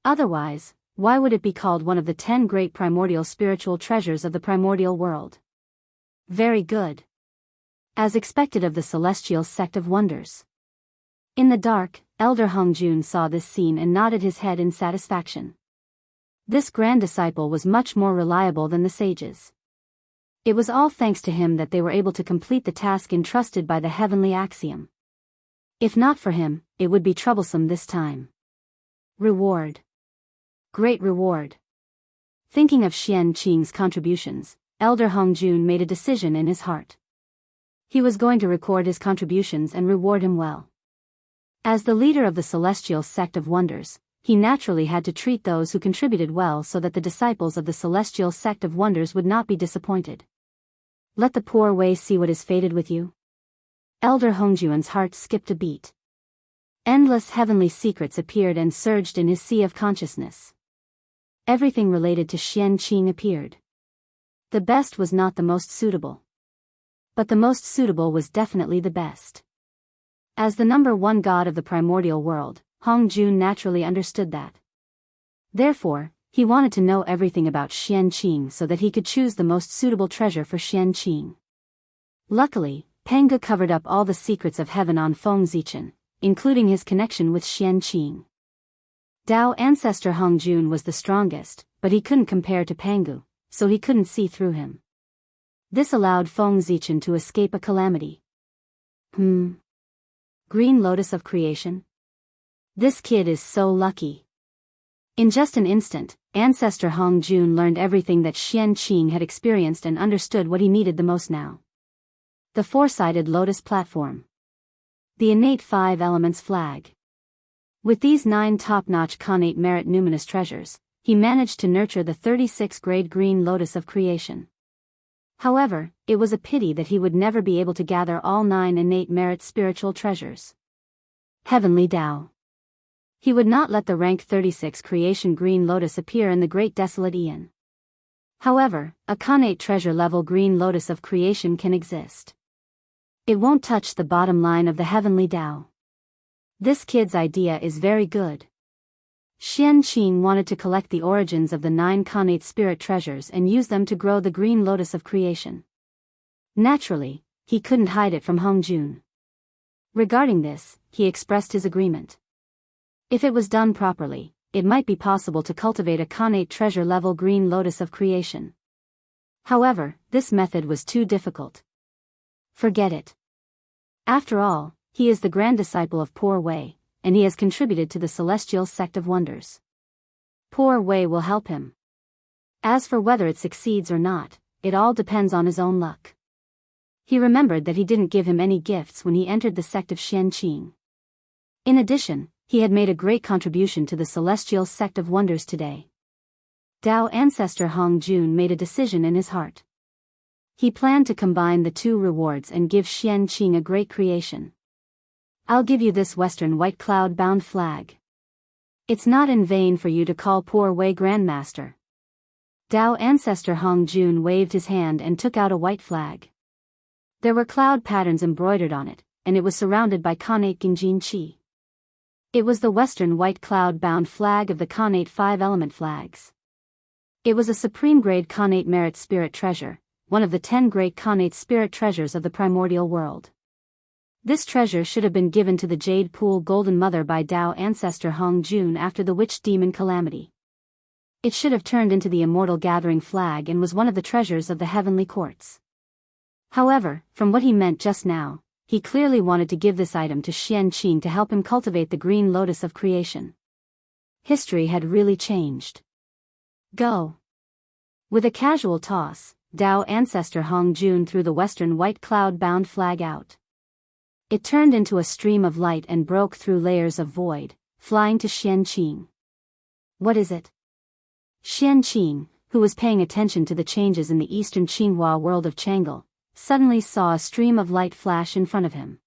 Otherwise, why would it be called one of the 10 great primordial spiritual treasures of the primordial world? Very good. As expected of the celestial sect of wonders. In the dark, Elder Hongjun saw this scene and nodded his head in satisfaction. This grand disciple was much more reliable than the sages. It was all thanks to him that they were able to complete the task entrusted by the heavenly axiom. If not for him, it would be troublesome this time. Reward. Great reward. Thinking of Xianqing's contributions, Elder Hongjun made a decision in his heart. He was going to record his contributions and reward him well. As the leader of the celestial sect of wonders, he naturally had to treat those who contributed well so that the disciples of the celestial sect of wonders would not be disappointed. Let the poor way see what is fated with you. Elder Hongjun's heart skipped a beat. Endless heavenly secrets appeared and surged in his sea of consciousness. Everything related to Xianqing appeared. The best was not the most suitable. But the most suitable was definitely the best. As the number one god of the primordial world, Hongjun naturally understood that. Therefore, he wanted to know everything about Xianqing so that he could choose the most suitable treasure for Xianqing. Luckily, Pengge covered up all the secrets of heaven on Feng Zichen, including his connection with Xianqing. Dao ancestor Hongjun was the strongest, but he couldn't compare to Pengge, so he couldn't see through him. This allowed Feng Zichen to escape a calamity. Green Lotus of Creation? This kid is so lucky. In just an instant, ancestor Hongjun learned everything that Xianqing had experienced and understood what he needed the most now. The four-sided lotus platform. The innate 5 elements flag. With these 9 top-notch connate merit numinous treasures, he managed to nurture the 36-grade green lotus of creation. However, it was a pity that he would never be able to gather all 9 innate merit spiritual treasures. Heavenly Tao. He would not let the rank 36 creation green lotus appear in the great desolate Aeon. However, a connate treasure level green lotus of creation can exist. It won't touch the bottom line of the heavenly Tao. This kid's idea is very good. Xianqing wanted to collect the origins of the 9 connate spirit treasures and use them to grow the green lotus of creation. Naturally, he couldn't hide it from Hongjun. Regarding this, he expressed his agreement. If it was done properly, it might be possible to cultivate a connate treasure level green lotus of creation. However, this method was too difficult. Forget it. After all, he is the grand disciple of Poor Wei, and he has contributed to the celestial sect of wonders. Poor Wei will help him. As for whether it succeeds or not, it all depends on his own luck. He remembered that he didn't give him any gifts when he entered the sect of Xianqing. In addition, he had made a great contribution to the celestial sect of wonders today. Dao ancestor Hongjun made a decision in his heart. He planned to combine the 2 rewards and give Xianqing a great creation. I'll give you this western white cloud-bound flag. It's not in vain for you to call Poor Wei Grandmaster. Dao ancestor Hongjun waved his hand and took out a white flag. There were cloud patterns embroidered on it, and it was surrounded by connate Gingjin Qi. It was the western white cloud-bound flag of the connate 5-element flags. It was a supreme-grade connate merit spirit treasure, one of the 10 great connate spirit treasures of the primordial world. This treasure should have been given to the Jade Pool Golden Mother by Dao ancestor Hongjun after the witch demon calamity. It should have turned into the immortal gathering flag and was one of the treasures of the heavenly courts. However, from what he meant just now, he clearly wanted to give this item to Xianqing to help him cultivate the green lotus of creation. History had really changed. Go. With a casual toss, Dao ancestor Hongjun threw the western white cloud-bound flag out. It turned into a stream of light and broke through layers of void, flying to Xianqing. What is it? Xianqing, who was paying attention to the changes in the eastern Qinghua world of Chang'e, suddenly saw a stream of light flash in front of him.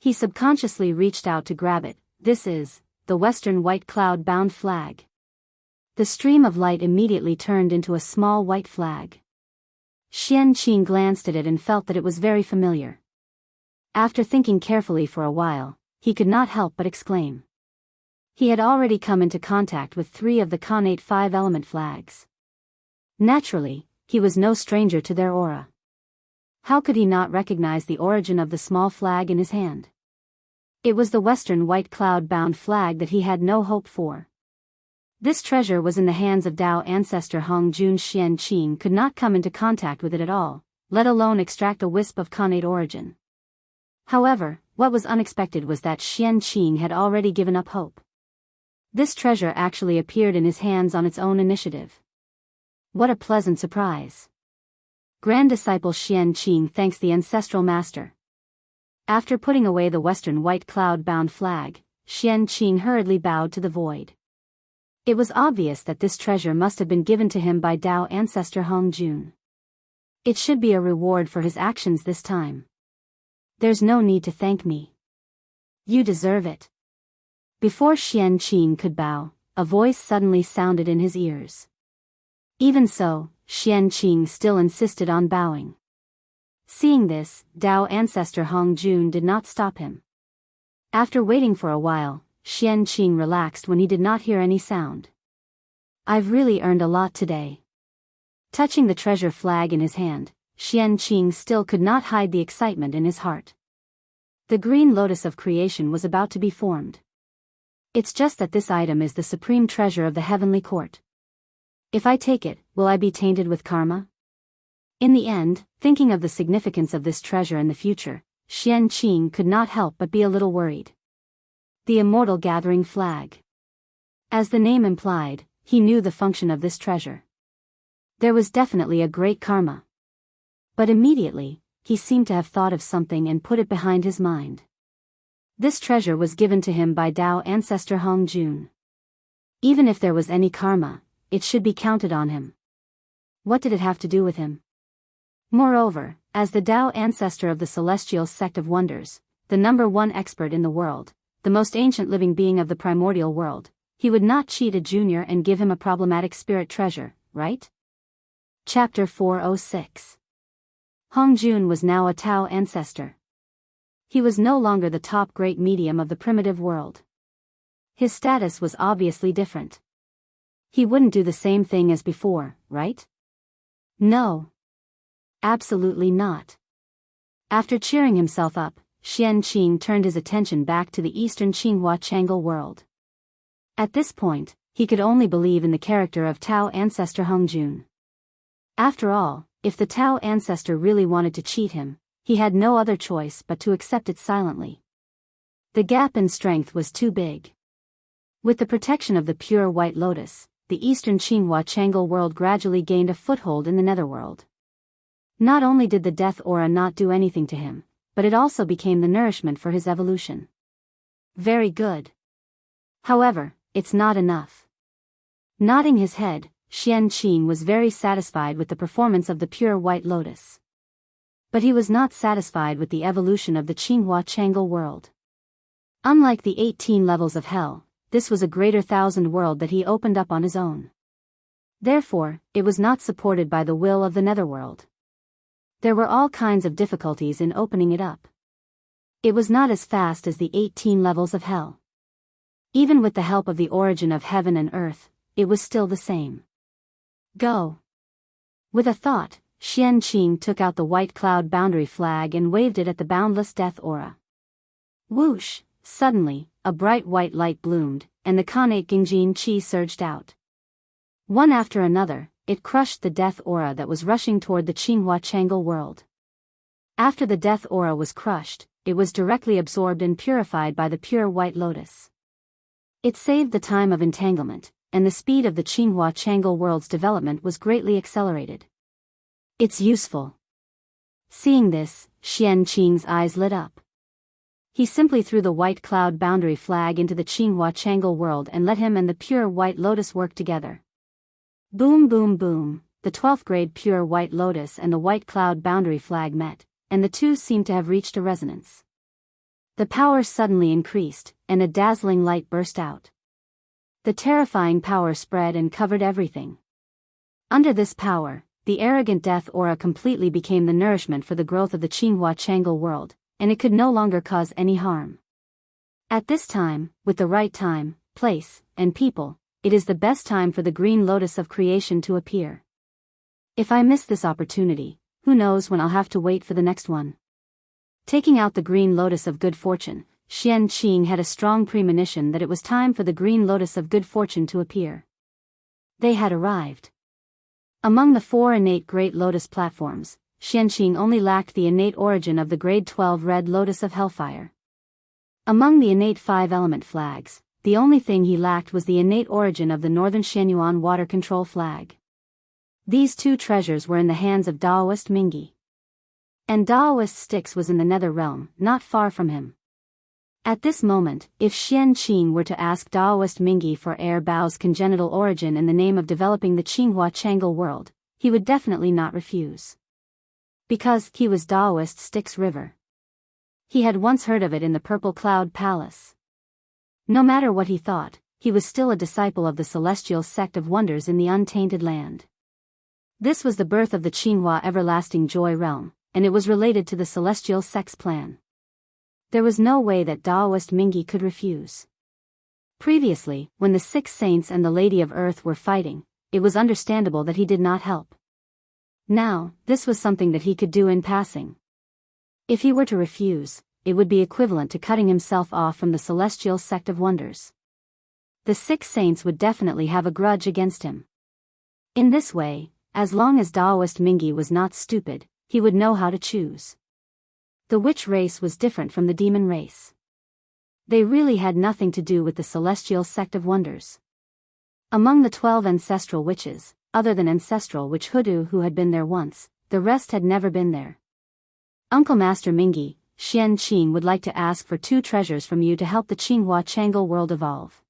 He subconsciously reached out to grab it. This is the western white cloud-bound flag. The stream of light immediately turned into a small white flag. Xianqing glanced at it and felt that it was very familiar. After thinking carefully for a while, he could not help but exclaim. He had already come into contact with 3 of the Khanate 5-element flags. Naturally, he was no stranger to their aura. How could he not recognize the origin of the small flag in his hand? It was the Western white cloud-bound flag that he had no hope for. This treasure was in the hands of Tao ancestor Hongjun. Xianqing could not come into contact with it at all, let alone extract a wisp of Khanate origin. However, what was unexpected was that Xianqing had already given up hope. This treasure actually appeared in his hands on its own initiative. What a pleasant surprise. Grand disciple Xianqing thanks the ancestral master. After putting away the Western white cloud-bound flag, Xianqing hurriedly bowed to the void. It was obvious that this treasure must have been given to him by Tao ancestor Hongjun. It should be a reward for his actions this time. There's no need to thank me. You deserve it. Before Xianqing could bow, a voice suddenly sounded in his ears. Even so, Xianqing still insisted on bowing. Seeing this, Tao ancestor Hongjun did not stop him. After waiting for a while, Xianqing relaxed when he did not hear any sound. I've really earned a lot today. Touching the treasure flag in his hand, Xianqing still could not hide the excitement in his heart. The green lotus of creation was about to be formed. It's just that this item is the supreme treasure of the heavenly court. If I take it, will I be tainted with karma? In the end, thinking of the significance of this treasure in the future, Xianqing could not help but be a little worried. The immortal gathering flag. As the name implied, he knew the function of this treasure. There was definitely a great karma. But immediately, he seemed to have thought of something and put it behind his mind. This treasure was given to him by Tao ancestor Hongjun. Even if there was any karma, it should be counted on him. What did it have to do with him? Moreover, as the Tao ancestor of the celestial sect of wonders, the #1 expert in the world, the most ancient living being of the primordial world, he would not cheat a junior and give him a problematic spirit treasure, right? Chapter 406. Hongjun was now a Tao ancestor. He was no longer the top great medium of the primitive world. His status was obviously different. He wouldn't do the same thing as before, right? No. Absolutely not. After cheering himself up, Xianqing turned his attention back to the eastern Qinghua Chang'e world. At this point, he could only believe in the character of Tao ancestor Hongjun. After all, if the Tao ancestor really wanted to cheat him, he had no other choice but to accept it silently. The gap in strength was too big. With the protection of the pure white lotus, the eastern Qinghua Chang'e world gradually gained a foothold in the netherworld. Not only did the death aura not do anything to him, but it also became the nourishment for his evolution. Very good. However, it's not enough. Nodding his head, Xianqing was very satisfied with the performance of the pure white lotus. But he was not satisfied with the evolution of the Qinghua Chang'e world. Unlike the 18 levels of hell, this was a greater thousand world that he opened up on his own. Therefore, it was not supported by the will of the netherworld. There were all kinds of difficulties in opening it up. It was not as fast as the 18 levels of hell. Even with the help of the origin of heaven and earth, it was still the same. Go. With a thought, Xianqing took out the white cloud boundary flag and waved it at the boundless death aura. Whoosh! Suddenly, a bright white light bloomed, and the Khanate Gingjin Qi surged out. One after another, it crushed the death aura that was rushing toward the Qinghua Chang'e world. After the death aura was crushed, it was directly absorbed and purified by the pure white lotus. It saved the time of entanglement, and the speed of the Qinghua Chang'e world's development was greatly accelerated. It's useful. Seeing this, Xianqing's eyes lit up. He simply threw the white cloud boundary flag into the Qinghua Chang'e world and let him and the pure white lotus work together. Boom boom boom, the 12th grade pure white lotus and the white cloud boundary flag met, and the two seemed to have reached a resonance. The power suddenly increased, and a dazzling light burst out. The terrifying power spread and covered everything. Under this power, the arrogant death aura completely became the nourishment for the growth of the Qinghua Chang'e world, and it could no longer cause any harm. At this time, with the right time, place, and people, it is the best time for the green lotus of creation to appear. If I miss this opportunity, who knows when I'll have to wait for the next one. Taking out the green lotus of good fortune, Xianqing had a strong premonition that it was time for the green lotus of good fortune to appear. They had arrived. Among the 4 innate great lotus platforms, Xianqing only lacked the innate origin of the grade 12 red lotus of hellfire. Among the innate 5-element flags, the only thing he lacked was the innate origin of the northern Shenyuan water control flag. These 2 treasures were in the hands of Daoist Mingi. And Daoist Styx was in the nether realm, not far from him. At this moment, if Xianqing were to ask Daoist Mingi for Air Bao's congenital origin in the name of developing the Qinghua Changle world, he would definitely not refuse. Because he was Daoist Styx River. He had once heard of it in the Purple Cloud Palace. No matter what he thought, he was still a disciple of the celestial sect of wonders in the untainted land. This was the birth of the Qinghua Everlasting Joy realm, and it was related to the celestial sect's plan. There was no way that Daoist Mingi could refuse. Previously, when the 6 saints and the Lady of Earth were fighting, it was understandable that he did not help. Now, this was something that he could do in passing. If he were to refuse, it would be equivalent to cutting himself off from the celestial sect of wonders. The 6 saints would definitely have a grudge against him. In this way, as long as Daoist Mingi was not stupid, he would know how to choose. The witch race was different from the demon race. They really had nothing to do with the celestial sect of wonders. Among the 12 ancestral witches, other than ancestral witch Hoodoo who had been there once, the rest had never been there. Uncle Master Mingi, Xianqing would like to ask for 2 treasures from you to help the Qinghua Changle world evolve.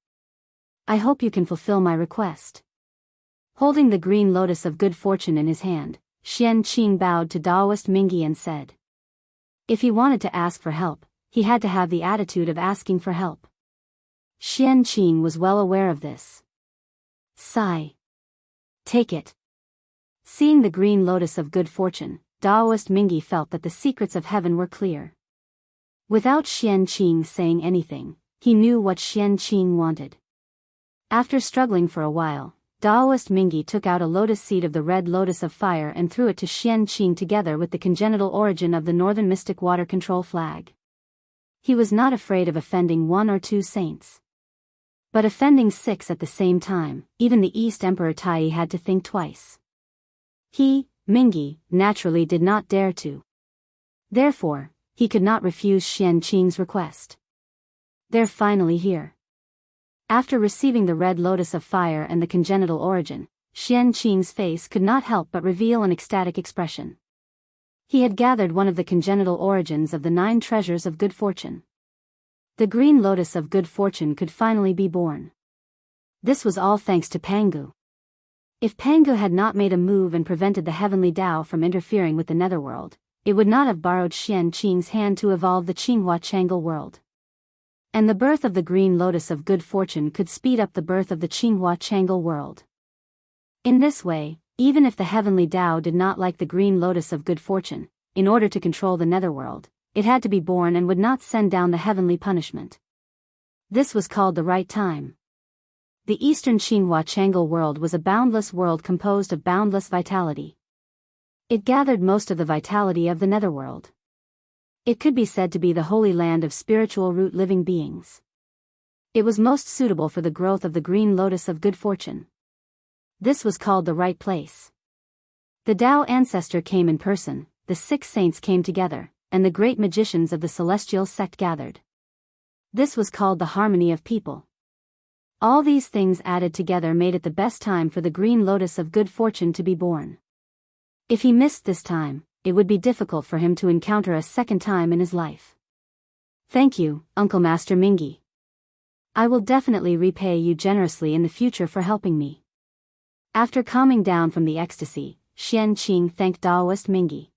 I hope you can fulfill my request. Holding the green lotus of good fortune in his hand, Xianqing bowed to Daoist Mingi and said. If he wanted to ask for help, he had to have the attitude of asking for help. Xianqing was well aware of this. Sigh. Take it. Seeing the green lotus of good fortune, Daoist Mingi felt that the secrets of heaven were clear. Without Xianqing saying anything, he knew what Xianqing wanted. After struggling for a while, Daoist Mingi took out a lotus seed of the red lotus of fire and threw it to Xianqing together with the congenital origin of the northern mystic water control flag. He was not afraid of offending 1 or 2 saints. But offending 6 at the same time, even the East Emperor Tai had to think twice. He, Mingi, naturally did not dare to. Therefore, he could not refuse Xianqing's request. They're finally here. After receiving the red lotus of fire and the congenital origin, Xianqing's face could not help but reveal an ecstatic expression. He had gathered one of the congenital origins of the 9 treasures of good fortune. The green lotus of good fortune could finally be born. This was all thanks to Pangu. If Pangu had not made a move and prevented the heavenly Tao from interfering with the netherworld, it would not have borrowed Xianqing's hand to evolve the Qinghua Changle world. And the birth of the green lotus of good fortune could speed up the birth of the Qinghua Changle world. In this way, even if the heavenly Tao did not like the green lotus of good fortune, in order to control the netherworld, it had to be born and would not send down the heavenly punishment. This was called the right time. The eastern Qinghua Changle world was a boundless world composed of boundless vitality. It gathered most of the vitality of the netherworld. It could be said to be the holy land of spiritual root living beings. It was most suitable for the growth of the green lotus of good fortune. This was called the right place. The Tao ancestor came in person, the 6 saints came together, and the great magicians of the celestial sect gathered. This was called the harmony of people. All these things added together made it the best time for the green lotus of good fortune to be born. If he missed this time, it would be difficult for him to encounter a second time in his life. Thank you, Uncle Master Mingi. I will definitely repay you generously in the future for helping me. After calming down from the ecstasy, Xianqing thanked Daoist Mingi.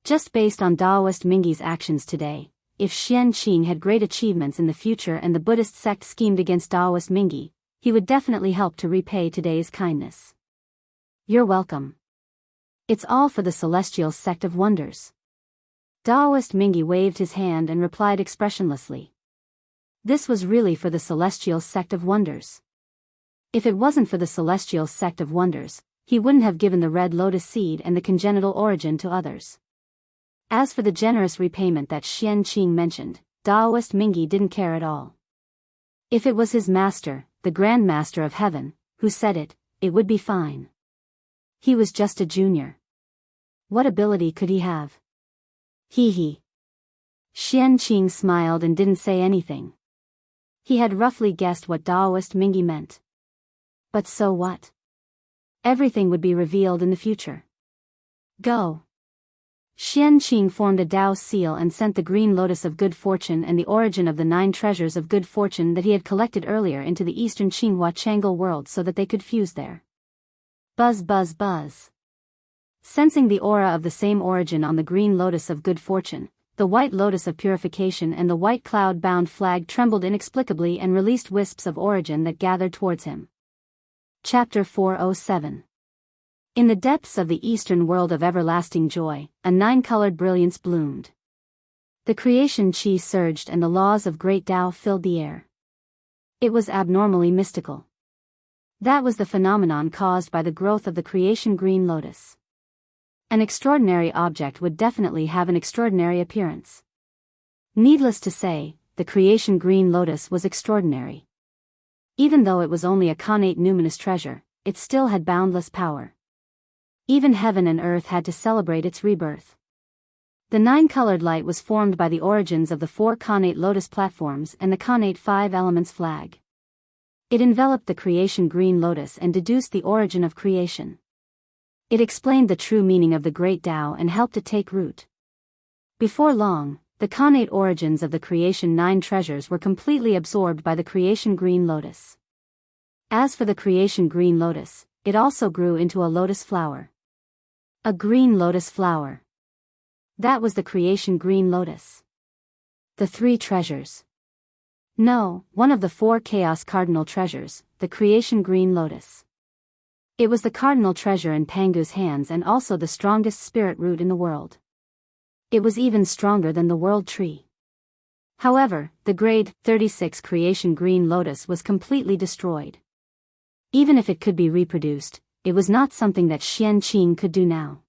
Just based on Daoist Mingi's actions today, if Xianqing had great achievements in the future and the Buddhist sect schemed against Daoist Mingi, he would definitely help to repay today's kindness. You're welcome. It's all for the celestial sect of wonders. Daoist Mingi waved his hand and replied expressionlessly. This was really for the Celestial Sect of Wonders. If it wasn't for the Celestial Sect of Wonders, he wouldn't have given the Red Lotus Seed and the congenital origin to others. As for the generous repayment that Xianqing mentioned, Daoist Mingi didn't care at all. If it was his master, the Grand Master of Heaven, who said it, it would be fine. He was just a junior. What ability could he have? Hee. Xianqing smiled and didn't say anything. He had roughly guessed what Daoist Mingi meant. But so what? Everything would be revealed in the future. Go. Xianqing formed a Dao seal and sent the Green Lotus of Good Fortune and the origin of the 9 treasures of good fortune that he had collected earlier into the eastern Qinghua Changle world so that they could fuse there. Buzz buzz buzz. Sensing the aura of the same origin on the Green Lotus of Good Fortune, the White Lotus of Purification and the white cloud-bound flag trembled inexplicably and released wisps of origin that gathered towards him. Chapter 407. In the depths of the eastern world of everlasting joy, a 9-colored brilliance bloomed. The creation chi surged and the laws of great Tao filled the air. It was abnormally mystical. That was the phenomenon caused by the growth of the creation green lotus. An extraordinary object would definitely have an extraordinary appearance. Needless to say, the creation green lotus was extraordinary. Even though it was only a connate numinous treasure, it still had boundless power. Even heaven and earth had to celebrate its rebirth. The 9-colored light was formed by the origins of the 4 connate lotus platforms and the connate 5 elements flag. It enveloped the creation green lotus and deduced the origin of creation. It explained the true meaning of the great Tao and helped it take root. Before long, the connate origins of the creation 9 treasures were completely absorbed by the creation green lotus. As for the creation green lotus, it also grew into a lotus flower. A green lotus flower. That was the creation green lotus. The 3 treasures. No, one of the 4 chaos cardinal treasures, the creation green lotus. It was the cardinal treasure in Pangu's hands and also the strongest spirit root in the world. It was even stronger than the world tree. However, the grade 36 creation green lotus was completely destroyed. Even if it could be reproduced, it was not something that Xianqing could do now.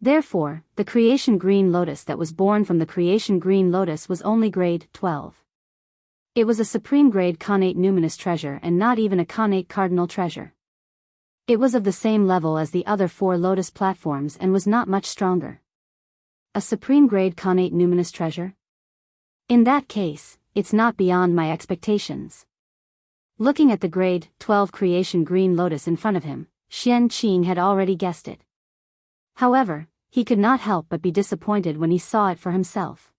Therefore, the creation green lotus that was born from the creation green lotus was only grade 12. It was a supreme grade connate numinous treasure and not even a connate cardinal treasure. It was of the same level as the other 4 lotus platforms and was not much stronger. A supreme grade connate numinous treasure? In that case, it's not beyond my expectations. Looking at the grade 12 creation green lotus in front of him, Xianqing had already guessed it. However, he could not help but be disappointed when he saw it for himself.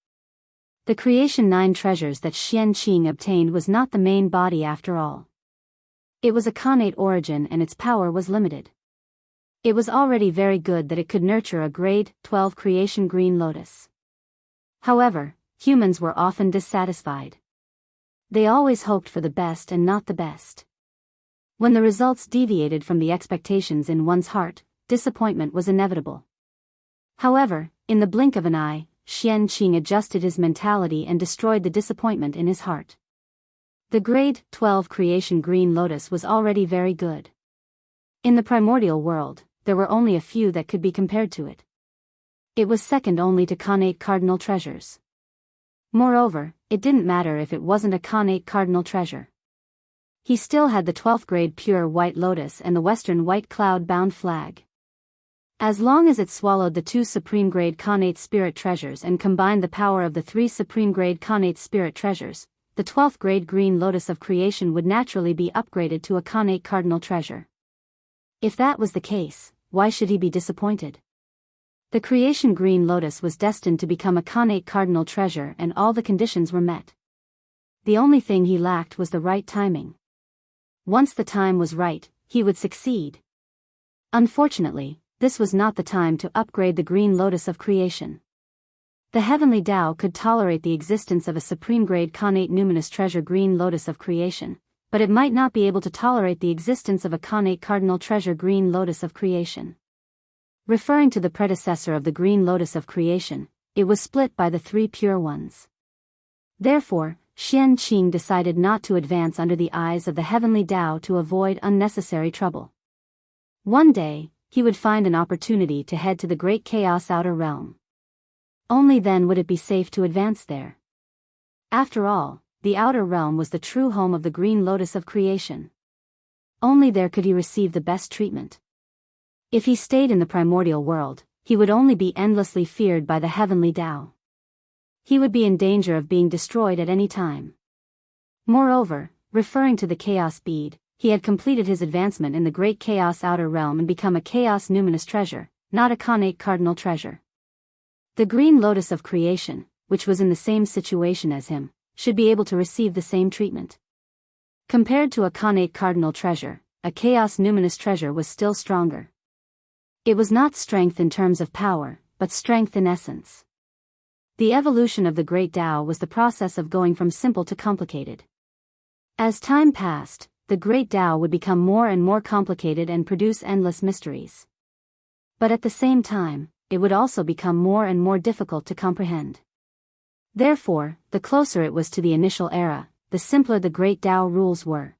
The creation 9 treasures that Xianqing obtained was not the main body after all. It was a connate origin and its power was limited. It was already very good that it could nurture a grade 12 creation green lotus. However, humans were often dissatisfied. They always hoped for the best and not the best. When the results deviated from the expectations in one's heart, disappointment was inevitable. However, in the blink of an eye, Xianqing adjusted his mentality and destroyed the disappointment in his heart. The grade 12 creation green lotus was already very good. In the primordial world, there were only a few that could be compared to it. It was second only to connate cardinal treasures. Moreover, it didn't matter if it wasn't a connate cardinal treasure. He still had the 12th grade pure white lotus and the western white cloud-bound flag. As long as it swallowed the 2 supreme grade connate spirit treasures and combined the power of the 3 supreme grade connate spirit treasures, the 12th grade green lotus of creation would naturally be upgraded to a connate cardinal treasure. If that was the case, why should he be disappointed? The creation green lotus was destined to become a connate cardinal treasure and all the conditions were met. The only thing he lacked was the right timing. Once the time was right, he would succeed. Unfortunately, this was not the time to upgrade the green lotus of creation. The heavenly Tao could tolerate the existence of a supreme grade connate numinous treasure green lotus of creation, but it might not be able to tolerate the existence of a connate cardinal treasure green lotus of creation. Referring to the predecessor of the green lotus of creation, it was split by the 3 pure ones. Therefore, Xianqing decided not to advance under the eyes of the heavenly Tao to avoid unnecessary trouble. One day, he would find an opportunity to head to the great chaos outer realm. Only then would it be safe to advance there. After all, the outer realm was the true home of the green lotus of creation. Only there could he receive the best treatment. If he stayed in the primordial world, he would only be endlessly feared by the heavenly Tao. He would be in danger of being destroyed at any time. Moreover, referring to the chaos bead, he had completed his advancement in the great chaos outer realm and become a chaos numinous treasure, not a connate cardinal treasure. The green lotus of creation, which was in the same situation as him, should be able to receive the same treatment. Compared to a connate cardinal treasure, a chaos numinous treasure was still stronger. It was not strength in terms of power, but strength in essence. The evolution of the great Tao was the process of going from simple to complicated. As time passed, the great Tao would become more and more complicated and produce endless mysteries. But at the same time, it would also become more and more difficult to comprehend. Therefore, the closer it was to the initial era, the simpler the great Tao rules were.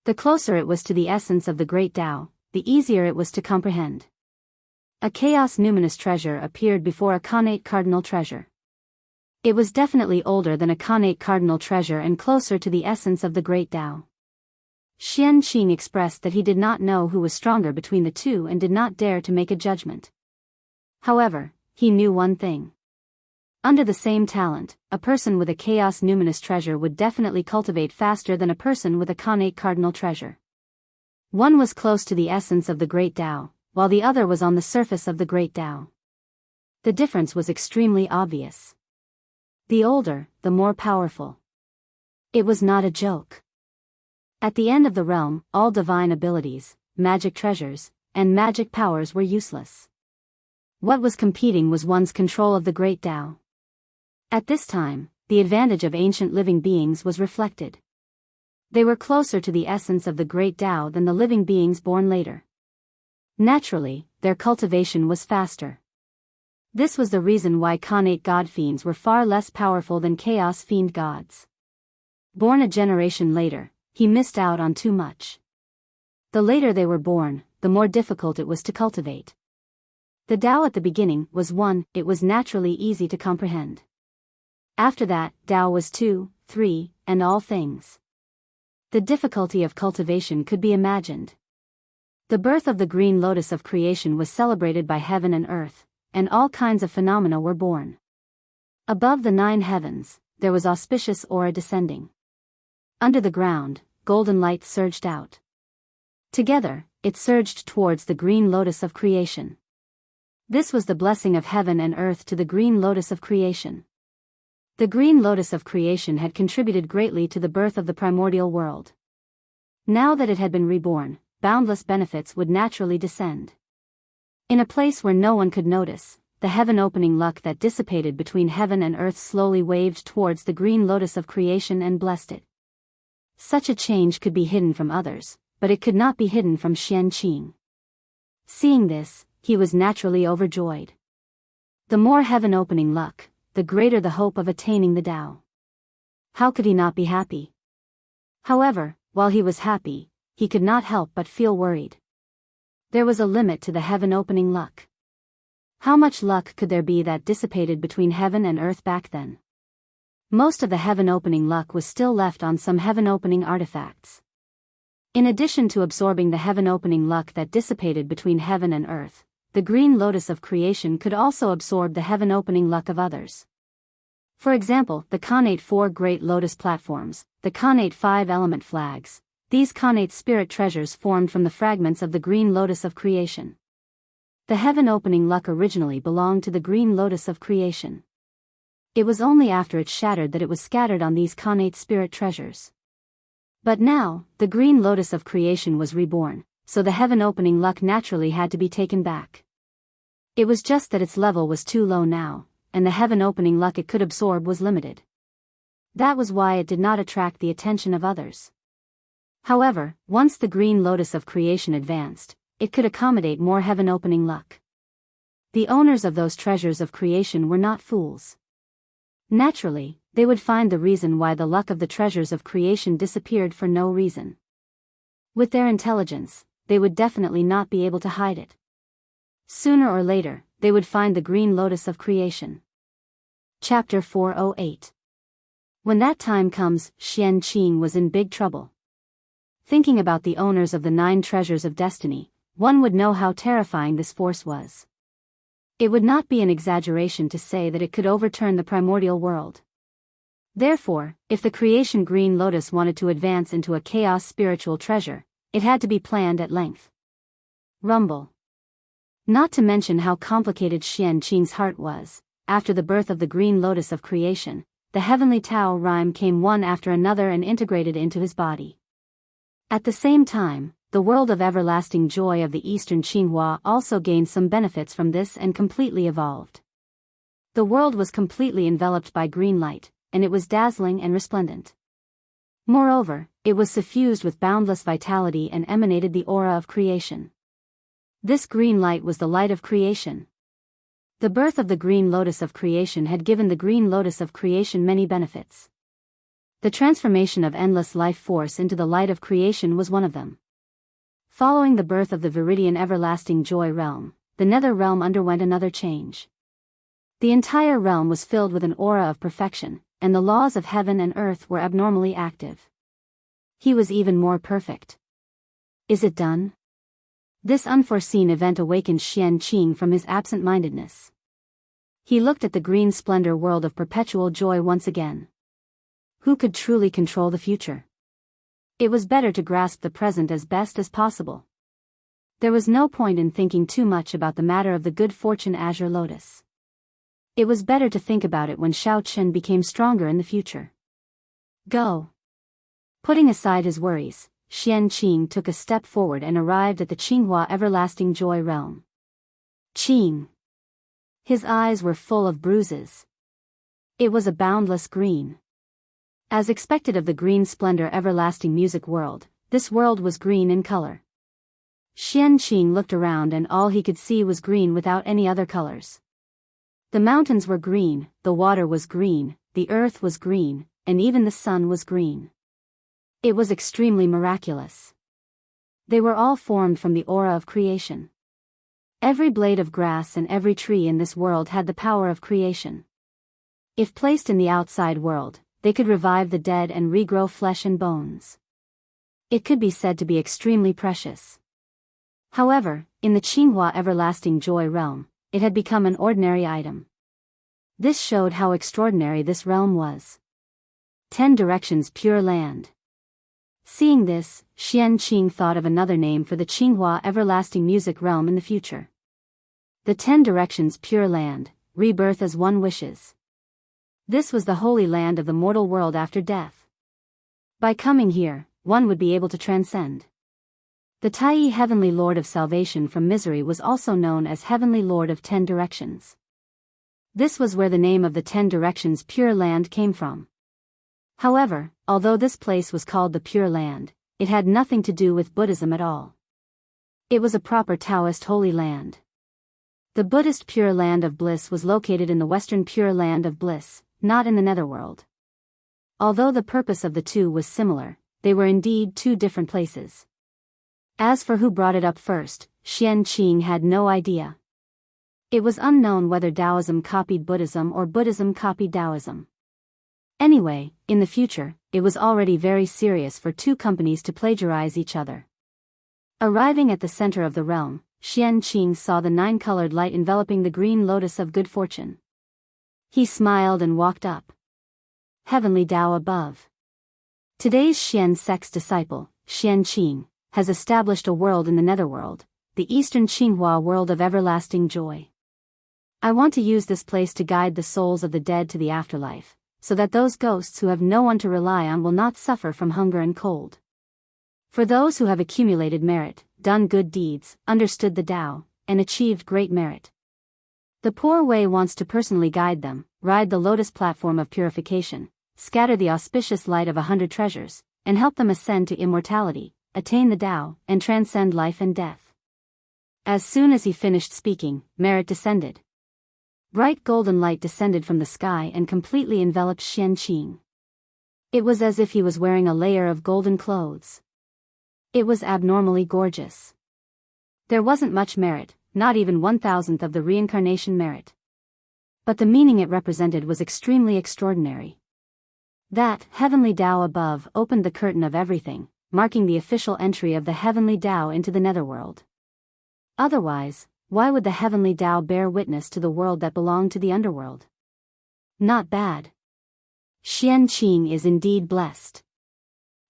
The closer it was to the essence of the great Tao, the easier it was to comprehend. A chaos numinous treasure appeared before a connate cardinal treasure. It was definitely older than a connate cardinal treasure and closer to the essence of the great Tao. Xianqing expressed that he did not know who was stronger between the two and did not dare to make a judgment. However, he knew one thing. Under the same talent, a person with a chaos numinous treasure would definitely cultivate faster than a person with a connate cardinal treasure. One was close to the essence of the great Tao, while the other was on the surface of the great Tao. The difference was extremely obvious. The older, the more powerful. It was not a joke. At the end of the realm, all divine abilities, magic treasures, and magic powers were useless. What was competing was one's control of the great Tao. At this time, the advantage of ancient living beings was reflected. They were closer to the essence of the great Tao than the living beings born later. Naturally, their cultivation was faster. This was the reason why connate god fiends were far less powerful than chaos fiend gods. Born a generation later, he missed out on too much. The later they were born, the more difficult it was to cultivate. The Tao at the beginning was 1, it was naturally easy to comprehend. After that, Tao was 2, 3, and all things. The difficulty of cultivation could be imagined. The birth of the green lotus of creation was celebrated by heaven and earth, and all kinds of phenomena were born. Above the 9 heavens, there was auspicious aura descending. Under the ground, golden light surged out. Together, it surged towards the green lotus of creation. This was the blessing of heaven and earth to the green lotus of creation. The green lotus of creation had contributed greatly to the birth of the primordial world. Now that it had been reborn, boundless benefits would naturally descend. In a place where no one could notice, the heaven-opening luck that dissipated between heaven and earth slowly waved towards the green lotus of creation and blessed it. Such a change could be hidden from others, but it could not be hidden from Xianqing. Seeing this, he was naturally overjoyed. The more heaven-opening luck, the greater the hope of attaining the Tao. How could he not be happy? However, while he was happy, he could not help but feel worried. There was a limit to the heaven-opening luck. How much luck could there be that dissipated between heaven and earth back then? Most of the heaven-opening luck was still left on some heaven-opening artifacts. In addition to absorbing the heaven-opening luck that dissipated between heaven and earth, the green lotus of creation could also absorb the heaven-opening luck of others. For example, the connate 4 great lotus platforms, the connate 5 element flags. These connate spirit treasures formed from the fragments of the green lotus of creation. The heaven-opening luck originally belonged to the green lotus of creation. It was only after it shattered that it was scattered on these connate spirit treasures. But now, the green lotus of creation was reborn, so the heaven-opening luck naturally had to be taken back. It was just that its level was too low now, and the heaven-opening luck it could absorb was limited. That was why it did not attract the attention of others. However, once the green lotus of creation advanced, it could accommodate more heaven-opening luck. The owners of those treasures of creation were not fools. Naturally, they would find the reason why the luck of the treasures of creation disappeared for no reason. With their intelligence, they would definitely not be able to hide it. Sooner or later, they would find the green lotus of creation. Chapter 408. When that time comes, Enchanting was in big trouble. Thinking about the owners of the 9 treasures of destiny, one would know how terrifying this force was. It would not be an exaggeration to say that it could overturn the primordial world. Therefore, if the creation green lotus wanted to advance into a chaos spiritual treasure, it had to be planned at length. Rumble. Not to mention how complicated Enchanting's heart was. After the birth of the green lotus of creation, the heavenly Tao rhyme came one after another and integrated into his body. At the same time, the world of everlasting joy of the Eastern Qinghua also gained some benefits from this and completely evolved. The world was completely enveloped by green light, and it was dazzling and resplendent. Moreover, it was suffused with boundless vitality and emanated the aura of creation. This green light was the light of creation. The birth of the green lotus of creation had given the green lotus of creation many benefits. The transformation of endless life force into the light of creation was one of them. Following the birth of the Viridian everlasting joy realm, the nether realm underwent another change. The entire realm was filled with an aura of perfection, and the laws of heaven and earth were abnormally active. He was even more perfect. Is it done? This unforeseen event awakened Enchanting from his absent-mindedness. He looked at the green splendor world of perpetual joy once again. Who could truly control the future? It was better to grasp the present as best as possible. There was no point in thinking too much about the matter of the good fortune azure lotus. It was better to think about it when Shao Chen became stronger in the future. Go. Putting aside his worries, Enchanting took a step forward and arrived at the Qinghua everlasting joy realm. Qing. His eyes were full of bruises. It was a boundless green. As expected of the green splendor everlasting music world, this world was green in color. Enchanting looked around and all he could see was green without any other colors. The mountains were green, the water was green, the earth was green, and even the sun was green. It was extremely miraculous. They were all formed from the aura of creation. Every blade of grass and every tree in this world had the power of creation. If placed in the outside world, they could revive the dead and regrow flesh and bones. It could be said to be extremely precious. However, in the Qinghua everlasting joy realm, it had become an ordinary item. This showed how extraordinary this realm was. 10 directions pure land. Seeing this, Enchanting thought of another name for the Qinghua everlasting music realm in the future. The 10 directions pure land, rebirth as one wishes. This was the holy land of the mortal world after death. By coming here, one would be able to transcend. The Tai Heavenly Lord of Salvation from Misery was also known as Heavenly Lord of 10 Directions. This was where the name of the 10 Directions Pure Land came from. However, although this place was called the Pure Land, it had nothing to do with Buddhism at all. It was a proper Taoist holy land. The Buddhist Pure Land of Bliss was located in the Western Pure Land of Bliss, not in the Netherworld. Although the purpose of the two was similar, they were indeed 2 different places. As for who brought it up first, Enchanting had no idea. It was unknown whether Taoism copied Buddhism or Buddhism copied Taoism. Anyway, in the future, it was already very serious for 2 companies to plagiarize each other. Arriving at the center of the realm, Enchanting saw the 9-colored light enveloping the green lotus of good fortune. He smiled and walked up. Heavenly Tao above. Today's Xian sect's disciple, Enchanting, has established a world in the netherworld, the Eastern Qinghua world of everlasting joy. I want to use this place to guide the souls of the dead to the afterlife, so that those ghosts who have no one to rely on will not suffer from hunger and cold. For those who have accumulated merit, done good deeds, understood the Tao, and achieved great merit. The Poor Way wants to personally guide them, ride the lotus platform of purification, scatter the auspicious light of 100 treasures, and help them ascend to immortality, attain the Tao, and transcend life and death. As soon as he finished speaking, merit descended. Bright golden light descended from the sky and completely enveloped Xianqing. It was as if he was wearing a layer of golden clothes. It was abnormally gorgeous. There wasn't much merit, not even 1,000th of the reincarnation merit. But the meaning it represented was extremely extraordinary. That heavenly Tao above opened the curtain of everything, marking the official entry of the heavenly Tao into the netherworld. Otherwise, why would the heavenly Tao bear witness to the world that belonged to the underworld? Not bad. Xianqing is indeed blessed.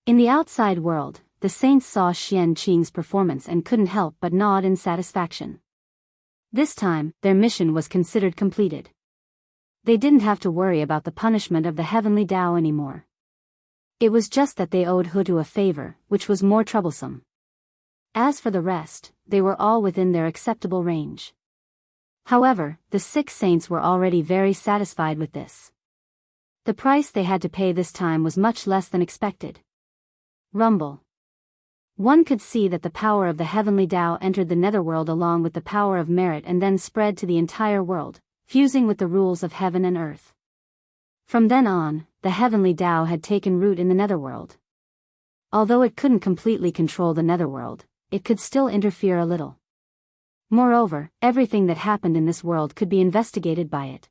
In the outside world, the saints saw Xianqing's performance and couldn't help but nod in satisfaction. This time, their mission was considered completed. They didn't have to worry about the punishment of the heavenly Tao anymore. It was just that they owed Hutu a favor, which was more troublesome. As for the rest, they were all within their acceptable range. However, the 6 saints were already very satisfied with this. The price they had to pay this time was much less than expected. Rumble. One could see that the power of the heavenly Tao entered the netherworld along with the power of merit and then spread to the entire world, fusing with the rules of heaven and earth. From then on, the heavenly Tao had taken root in the netherworld. Although it couldn't completely control the netherworld, it could still interfere a little. Moreover, everything that happened in this world could be investigated by it.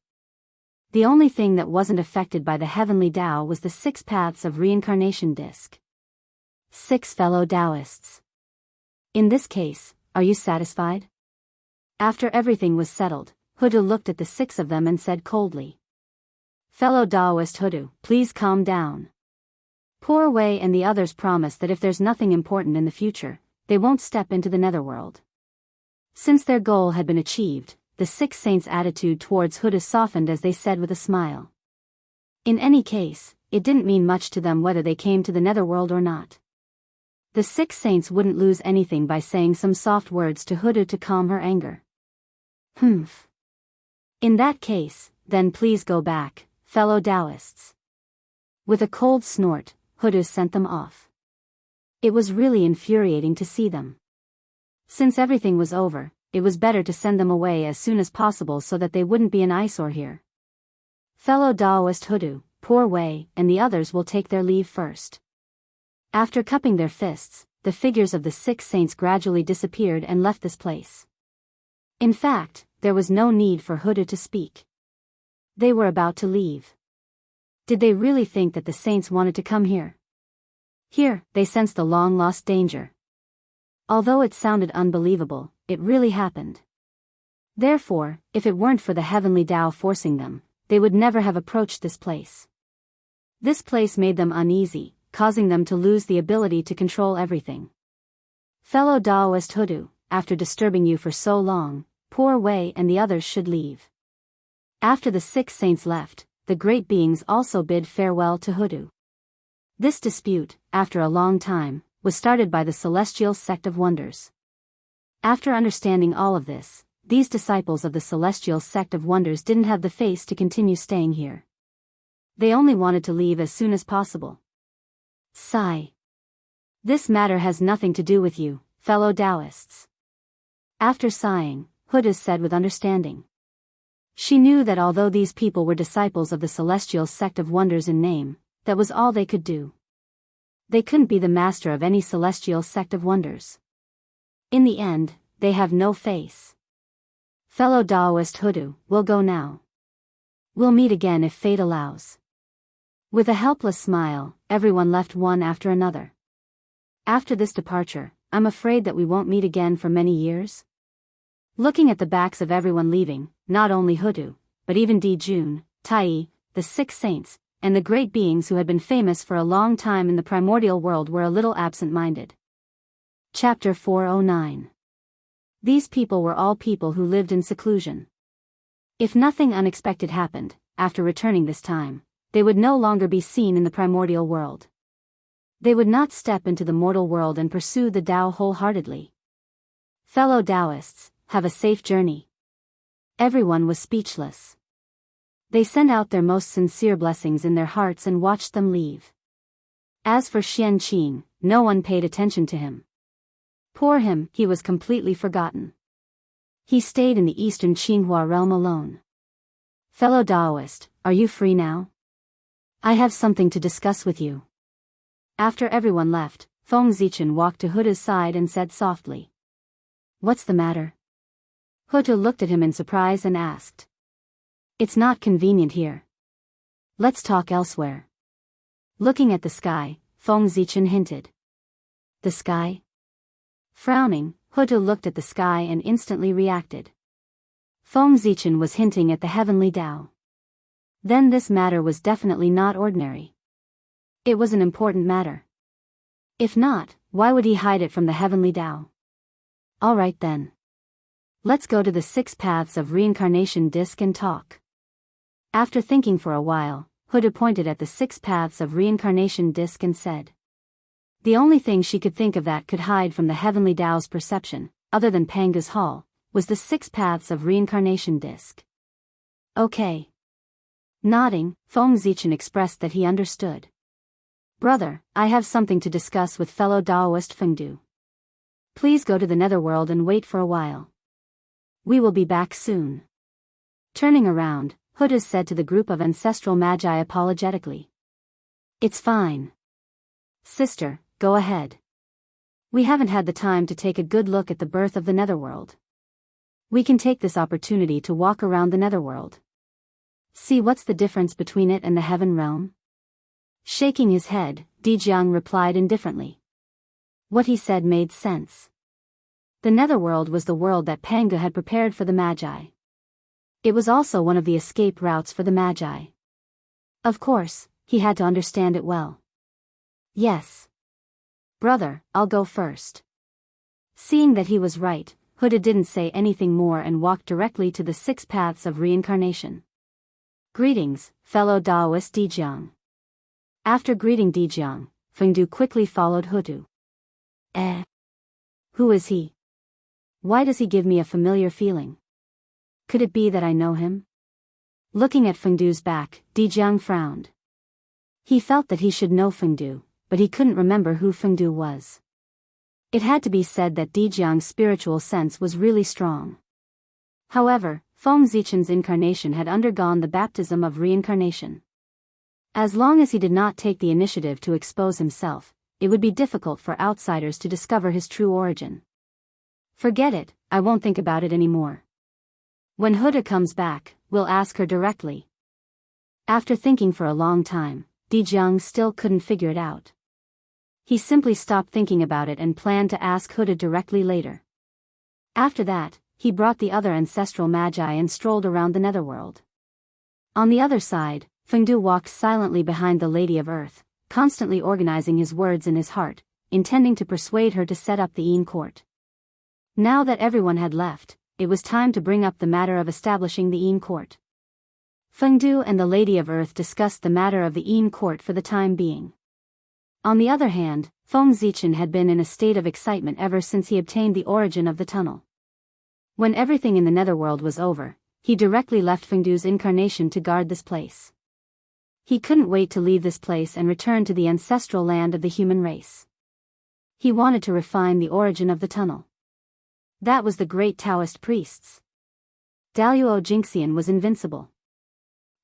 The only thing that wasn't affected by the heavenly Tao was the 6 paths of reincarnation disc. 6 fellow Taoists. In this case, are you satisfied? After everything was settled, Hudu looked at the 6 of them and said coldly. Fellow Taoist Hudu, please calm down. Poor Wei and the others promise that if there's nothing important in the future, they won't step into the netherworld. Since their goal had been achieved, the 6 saints' attitude towards Huda softened as they said with a smile. In any case, it didn't mean much to them whether they came to the netherworld or not. The 6 saints wouldn't lose anything by saying some soft words to Huda to calm her anger. Humph. In that case, then please go back, fellow Taoists. With a cold snort, Huda sent them off. It was really infuriating to see them. Since everything was over, it was better to send them away as soon as possible so that they wouldn't be an eyesore here. Fellow Taoist Hudu, poor Wei, and the others will take their leave first. After cupping their fists, the figures of the 6 saints gradually disappeared and left this place. In fact, there was no need for Hudu to speak. They were about to leave. Did they really think that the saints wanted to come here? Here, they sensed the long-lost danger. Although it sounded unbelievable, it really happened. Therefore, if it weren't for the heavenly Tao forcing them, they would never have approached this place. This place made them uneasy, causing them to lose the ability to control everything. Fellow Taoist Hudu, after disturbing you for so long, poor Wei and the others should leave. After the 6 saints left, the great beings also bid farewell to Hudu. This dispute, after a long time, was started by the Celestial Sect of Wonders. After understanding all of this, these disciples of the Celestial Sect of Wonders didn't have the face to continue staying here. They only wanted to leave as soon as possible. Sigh. This matter has nothing to do with you, fellow Taoists. After sighing, Huda said with understanding. She knew that although these people were disciples of the Celestial Sect of Wonders in name, that was all they could do. They couldn't be the master of any Celestial Sect of Wonders. In the end, they have no face. Fellow Taoist Hudu, we'll go now. We'll meet again if fate allows. With a helpless smile, everyone left one after another. After this departure, I'm afraid that we won't meet again for many years. Looking at the backs of everyone leaving, not only Hudu, but even Dijun, Tai, the 6 saints, and the great beings who had been famous for a long time in the primordial world were a little absent-minded. Chapter 409. These people were all people who lived in seclusion. If nothing unexpected happened, after returning this time, they would no longer be seen in the primordial world. They would not step into the mortal world and pursue the Tao wholeheartedly. Fellow Taoists, have a safe journey. Everyone was speechless. They sent out their most sincere blessings in their hearts and watched them leave. As for Xianqing, no one paid attention to him. Poor him, he was completely forgotten. He stayed in the eastern Qinghua realm alone. Fellow Daoist, are you free now? I have something to discuss with you. After everyone left, Feng Zichen walked to Huda's side and said softly. What's the matter? Huda looked at him in surprise and asked. It's not convenient here. Let's talk elsewhere. Looking at the sky, Feng Zichen hinted. The sky? Frowning, Huda looked at the sky and instantly reacted. Feng Zichen was hinting at the heavenly Tao. Then this matter was definitely not ordinary. It was an important matter. If not, why would he hide it from the heavenly Tao? Alright then. Let's go to the 6 paths of reincarnation disc and talk. After thinking for a while, Huda pointed at the 6 paths of reincarnation disc and said. The only thing she could think of that could hide from the heavenly Tao's perception, other than Panga's Hall, was the 6 paths of reincarnation disc. Okay. Nodding, Feng Zichen expressed that he understood. Brother, I have something to discuss with fellow Daoist Fengdu. Please go to the netherworld and wait for a while. We will be back soon. Turning around, Huda said to the group of ancestral magi apologetically. It's fine. Sister, go ahead. We haven't had the time to take a good look at the birth of the netherworld. We can take this opportunity to walk around the netherworld. See what's the difference between it and the heaven realm? Shaking his head, Dijiang replied indifferently. What he said made sense. The netherworld was the world that Panga had prepared for the Magi. It was also one of the escape routes for the Magi. Of course, he had to understand it well. Yes. Brother, I'll go first. Seeing that he was right, Huda didn't say anything more and walked directly to the 6 paths of reincarnation. Greetings, fellow Daoist Dijiang. After greeting Dijiang, Fengdu quickly followed Hutu. Who is he? Why does he give me a familiar feeling? Could it be that I know him? Looking at Fengdu's back, Dijiang frowned. He felt that he should know Fengdu, but he couldn't remember who Fengdu was. It had to be said that Dijiang's spiritual sense was really strong. However, Feng Zichen's incarnation had undergone the baptism of reincarnation. As long as he did not take the initiative to expose himself, it would be difficult for outsiders to discover his true origin. Forget it, I won't think about it anymore. When Huda comes back, we'll ask her directly. After thinking for a long time, Dijiang still couldn't figure it out. He simply stopped thinking about it and planned to ask Huda directly later. After that, he brought the other ancestral magi and strolled around the netherworld. On the other side, Fengdu walked silently behind the Lady of Earth, constantly organizing his words in his heart, intending to persuade her to set up the Yin court. Now that everyone had left, it was time to bring up the matter of establishing the Yin court. Fengdu and the Lady of Earth discussed the matter of the Yin court for the time being. On the other hand, Feng Zichen had been in a state of excitement ever since he obtained the origin of the tunnel. When everything in the netherworld was over, he directly left Fengdu's incarnation to guard this place. He couldn't wait to leave this place and return to the ancestral land of the human race. He wanted to refine the origin of the tunnel. That was the great Taoist priests. Daluo Jingxian was invincible.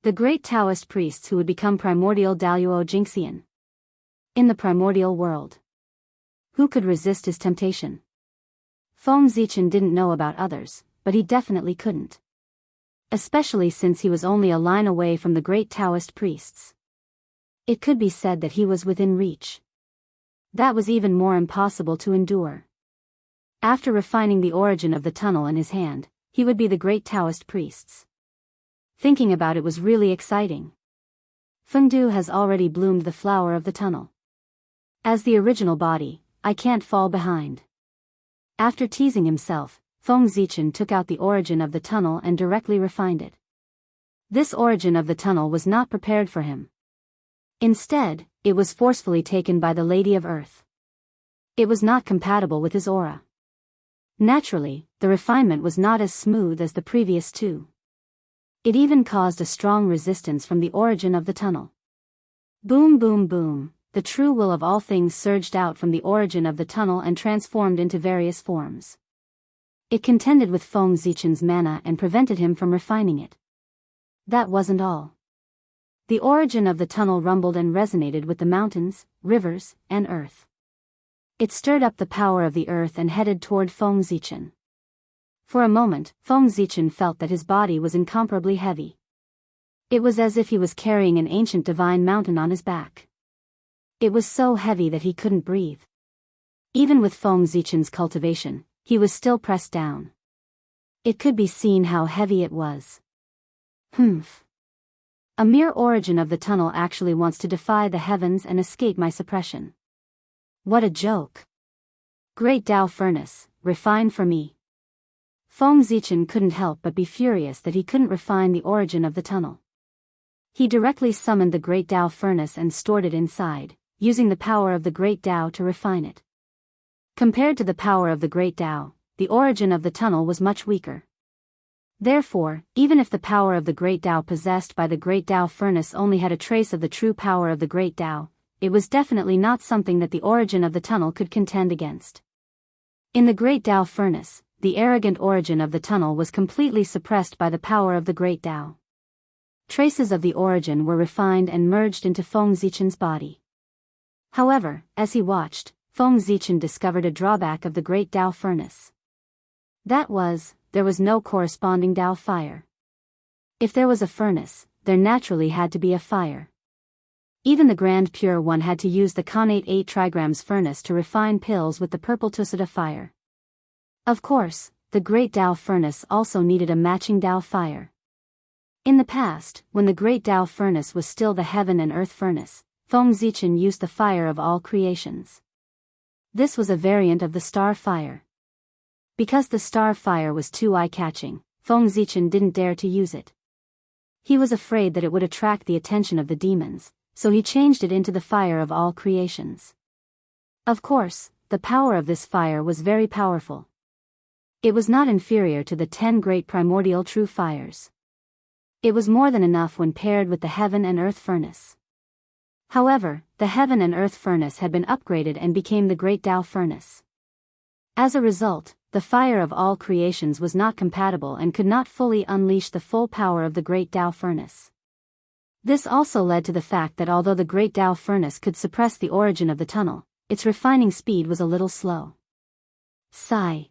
The great Taoist priests who would become primordial Daluo Jingxian. In the primordial world. Who could resist his temptation? Feng Zichen didn't know about others, but he definitely couldn't. Especially since he was only a line away from the great Taoist priests. It could be said that he was within reach. That was even more impossible to endure. After refining the origin of the tunnel in his hand, he would be the great Taoist priests. Thinking about it was really exciting. Fengdu has already bloomed the flower of the tunnel. As the original body, I can't fall behind. After teasing himself, Feng Zichen took out the origin of the tunnel and directly refined it. This origin of the tunnel was not prepared for him. Instead, it was forcefully taken by the Lady of Earth. It was not compatible with his aura. Naturally, the refinement was not as smooth as the previous two. It even caused a strong resistance from the origin of the tunnel. Boom boom boom, the true will of all things surged out from the origin of the tunnel and transformed into various forms. It contended with Feng Zichen's mana and prevented him from refining it. That wasn't all. The origin of the tunnel rumbled and resonated with the mountains, rivers, and earth. It stirred up the power of the earth and headed toward Feng Zichen. For a moment, Feng Zichen felt that his body was incomparably heavy. It was as if he was carrying an ancient divine mountain on his back. It was so heavy that he couldn't breathe. Even with Feng Zichen's cultivation, he was still pressed down. It could be seen how heavy it was. Humph. A mere origin of the tunnel actually wants to defy the heavens and escape my suppression. What a joke. Great Tao Furnace, refine for me. Feng Zichen couldn't help but be furious that he couldn't refine the origin of the tunnel. He directly summoned the Great Tao Furnace and stored it inside, using the power of the Great Tao to refine it. Compared to the power of the Great Tao, the origin of the tunnel was much weaker. Therefore, even if the power of the Great Tao possessed by the Great Tao Furnace only had a trace of the true power of the Great Tao, it was definitely not something that the origin of the tunnel could contend against. In the Great Tao Furnace, the arrogant origin of the tunnel was completely suppressed by the power of the Great Tao. Traces of the origin were refined and merged into Feng Zichen's body. However, as he watched, Feng Zichen discovered a drawback of the Great Tao Furnace. That was, there was no corresponding Tao fire. If there was a furnace, there naturally had to be a fire. Even the Grand Pure One had to use the Connate 8 trigrams furnace to refine pills with the purple Tusada fire. Of course, the Great Tao Furnace also needed a matching Tao fire. In the past, when the Great Tao Furnace was still the Heaven and Earth Furnace, Feng Zichen used the fire of all creations. This was a variant of the Star Fire. Because the Star Fire was too eye-catching, Feng Zichen didn't dare to use it. He was afraid that it would attract the attention of the demons, so he changed it into the fire of all creations. Of course, the power of this fire was very powerful. It was not inferior to the 10 great primordial true fires. It was more than enough when paired with the Heaven and Earth Furnace. However, the Heaven and Earth Furnace had been upgraded and became the Great Tao Furnace. As a result, the fire of all creations was not compatible and could not fully unleash the full power of the Great Tao Furnace. This also led to the fact that although the Great Tao Furnace could suppress the origin of the tunnel, its refining speed was a little slow. Sigh.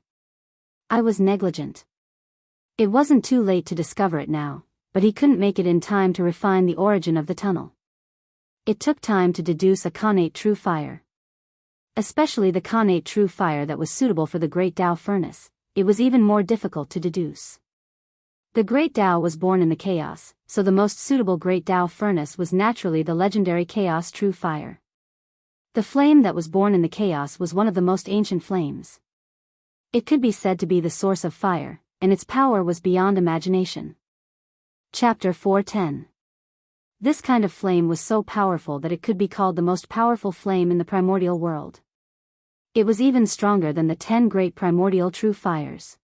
I was negligent. It wasn't too late to discover it now, but he couldn't make it in time to refine the origin of the tunnel. It took time to deduce a Connate true fire. Especially the Connate true fire that was suitable for the Great Tao Furnace, it was even more difficult to deduce. The Great Tao was born in the chaos, so the most suitable Great Tao Furnace was naturally the legendary Chaos True Fire. The flame that was born in the chaos was one of the most ancient flames. It could be said to be the source of fire, and its power was beyond imagination. Chapter 410. This kind of flame was so powerful that it could be called the most powerful flame in the primordial world. It was even stronger than the 10 great primordial true fires.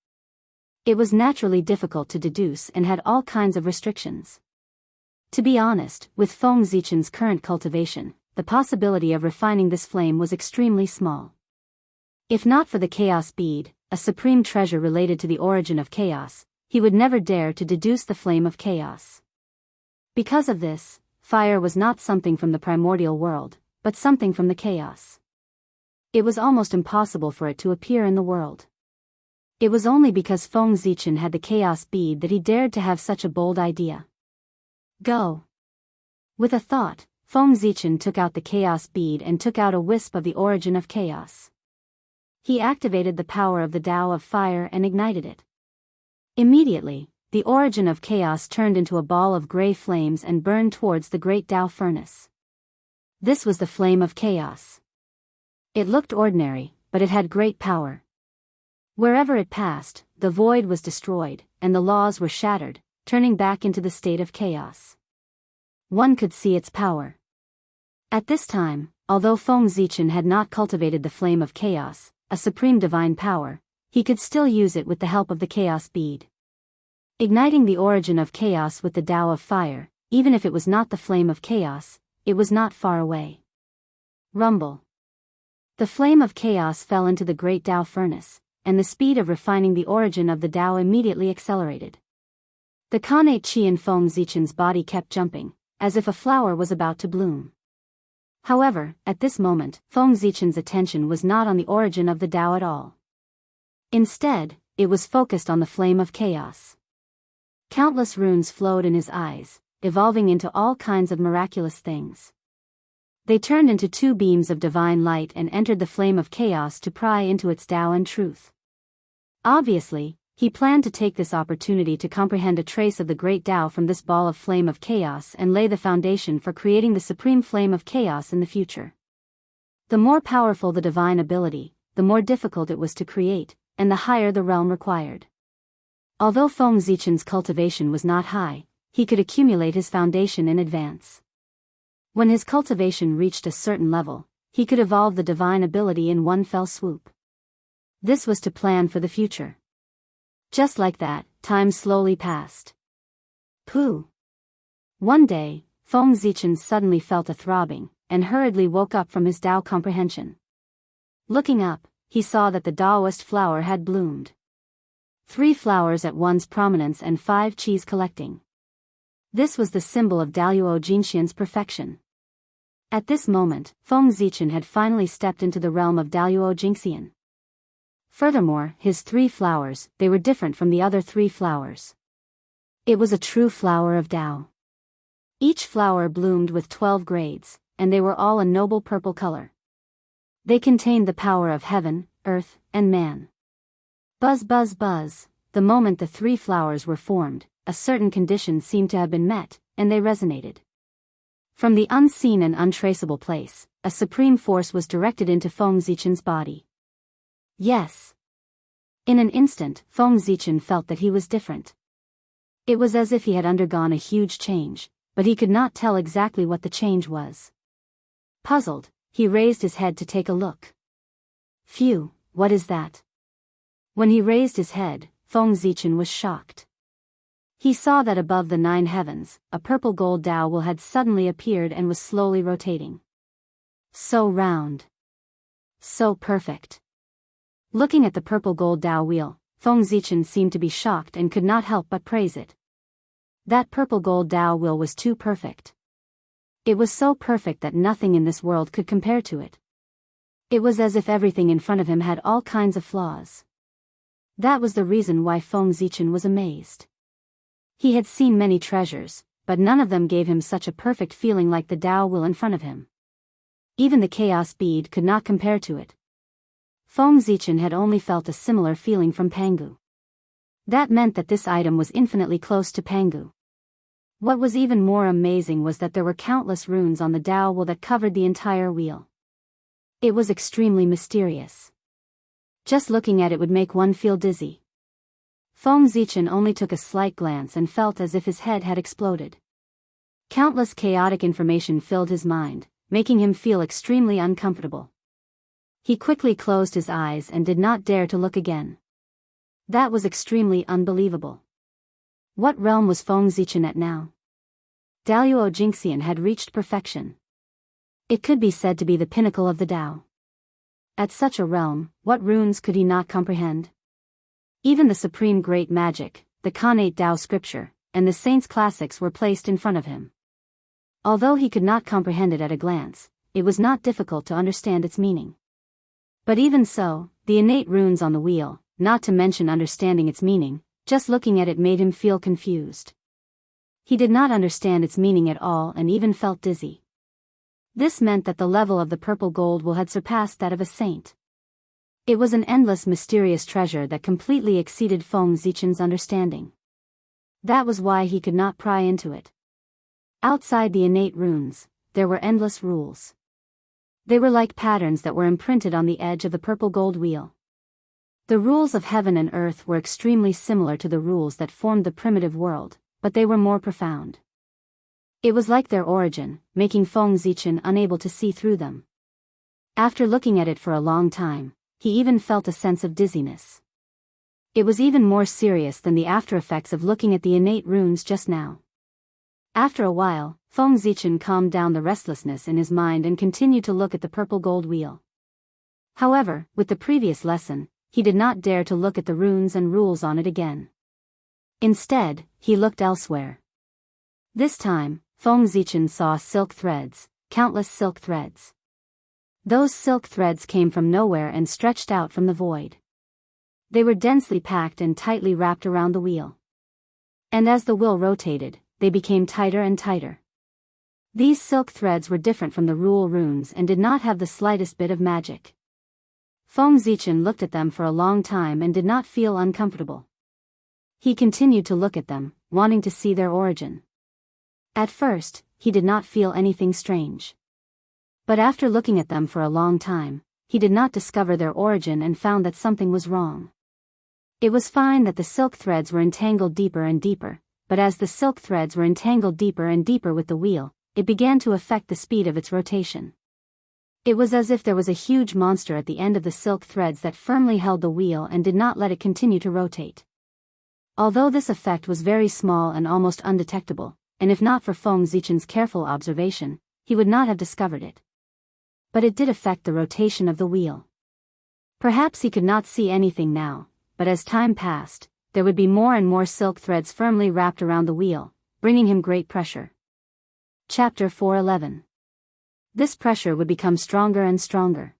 It was naturally difficult to deduce and had all kinds of restrictions. To be honest, with Feng Zichen's current cultivation, the possibility of refining this flame was extremely small. If not for the Chaos Bead, a supreme treasure related to the origin of chaos, he would never dare to deduce the flame of chaos. Because of this, fire was not something from the primordial world, but something from the chaos. It was almost impossible for it to appear in the world. It was only because Feng Zichen had the Chaos Bead that he dared to have such a bold idea. Go. With a thought, Feng Zichen took out the Chaos Bead and took out a wisp of the origin of chaos. He activated the power of the Tao of Fire and ignited it. Immediately, the origin of chaos turned into a ball of gray flames and burned towards the Great Tao Furnace. This was the flame of chaos. It looked ordinary, but it had great power. Wherever it passed, the void was destroyed, and the laws were shattered, turning back into the state of chaos. One could see its power. At this time, although Feng Zichen had not cultivated the flame of chaos, a supreme divine power, he could still use it with the help of the Chaos Bead. Igniting the origin of chaos with the Tao of Fire, even if it was not the flame of chaos, it was not far away. Rumble. The flame of chaos fell into the Great Tao Furnace, and the speed of refining the origin of the Tao immediately accelerated. The Khanate Qi in Feng Zichen's body kept jumping, as if a flower was about to bloom. However, at this moment, Feng Zichen's attention was not on the origin of the Tao at all. Instead, it was focused on the flame of chaos. Countless runes flowed in his eyes, evolving into all kinds of miraculous things. They turned into two beams of divine light and entered the flame of chaos to pry into its Tao and truth. Obviously, he planned to take this opportunity to comprehend a trace of the great Tao from this ball of flame of chaos and lay the foundation for creating the supreme flame of chaos in the future. The more powerful the divine ability, the more difficult it was to create, and the higher the realm required. Although Feng Zichen's cultivation was not high, he could accumulate his foundation in advance. When his cultivation reached a certain level, he could evolve the divine ability in one fell swoop. This was to plan for the future. Just like that, time slowly passed. Pooh! One day, Feng Zichen suddenly felt a throbbing, and hurriedly woke up from his Tao comprehension. Looking up, he saw that the Taoist flower had bloomed. 3 flowers at one's prominence and 5 qis collecting. This was the symbol of Daluo Jinxian's perfection. At this moment, Feng Zichen had finally stepped into the realm of Daluo Jinxian. Furthermore, his 3 flowers, they were different from the other 3 flowers. It was a true flower of Tao. Each flower bloomed with 12 grades, and they were all a noble purple color. They contained the power of heaven, earth, and man. Buzz buzz buzz, the moment the 3 flowers were formed, a certain condition seemed to have been met, and they resonated. From the unseen and untraceable place, a supreme force was directed into Feng Zichen's body. Yes. In an instant, Feng Zichen felt that he was different. It was as if he had undergone a huge change, but he could not tell exactly what the change was. Puzzled, he raised his head to take a look. Phew, what is that? When he raised his head, Feng Zichen was shocked. He saw that above the 9 heavens, a purple gold Tao wheel had suddenly appeared and was slowly rotating. So round. So perfect. Looking at the purple gold Tao wheel, Feng Zichen seemed to be shocked and could not help but praise it. That purple gold Tao wheel was too perfect. It was so perfect that nothing in this world could compare to it. It was as if everything in front of him had all kinds of flaws. That was the reason why Feng Zichen was amazed. He had seen many treasures, but none of them gave him such a perfect feeling like the Tao wheel in front of him. Even the chaos bead could not compare to it. Feng Zichen had only felt a similar feeling from Pangu. That meant that this item was infinitely close to Pangu. What was even more amazing was that there were countless runes on the Tao wheel that covered the entire wheel. It was extremely mysterious. Just looking at it would make one feel dizzy. Feng Zichen only took a slight glance and felt as if his head had exploded. Countless chaotic information filled his mind, making him feel extremely uncomfortable. He quickly closed his eyes and did not dare to look again. That was extremely unbelievable. What realm was Feng Zichen at now? Daluo Jinxian had reached perfection. It could be said to be the pinnacle of the Tao. At such a realm, what runes could he not comprehend? Even the supreme great magic, the Khanate Tao scripture, and the saints' classics were placed in front of him. Although he could not comprehend it at a glance, it was not difficult to understand its meaning. But even so, the innate runes on the wheel, not to mention understanding its meaning, just looking at it made him feel confused. He did not understand its meaning at all and even felt dizzy. This meant that the level of the purple gold wheel had surpassed that of a saint. It was an endless mysterious treasure that completely exceeded Feng Zichen's understanding. That was why he could not pry into it. Outside the innate runes, there were endless rules. They were like patterns that were imprinted on the edge of the purple gold wheel. The rules of heaven and earth were extremely similar to the rules that formed the primitive world, but they were more profound. It was like their origin, making Feng Zichen unable to see through them. After looking at it for a long time, he even felt a sense of dizziness. It was even more serious than the after effects of looking at the innate runes just now. After a while, Feng Zichen calmed down the restlessness in his mind and continued to look at the purple gold wheel. However, with the previous lesson, he did not dare to look at the runes and rules on it again. Instead, he looked elsewhere. This time, Feng Zichen saw silk threads, countless silk threads. Those silk threads came from nowhere and stretched out from the void. They were densely packed and tightly wrapped around the wheel. And as the wheel rotated, they became tighter and tighter. These silk threads were different from the rule runes and did not have the slightest bit of magic. Feng Zichen looked at them for a long time and did not feel uncomfortable. He continued to look at them, wanting to see their origin. At first, he did not feel anything strange. But after looking at them for a long time, he did not discover their origin and found that something was wrong. It was fine that the silk threads were entangled deeper and deeper, but as the silk threads were entangled deeper and deeper with the wheel, it began to affect the speed of its rotation. It was as if there was a huge monster at the end of the silk threads that firmly held the wheel and did not let it continue to rotate. Although this effect was very small and almost undetectable, and if not for Feng Zichen's careful observation, he would not have discovered it. But it did affect the rotation of the wheel. Perhaps he could not see anything now, but as time passed, there would be more and more silk threads firmly wrapped around the wheel, bringing him great pressure. Chapter 4:11. This pressure would become stronger and stronger.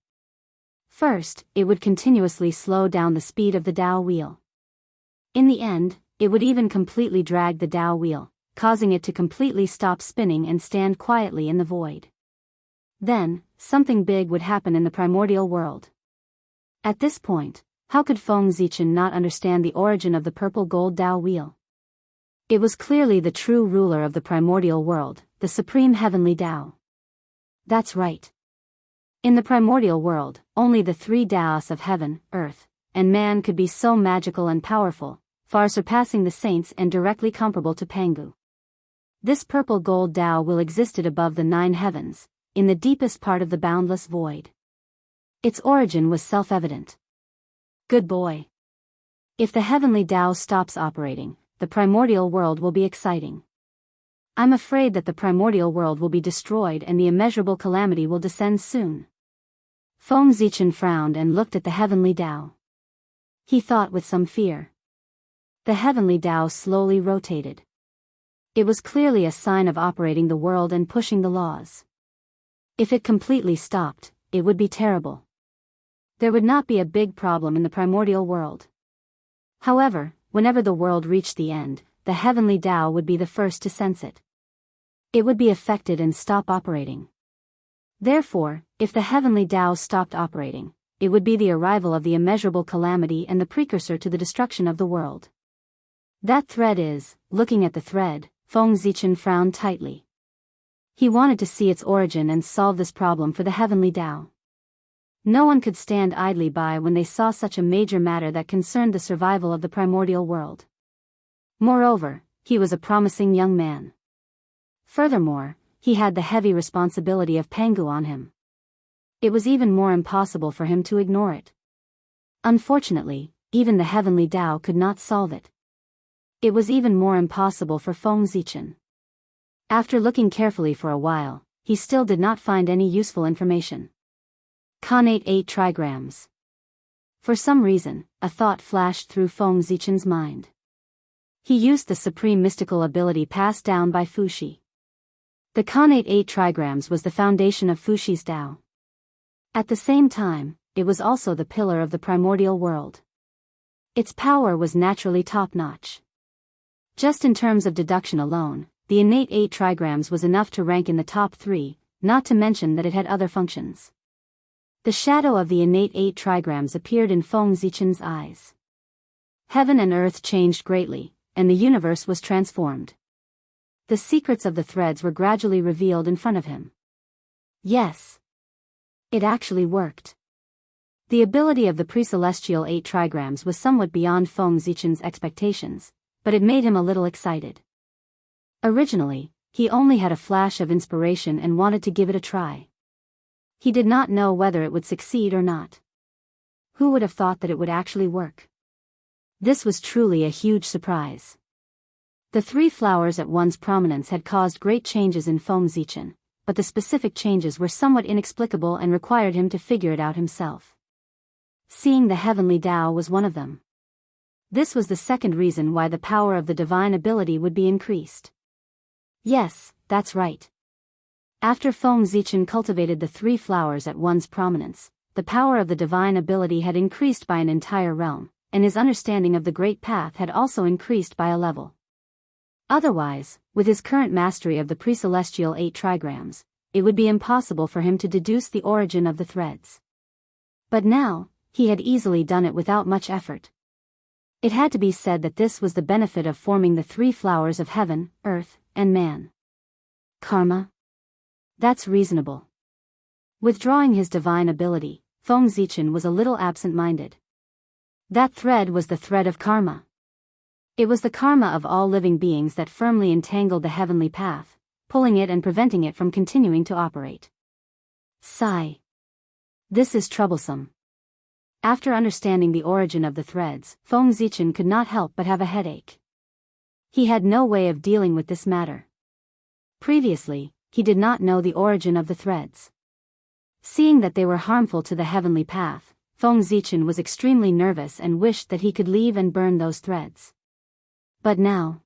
First, it would continuously slow down the speed of the Tao wheel. In the end, it would even completely drag the Tao wheel, causing it to completely stop spinning and stand quietly in the void. Then, something big would happen in the primordial world. At this point, how could Feng Zichen not understand the origin of the purple gold Tao wheel? It was clearly the true ruler of the primordial world, the supreme heavenly Tao. That's right. In the primordial world, only the three Taos of heaven, earth, and man could be so magical and powerful, far surpassing the saints and directly comparable to Pangu. This purple gold Tao will existed above the 9 heavens, in the deepest part of the boundless void. Its origin was self-evident. Good boy. If the heavenly Tao stops operating, the primordial world will be exciting. I'm afraid that the primordial world will be destroyed and the immeasurable calamity will descend soon. Feng Zichen frowned and looked at the heavenly Tao. He thought with some fear. The heavenly Tao slowly rotated. It was clearly a sign of operating the world and pushing the laws. If it completely stopped, it would be terrible. There would not be a big problem in the primordial world. However, whenever the world reached the end, the heavenly Tao would be the first to sense it. It would be affected and stop operating. Therefore, if the heavenly Tao stopped operating, it would be the arrival of the immeasurable calamity and the precursor to the destruction of the world. That thread is, looking at the thread, Feng Zichen frowned tightly. He wanted to see its origin and solve this problem for the heavenly Tao. No one could stand idly by when they saw such a major matter that concerned the survival of the primordial world. Moreover, he was a promising young man. Furthermore, he had the heavy responsibility of Pangu on him. It was even more impossible for him to ignore it. Unfortunately, even the heavenly Tao could not solve it. It was even more impossible for Feng Zichen. After looking carefully for a while, he still did not find any useful information. Connate 8 trigrams. For some reason, a thought flashed through Feng Zichen's mind. He used the supreme mystical ability passed down by Fuxi. The Connate 8 trigrams was the foundation of Fuxi's Tao. At the same time, it was also the pillar of the primordial world. Its power was naturally top-notch. Just in terms of deduction alone, the innate 8 trigrams was enough to rank in the top 3, not to mention that it had other functions. The shadow of the innate 8 trigrams appeared in Feng Zichen's eyes. Heaven and earth changed greatly, and the universe was transformed. The secrets of the threads were gradually revealed in front of him. Yes. It actually worked. The ability of the pre-celestial 8 trigrams was somewhat beyond Feng Zichen's expectations, but it made him a little excited. Originally, he only had a flash of inspiration and wanted to give it a try. He did not know whether it would succeed or not. Who would have thought that it would actually work? This was truly a huge surprise. The 3 flowers at once prominence had caused great changes in Feng Zichen, but the specific changes were somewhat inexplicable and required him to figure it out himself. seeing the heavenly Tao was one of them. This was the second reason why the power of the divine ability would be increased. Yes, that's right. After Feng Zichen cultivated the three flowers at one's prominence, the power of the divine ability had increased by an entire realm, and his understanding of the Great Path had also increased by a level. Otherwise, with his current mastery of the pre-celestial 8 trigrams, it would be impossible for him to deduce the origin of the threads. But now, he had easily done it without much effort. It had to be said that this was the benefit of forming the three flowers of heaven, earth, and man. Karma? That's reasonable. Withdrawing his divine ability, Feng Zichen was a little absent-minded. That thread was the thread of karma. It was the karma of all living beings that firmly entangled the heavenly path, pulling it and preventing it from continuing to operate. Sigh. This is troublesome. After understanding the origin of the threads, Feng Zichen could not help but have a headache. He had no way of dealing with this matter. Previously, he did not know the origin of the threads. Seeing that they were harmful to the heavenly path, Feng Zichen was extremely nervous and wished that he could leave and burn those threads. But now,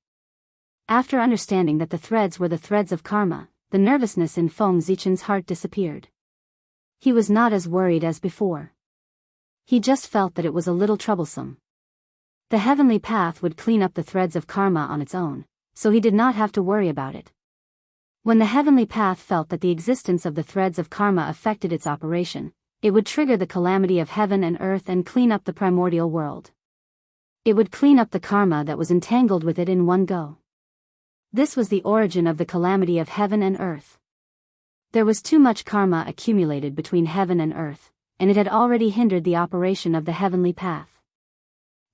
after understanding that the threads were the threads of karma, the nervousness in Feng Zichen's heart disappeared. He was not as worried as before. He just felt that it was a little troublesome. The heavenly path would clean up the threads of karma on its own, so he did not have to worry about it. When the heavenly path felt that the existence of the threads of karma affected its operation, it would trigger the calamity of heaven and earth and clean up the primordial world. It would clean up the karma that was entangled with it in one go. This was the origin of the calamity of heaven and earth. There was too much karma accumulated between heaven and earth, and it had already hindered the operation of the heavenly path.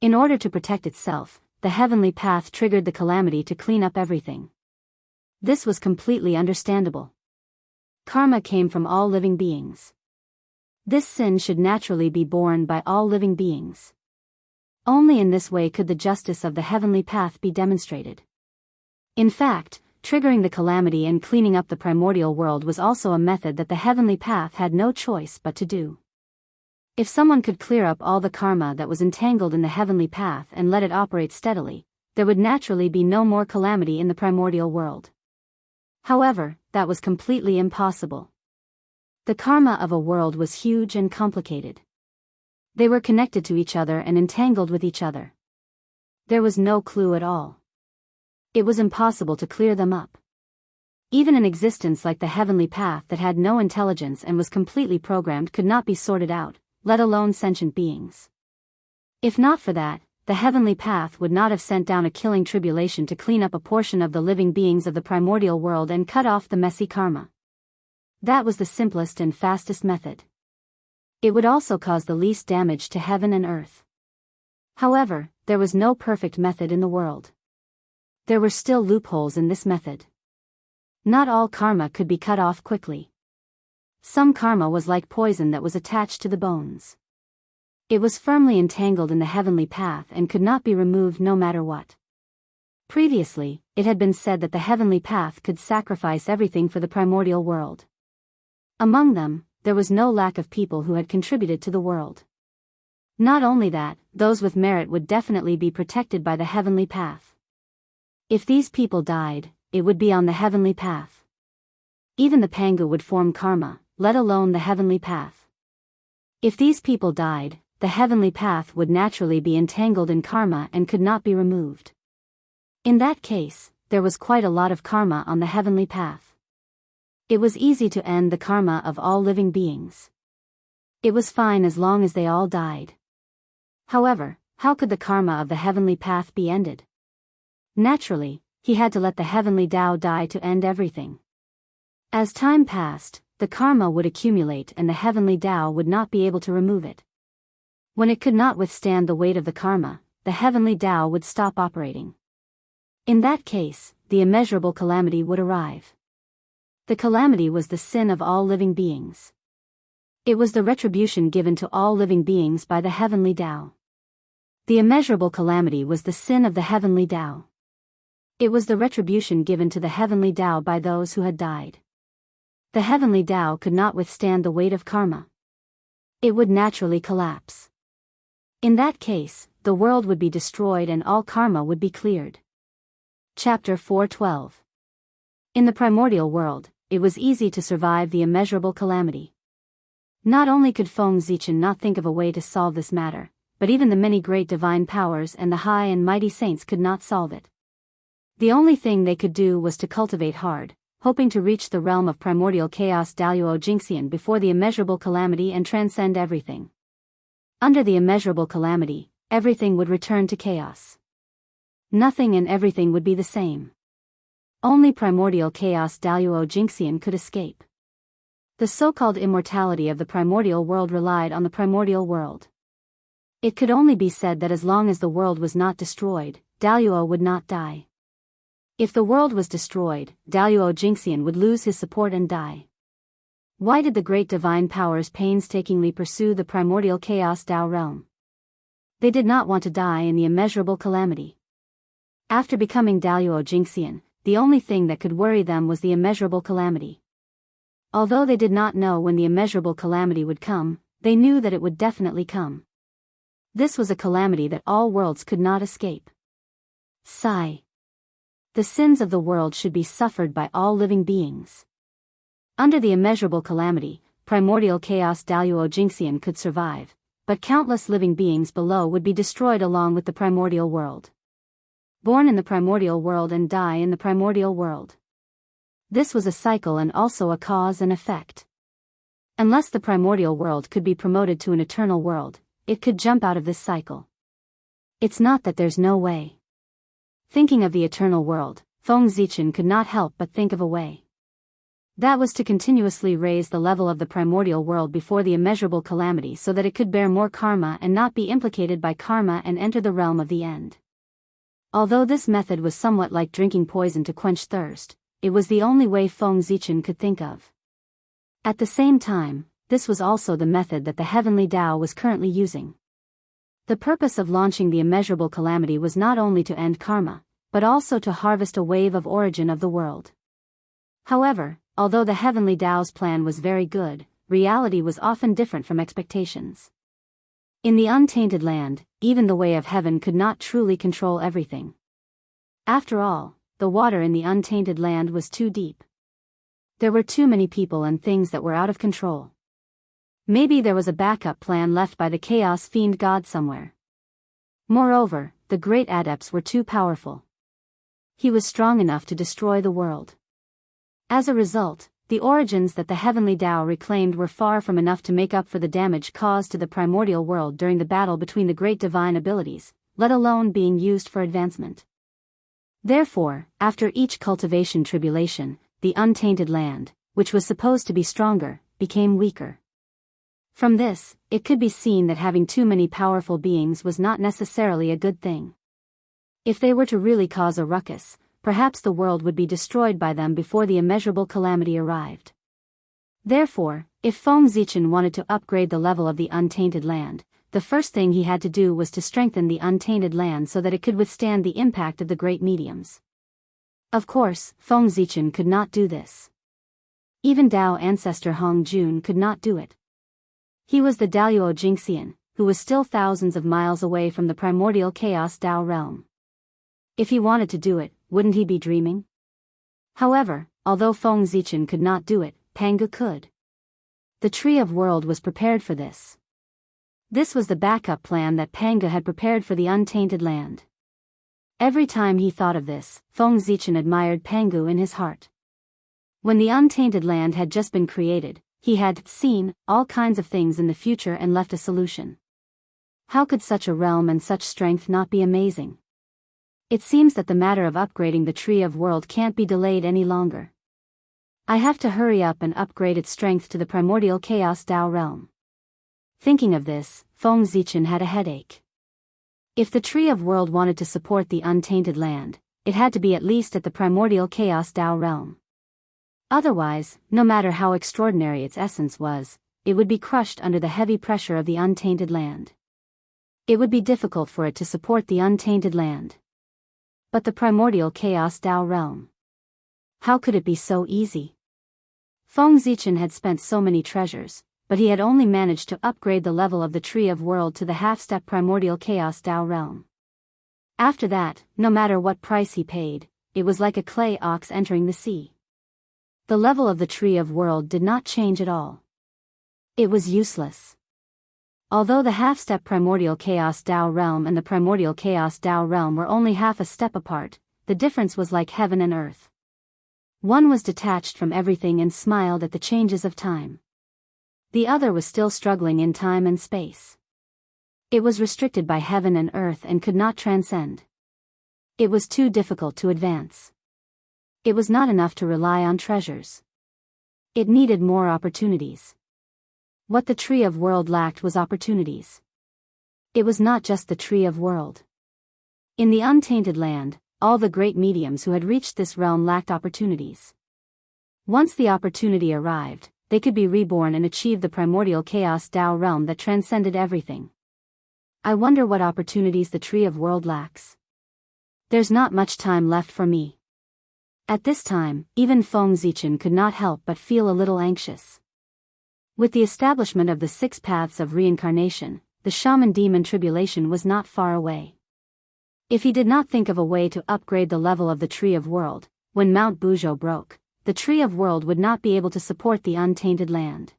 In order to protect itself, the heavenly path triggered the calamity to clean up everything. This was completely understandable. Karma came from all living beings. This sin should naturally be borne by all living beings. Only in this way could the justice of the heavenly path be demonstrated. In fact, triggering the calamity and cleaning up the primordial world was also a method that the heavenly path had no choice but to do. If someone could clear up all the karma that was entangled in the heavenly path and let it operate steadily, there would naturally be no more calamity in the primordial world. However, that was completely impossible. The karma of a world was huge and complicated. They were connected to each other and entangled with each other. There was no clue at all. It was impossible to clear them up. Even an existence like the heavenly path that had no intelligence and was completely programmed could not be sorted out, let alone sentient beings. If not for that, the heavenly path would not have sent down a killing tribulation to clean up a portion of the living beings of the primordial world and cut off the messy karma. That was the simplest and fastest method. It would also cause the least damage to heaven and earth. However, there was no perfect method in the world. There were still loopholes in this method. Not all karma could be cut off quickly. Some karma was like poison that was attached to the bones. It was firmly entangled in the heavenly path and could not be removed no matter what. Previously, it had been said that the heavenly path could sacrifice everything for the primordial world. Among them, there was no lack of people who had contributed to the world. Not only that, those with merit would definitely be protected by the heavenly path. If these people died, it would be on the heavenly path. Even the Pangu would form karma, let alone the heavenly path. If these people died, the heavenly path would naturally be entangled in karma and could not be removed. In that case, there was quite a lot of karma on the heavenly path. It was easy to end the karma of all living beings. It was fine as long as they all died. However, how could the karma of the heavenly path be ended? Naturally, he had to let the heavenly Tao die to end everything. As time passed, the karma would accumulate and the heavenly Tao would not be able to remove it. When it could not withstand the weight of the karma, the heavenly Tao would stop operating. In that case, the immeasurable calamity would arrive. The calamity was the sin of all living beings. It was the retribution given to all living beings by the heavenly Tao. The immeasurable calamity was the sin of the heavenly Tao. It was the retribution given to the heavenly Tao by those who had died. The heavenly Tao could not withstand the weight of karma. It would naturally collapse. In that case, the world would be destroyed and all karma would be cleared. Chapter 4:12. In the primordial world, it was easy to survive the immeasurable calamity. Not only could Feng Zichen not think of a way to solve this matter, but even the many great divine powers and the high and mighty saints could not solve it. The only thing they could do was to cultivate hard, hoping to reach the realm of primordial chaos Daluo Jingxian before the immeasurable calamity and transcend everything. Under the immeasurable calamity, everything would return to chaos. Nothing and everything would be the same. Only primordial chaos Daluo Jingxian could escape. The so-called immortality of the primordial world relied on the primordial world. It could only be said that as long as the world was not destroyed, Daluo would not die. If the world was destroyed, Daluo Jingxian would lose his support and die. Why did the great divine powers painstakingly pursue the primordial chaos Dao realm? They did not want to die in the immeasurable calamity. After becoming Daluo Jingxian, the only thing that could worry them was the immeasurable calamity. Although they did not know when the immeasurable calamity would come, they knew that it would definitely come. This was a calamity that all worlds could not escape. Sigh. The sins of the world should be suffered by all living beings. Under the immeasurable calamity, primordial chaos Daluo Jingxian could survive, but countless living beings below would be destroyed along with the primordial world. Born in the primordial world and die in the primordial world. This was a cycle and also a cause and effect. Unless the primordial world could be promoted to an eternal world, it could jump out of this cycle. It's not that there's no way. Thinking of the eternal world, Feng Zichen could not help but think of a way. That was to continuously raise the level of the primordial world before the immeasurable calamity so that it could bear more karma and not be implicated by karma and enter the realm of the end. Although this method was somewhat like drinking poison to quench thirst, it was the only way Feng Zichen could think of. At the same time, this was also the method that the heavenly Tao was currently using. The purpose of launching the immeasurable calamity was not only to end karma, but also to harvest a wave of origin of the world. However, although the heavenly Tao's plan was very good, reality was often different from expectations. In the untainted land, even the way of heaven could not truly control everything. After all, the water in the untainted land was too deep. There were too many people and things that were out of control. Maybe there was a backup plan left by the chaos fiend god somewhere. Moreover, the great adepts were too powerful. He was strong enough to destroy the world. As a result, the origins that the heavenly Tao reclaimed were far from enough to make up for the damage caused to the primordial world during the battle between the great divine abilities, let alone being used for advancement. Therefore, after each cultivation tribulation, the untainted land, which was supposed to be stronger, became weaker. From this, it could be seen that having too many powerful beings was not necessarily a good thing. If they were to really cause a ruckus, perhaps the world would be destroyed by them before the immeasurable calamity arrived. Therefore, if Feng Zichen wanted to upgrade the level of the untainted land, the first thing he had to do was to strengthen the untainted land so that it could withstand the impact of the great mediums. Of course, Feng Zichen could not do this. Even Dao ancestor Hong Jun could not do it. He was the Daluo Jingxian, who was still thousands of miles away from the primordial chaos Dao realm. If he wanted to do it, wouldn't he be dreaming? However, although Feng Zichen could not do it, Pangu could. The Tree of World was prepared for this. This was the backup plan that Pangu had prepared for the untainted land. Every time he thought of this, Feng Zichen admired Pangu in his heart. When the untainted land had just been created, he had seen all kinds of things in the future and left a solution. How could such a realm and such strength not be amazing? It seems that the matter of upgrading the Tree of World can't be delayed any longer. I have to hurry up and upgrade its strength to the primordial chaos Dao realm. Thinking of this, Feng Zichen had a headache. If the Tree of World wanted to support the untainted land, it had to be at least at the primordial chaos Dao realm. Otherwise, no matter how extraordinary its essence was, it would be crushed under the heavy pressure of the untainted land. It would be difficult for it to support the untainted land. But the primordial chaos Dao realm. How could it be so easy? Feng Zichen had spent so many treasures, but he had only managed to upgrade the level of the Tree of World to the half-step primordial chaos Tao realm. After that, no matter what price he paid, it was like a clay ox entering the sea. The level of the Tree of World did not change at all. It was useless. Although the half-step primordial chaos Tao realm and the primordial chaos Tao realm were only half a step apart, the difference was like heaven and earth. One was detached from everything and smiled at the changes of time. The other was still struggling in time and space. It was restricted by heaven and earth and could not transcend. It was too difficult to advance. It was not enough to rely on treasures. It needed more opportunities. What the Tree of World lacked was opportunities. It was not just the Tree of World. In the untainted land, all the great mediums who had reached this realm lacked opportunities. Once the opportunity arrived, they could be reborn and achieve the primordial chaos Tao realm that transcended everything. I wonder what opportunities the Tree of World lacks. There's not much time left for me. At this time, even Feng Zichen could not help but feel a little anxious. With the establishment of the 6 paths of reincarnation, the shaman demon tribulation was not far away. If he did not think of a way to upgrade the level of the Tree of World, when Mount Buzhou broke, the Tree of World would not be able to support the untainted land.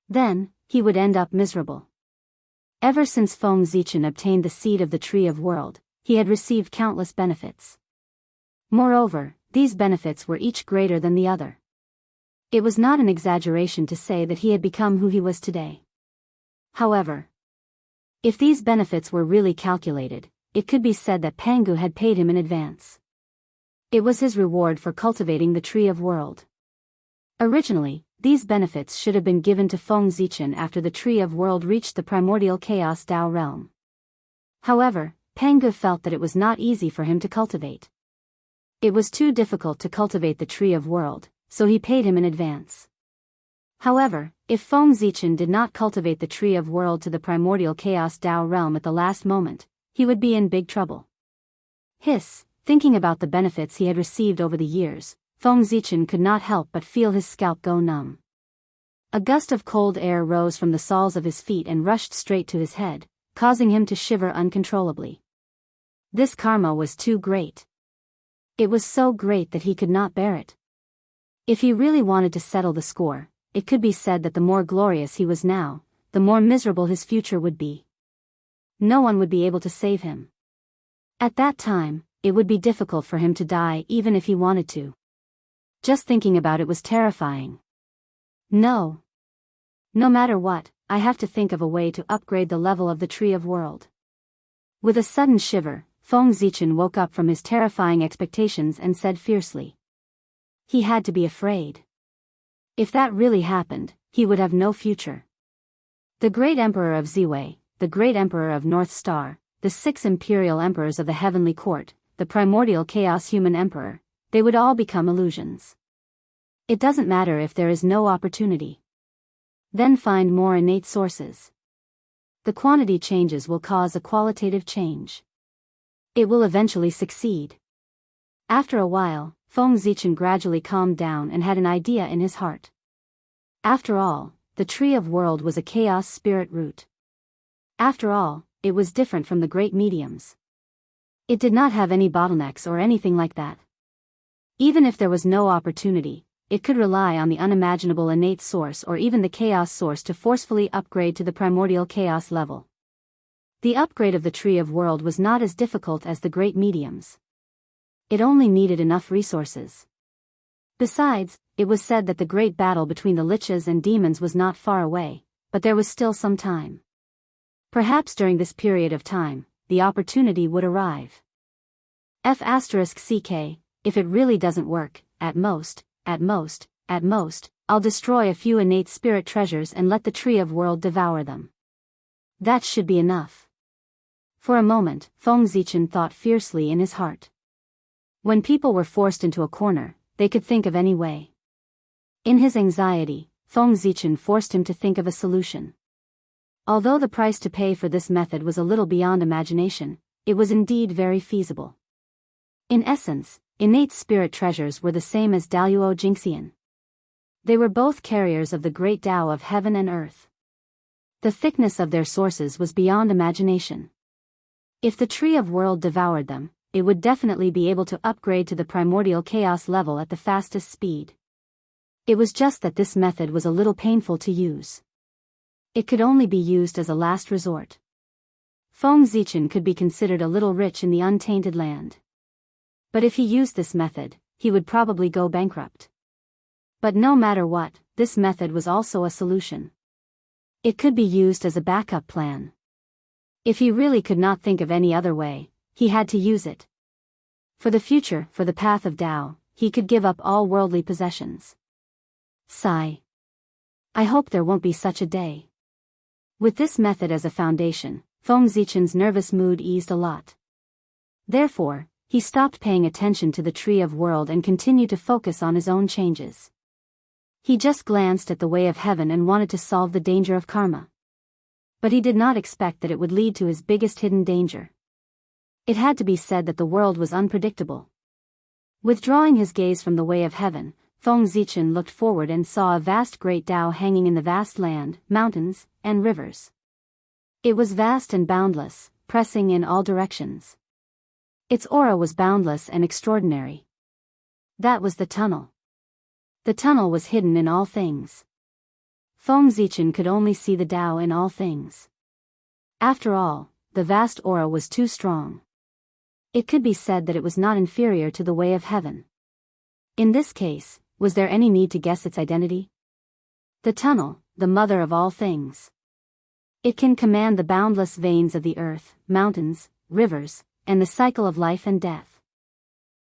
Then, he would end up miserable. Ever since Feng Zichen obtained the seed of the Tree of World, he had received countless benefits. Moreover, these benefits were each greater than the other. It was not an exaggeration to say that he had become who he was today. However, if these benefits were really calculated, it could be said that Pangu had paid him in advance. It was his reward for cultivating the Tree of World. Originally, these benefits should have been given to Feng Zichen after the Tree of World reached the primordial chaos Tao realm. However, Pangu felt that it was not easy for him to cultivate. It was too difficult to cultivate the Tree of World, so he paid him in advance. However, if Feng Zichen did not cultivate the Tree of World to the primordial chaos Tao realm at the last moment, he would be in big trouble. Thinking about the benefits he had received over the years, Feng Zichen could not help but feel his scalp go numb. A gust of cold air rose from the soles of his feet and rushed straight to his head, causing him to shiver uncontrollably. This karma was too great. It was so great that he could not bear it. If he really wanted to settle the score, it could be said that the more glorious he was now, the more miserable his future would be. No one would be able to save him. At that time, it would be difficult for him to die even if he wanted to. Just thinking about it was terrifying. No. No matter what, I have to think of a way to upgrade the level of the Tree of World. With a sudden shiver, Feng Zichen woke up from his terrifying expectations and said fiercely. He had to be afraid. If that really happened, he would have no future. The great emperor of Ziwei, the great emperor of North Star, the 6 imperial emperors of the heavenly court, the primordial chaos human emperor, they would all become illusions. It doesn't matter if there is no opportunity. Then find more innate sources. The quantity changes will cause a qualitative change. It will eventually succeed. After a while, Feng Zichen gradually calmed down and had an idea in his heart. After all, the Tree of World was a chaos spirit root. After all, it was different from the great mediums. It did not have any bottlenecks or anything like that. Even if there was no opportunity, it could rely on the unimaginable innate source or even the chaos source to forcefully upgrade to the primordial chaos level. The upgrade of the Tree of World was not as difficult as the great mediums. It only needed enough resources. Besides, it was said that the great battle between the liches and demons was not far away, but there was still some time. Perhaps during this period of time, the opportunity would arrive. F***ck, if it really doesn't work, at most, I'll destroy a few innate spirit treasures and let the Tree of World devour them. That should be enough. For a moment, Feng Zichen thought fiercely in his heart. When people were forced into a corner, they could think of any way. In his anxiety, Feng Zichen forced him to think of a solution. Although the price to pay for this method was a little beyond imagination, it was indeed very feasible. In essence, innate spirit treasures were the same as Daluo Jingxian. They were both carriers of the great Tao of heaven and earth. The thickness of their sources was beyond imagination. If the tree of world devoured them, it would definitely be able to upgrade to the primordial chaos level at the fastest speed. It was just that this method was a little painful to use. It could only be used as a last resort. Feng Zichen could be considered a little rich in the untainted land. But if he used this method, he would probably go bankrupt. But no matter what, this method was also a solution. It could be used as a backup plan. If he really could not think of any other way, he had to use it. For the future, for the path of Tao, he could give up all worldly possessions. Sigh. I hope there won't be such a day. With this method as a foundation, Feng Zichen's nervous mood eased a lot. Therefore, he stopped paying attention to the tree of world and continued to focus on his own changes. He just glanced at the way of heaven and wanted to solve the danger of karma. But he did not expect that it would lead to his biggest hidden danger. It had to be said that the world was unpredictable. Withdrawing his gaze from the way of heaven, Feng Zichen looked forward and saw a vast great Tao hanging in the vast land, mountains, and rivers. It was vast and boundless, pressing in all directions. Its aura was boundless and extraordinary. That was the tunnel. The tunnel was hidden in all things. Feng Zichen could only see the Tao in all things. After all, the vast aura was too strong. It could be said that it was not inferior to the way of heaven. In this case, was there any need to guess its identity? The tunnel, the mother of all things. It can command the boundless veins of the earth, mountains, rivers, and the cycle of life and death.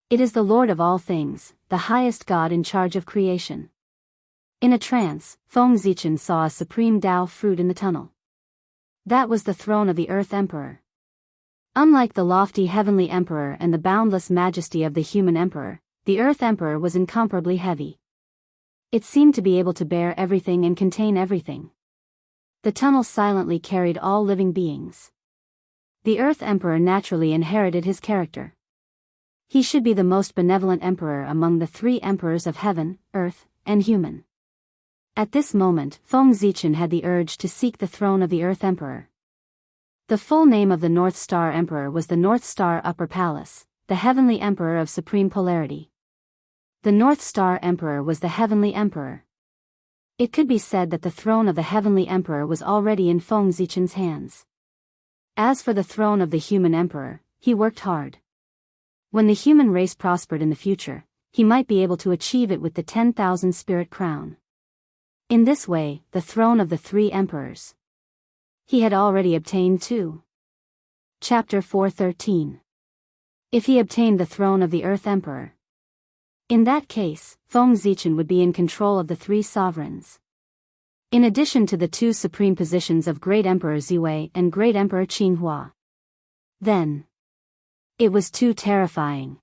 It is the Lord of all things, the highest God in charge of creation. In a trance, Feng Zichen saw a supreme Tao fruit in the tunnel. That was the throne of the Earth Emperor. Unlike the lofty heavenly Emperor and the boundless majesty of the human Emperor, the Earth Emperor was incomparably heavy. It seemed to be able to bear everything and contain everything. The tunnel silently carried all living beings. The Earth Emperor naturally inherited his character. He should be the most benevolent emperor among the three emperors of heaven, earth, and human. At this moment, Feng Zichen had the urge to seek the throne of the Earth Emperor. The full name of the North Star Emperor was the North Star Upper Palace, the Heavenly Emperor of Supreme Polarity. The North Star Emperor was the Heavenly Emperor. It could be said that the throne of the Heavenly Emperor was already in Feng Zichen's hands. As for the throne of the human Emperor, he worked hard. When the human race prospered in the future, he might be able to achieve it with the 10,000 spirit crown. In this way, the throne of the three emperors. He had already obtained too. Chapter 4:13. If he obtained the throne of the Earth Emperor. In that case, Feng Zichen would be in control of the three sovereigns. In addition to the two supreme positions of Great Emperor Ziwei and Great Emperor Qinghua. Then. It was too terrifying.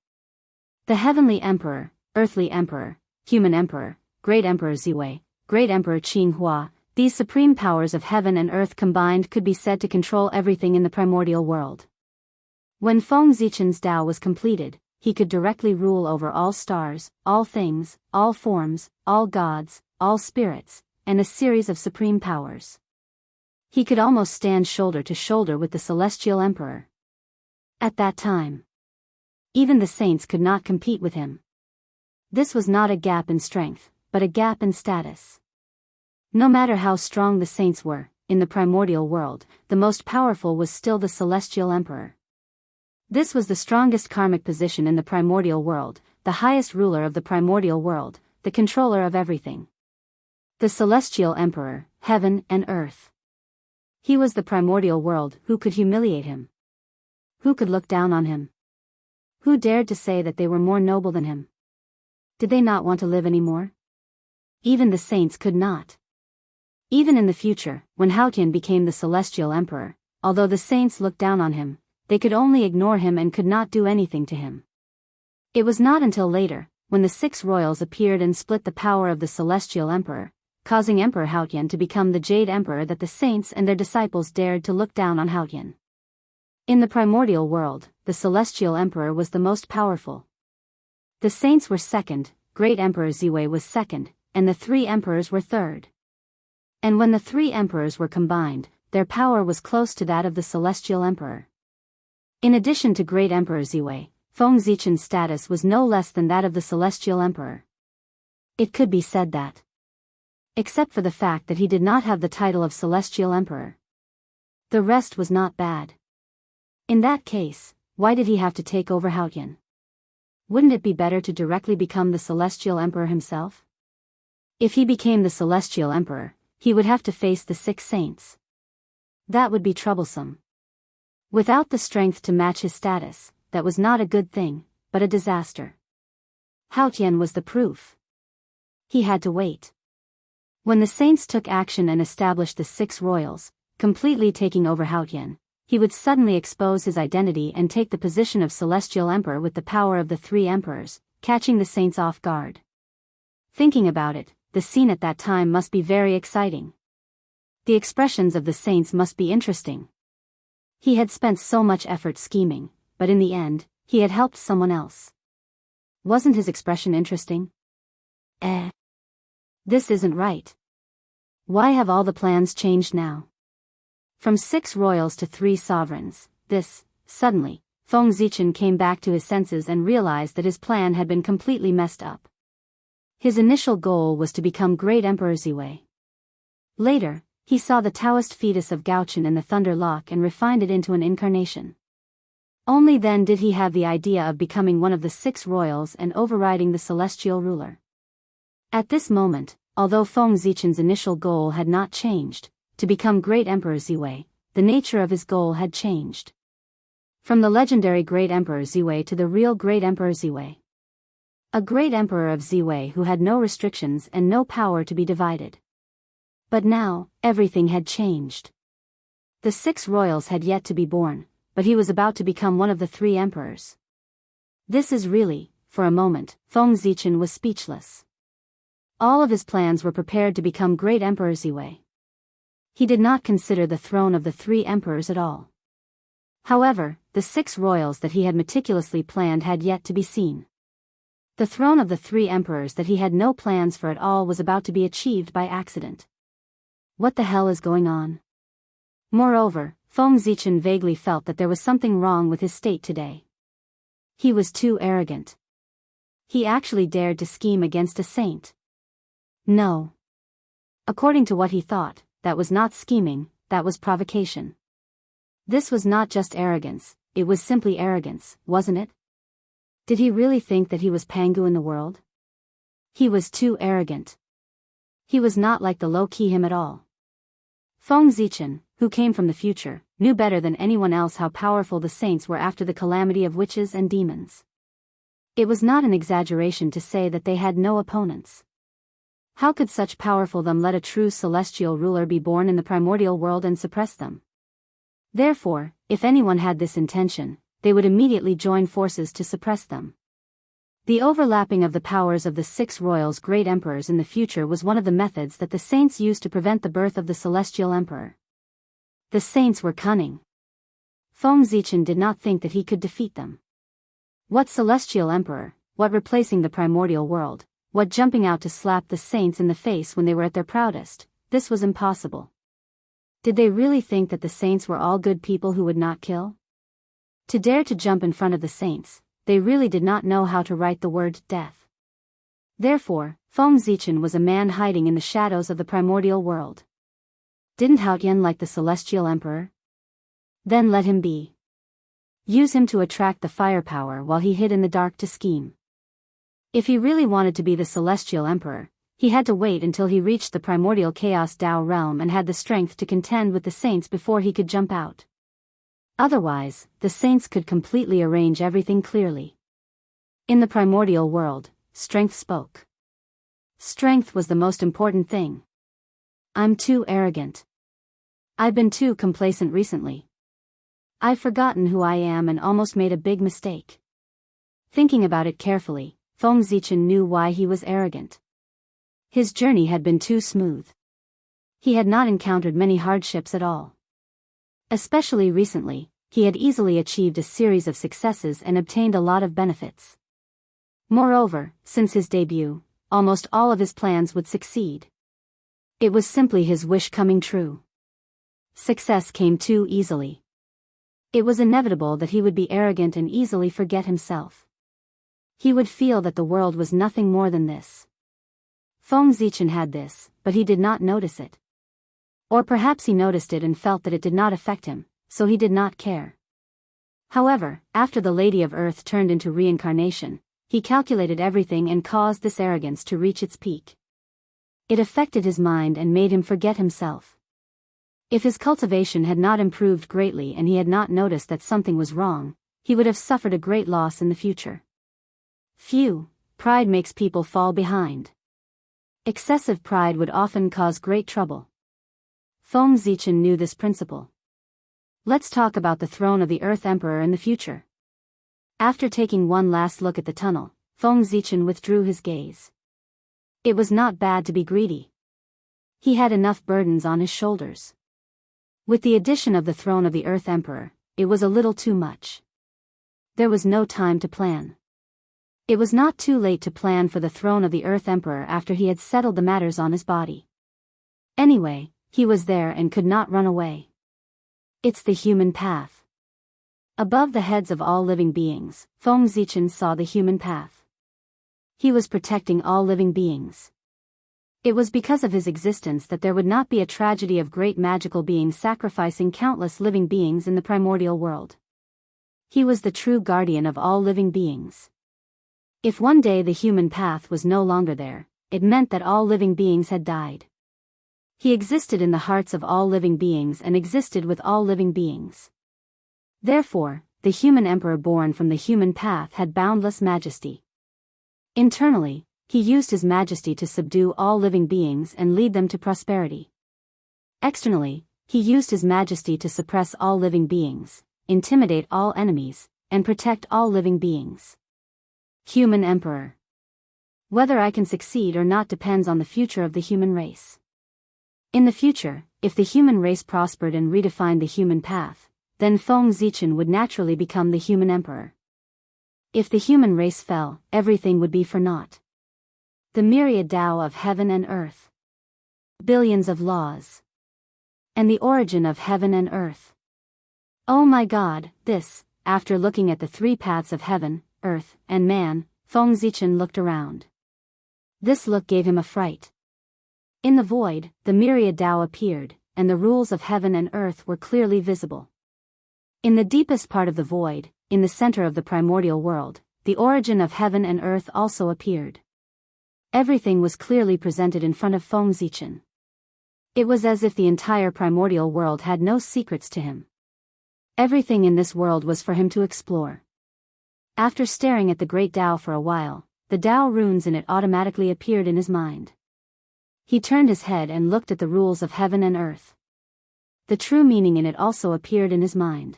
The Heavenly Emperor, Earthly Emperor, Human Emperor, Great Emperor Ziwei, Great Emperor Qinghua, these supreme powers of heaven and earth combined could be said to control everything in the primordial world. When Feng Zichen's Tao was completed, he could directly rule over all stars, all things, all forms, all gods, all spirits, and a series of supreme powers. He could almost stand shoulder to shoulder with the Celestial Emperor. At that time, even the saints could not compete with him. This was not a gap in strength, but a gap in status. No matter how strong the saints were, in the primordial world, the most powerful was still the Celestial Emperor. This was the strongest karmic position in the primordial world, the highest ruler of the primordial world, the controller of everything. The Celestial Emperor, heaven and earth. He was the primordial world. Who could humiliate him? Who could look down on him? Who dared to say that they were more noble than him? Did they not want to live anymore? Even the saints could not. Even in the future, when Haotian became the Celestial Emperor, although the saints looked down on him, they could only ignore him and could not do anything to him. It was not until later, when the 6 royals appeared and split the power of the Celestial Emperor, causing Emperor Haotian to become the Jade Emperor, that the saints and their disciples dared to look down on Haotian. In the primordial world, the Celestial Emperor was the most powerful. The saints were second, Great Emperor Ziwei was second, and the 3 emperors were third. And when the 3 emperors were combined, their power was close to that of the celestial emperor. In addition to Great Emperor Ziwei, Feng Zichen's status was no less than that of the celestial emperor. It could be said that, except for the fact that he did not have the title of celestial emperor, the rest was not bad. In that case, why did he have to take over Haotian? Wouldn't it be better to directly become the celestial emperor himself? If he became the celestial emperor, he would have to face the 6 saints. That would be troublesome. Without the strength to match his status, that was not a good thing, but a disaster. Haotian was the proof. He had to wait. When the saints took action and established the 6 royals, completely taking over Haotian, he would suddenly expose his identity and take the position of celestial emperor with the power of the 3 emperors, catching the saints off guard. Thinking about it, the scene at that time must be very exciting. The expressions of the saints must be interesting. He had spent so much effort scheming, but in the end, he had helped someone else. Wasn't his expression interesting? This isn't right. Why have all the plans changed now? From 6 royals to 3 sovereigns, suddenly, Feng Zichen came back to his senses and realized that his plan had been completely messed up. His initial goal was to become Great Emperor Ziwei. Later, he saw the Taoist fetus of Gaochen in the Thunder Lock and refined it into an incarnation. Only then did he have the idea of becoming one of the 6 royals and overriding the celestial ruler. At this moment, although Feng Zichen's initial goal had not changed, to become Great Emperor Ziwei, the nature of his goal had changed. From the legendary Great Emperor Ziwei to the real Great Emperor Ziwei. A Great Emperor of Ziwei who had no restrictions and no power to be divided. But now, everything had changed. The 6 royals had yet to be born, but he was about to become one of the 3 emperors. This is really, for a moment, Feng Zichen was speechless. All of his plans were prepared to become Great Emperor Ziwei. He did not consider the throne of the 3 emperors at all. However, the 6 royals that he had meticulously planned had yet to be seen. The throne of the 3 emperors that he had no plans for at all was about to be achieved by accident. What the hell is going on? Moreover, Feng Zichen vaguely felt that there was something wrong with his state today. He was too arrogant. He actually dared to scheme against a saint. No. According to what he thought, that was not scheming, that was provocation. This was not just arrogance, it was simply arrogance, wasn't it? Did he really think that he was Pangu in the world? He was too arrogant. He was not like the low-key him at all. Feng Zichen, who came from the future, knew better than anyone else how powerful the saints were after the calamity of witches and demons. It was not an exaggeration to say that they had no opponents. How could such powerful them let a true celestial ruler be born in the primordial world and suppress them? Therefore, if anyone had this intention, they would immediately join forces to suppress them. The overlapping of the powers of the 6 royals' great emperors in the future was one of the methods that the saints used to prevent the birth of the celestial emperor. The saints were cunning. Feng Zichen did not think that he could defeat them. What celestial emperor, what replacing the primordial world, what jumping out to slap the saints in the face when they were at their proudest, this was impossible. Did they really think that the saints were all good people who would not kill? To dare to jump in front of the saints, they really did not know how to write the word death. Therefore, Feng Zichen was a man hiding in the shadows of the primordial world. Didn't Haotian like the celestial emperor? Then let him be. Use him to attract the firepower while he hid in the dark to scheme. If he really wanted to be the celestial emperor, he had to wait until he reached the primordial chaos Tao realm and had the strength to contend with the saints before he could jump out. Otherwise, the saints could completely arrange everything clearly. In the primordial world, strength spoke. Strength was the most important thing. I'm too arrogant. I've been too complacent recently. I've forgotten who I am and almost made a big mistake. Thinking about it carefully, Feng Zichen knew why he was arrogant. His journey had been too smooth. He had not encountered many hardships at all. Especially recently, he had easily achieved a series of successes and obtained a lot of benefits. Moreover, since his debut, almost all of his plans would succeed. It was simply his wish coming true. Success came too easily. It was inevitable that he would be arrogant and easily forget himself. He would feel that the world was nothing more than this. Feng Zichen had this, but he did not notice it. Or perhaps he noticed it and felt that it did not affect him, so he did not care. However, after the Lady of Earth turned into reincarnation, he calculated everything and caused this arrogance to reach its peak. It affected his mind and made him forget himself. If his cultivation had not improved greatly and he had not noticed that something was wrong, he would have suffered a great loss in the future. Pride makes people fall behind. Excessive pride would often cause great trouble. Feng Zichen knew this principle. Let's talk about the throne of the Earth Emperor in the future. After taking one last look at the tunnel, Feng Zichen withdrew his gaze. It was not bad to be greedy. He had enough burdens on his shoulders. With the addition of the throne of the Earth Emperor, it was a little too much. There was no time to plan. It was not too late to plan for the throne of the Earth Emperor after he had settled the matters on his body. Anyway, he was there and could not run away. It's the human path. Above the heads of all living beings, Feng Zichen saw the human path. He was protecting all living beings. It was because of his existence that there would not be a tragedy of great magical beings sacrificing countless living beings in the primordial world. He was the true guardian of all living beings. If one day the human path was no longer there, it meant that all living beings had died. He existed in the hearts of all living beings and existed with all living beings. Therefore, the human emperor born from the human path had boundless majesty. Internally, he used his majesty to subdue all living beings and lead them to prosperity. Externally, he used his majesty to suppress all living beings, intimidate all enemies, and protect all living beings. Human Emperor. Whether I can succeed or not depends on the future of the human race. In the future, if the human race prospered and redefined the human path, then Feng Zichen would naturally become the human emperor. If the human race fell, everything would be for naught. The myriad Tao of heaven and earth. Billions of laws. And the origin of heaven and earth. Oh my God, this, after looking at the three paths of heaven, earth, and man, Feng Zichen looked around. This look gave him a fright. In the void, the myriad Tao appeared, and the rules of heaven and earth were clearly visible. In the deepest part of the void, in the center of the primordial world, the origin of heaven and earth also appeared. Everything was clearly presented in front of Feng Zichen. It was as if the entire primordial world had no secrets to him. Everything in this world was for him to explore. After staring at the great Tao for a while, the Tao runes in it automatically appeared in his mind. He turned his head and looked at the rules of heaven and earth. The true meaning in it also appeared in his mind.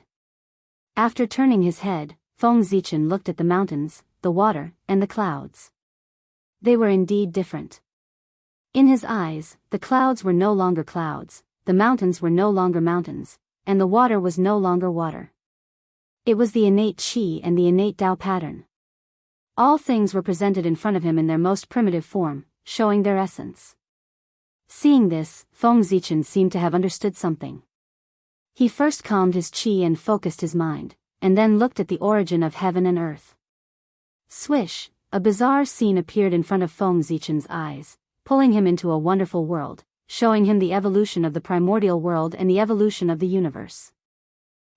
After turning his head, Feng Zichen looked at the mountains, the water, and the clouds. They were indeed different. In his eyes, the clouds were no longer clouds, the mountains were no longer mountains, and the water was no longer water. It was the innate Qi and the innate Tao pattern. All things were presented in front of him in their most primitive form, showing their essence. Seeing this, Feng Zichen seemed to have understood something. He first calmed his Qi and focused his mind, and then looked at the origin of heaven and earth. Swish! A bizarre scene appeared in front of Feng Zichen's eyes, pulling him into a wonderful world, showing him the evolution of the primordial world and the evolution of the universe.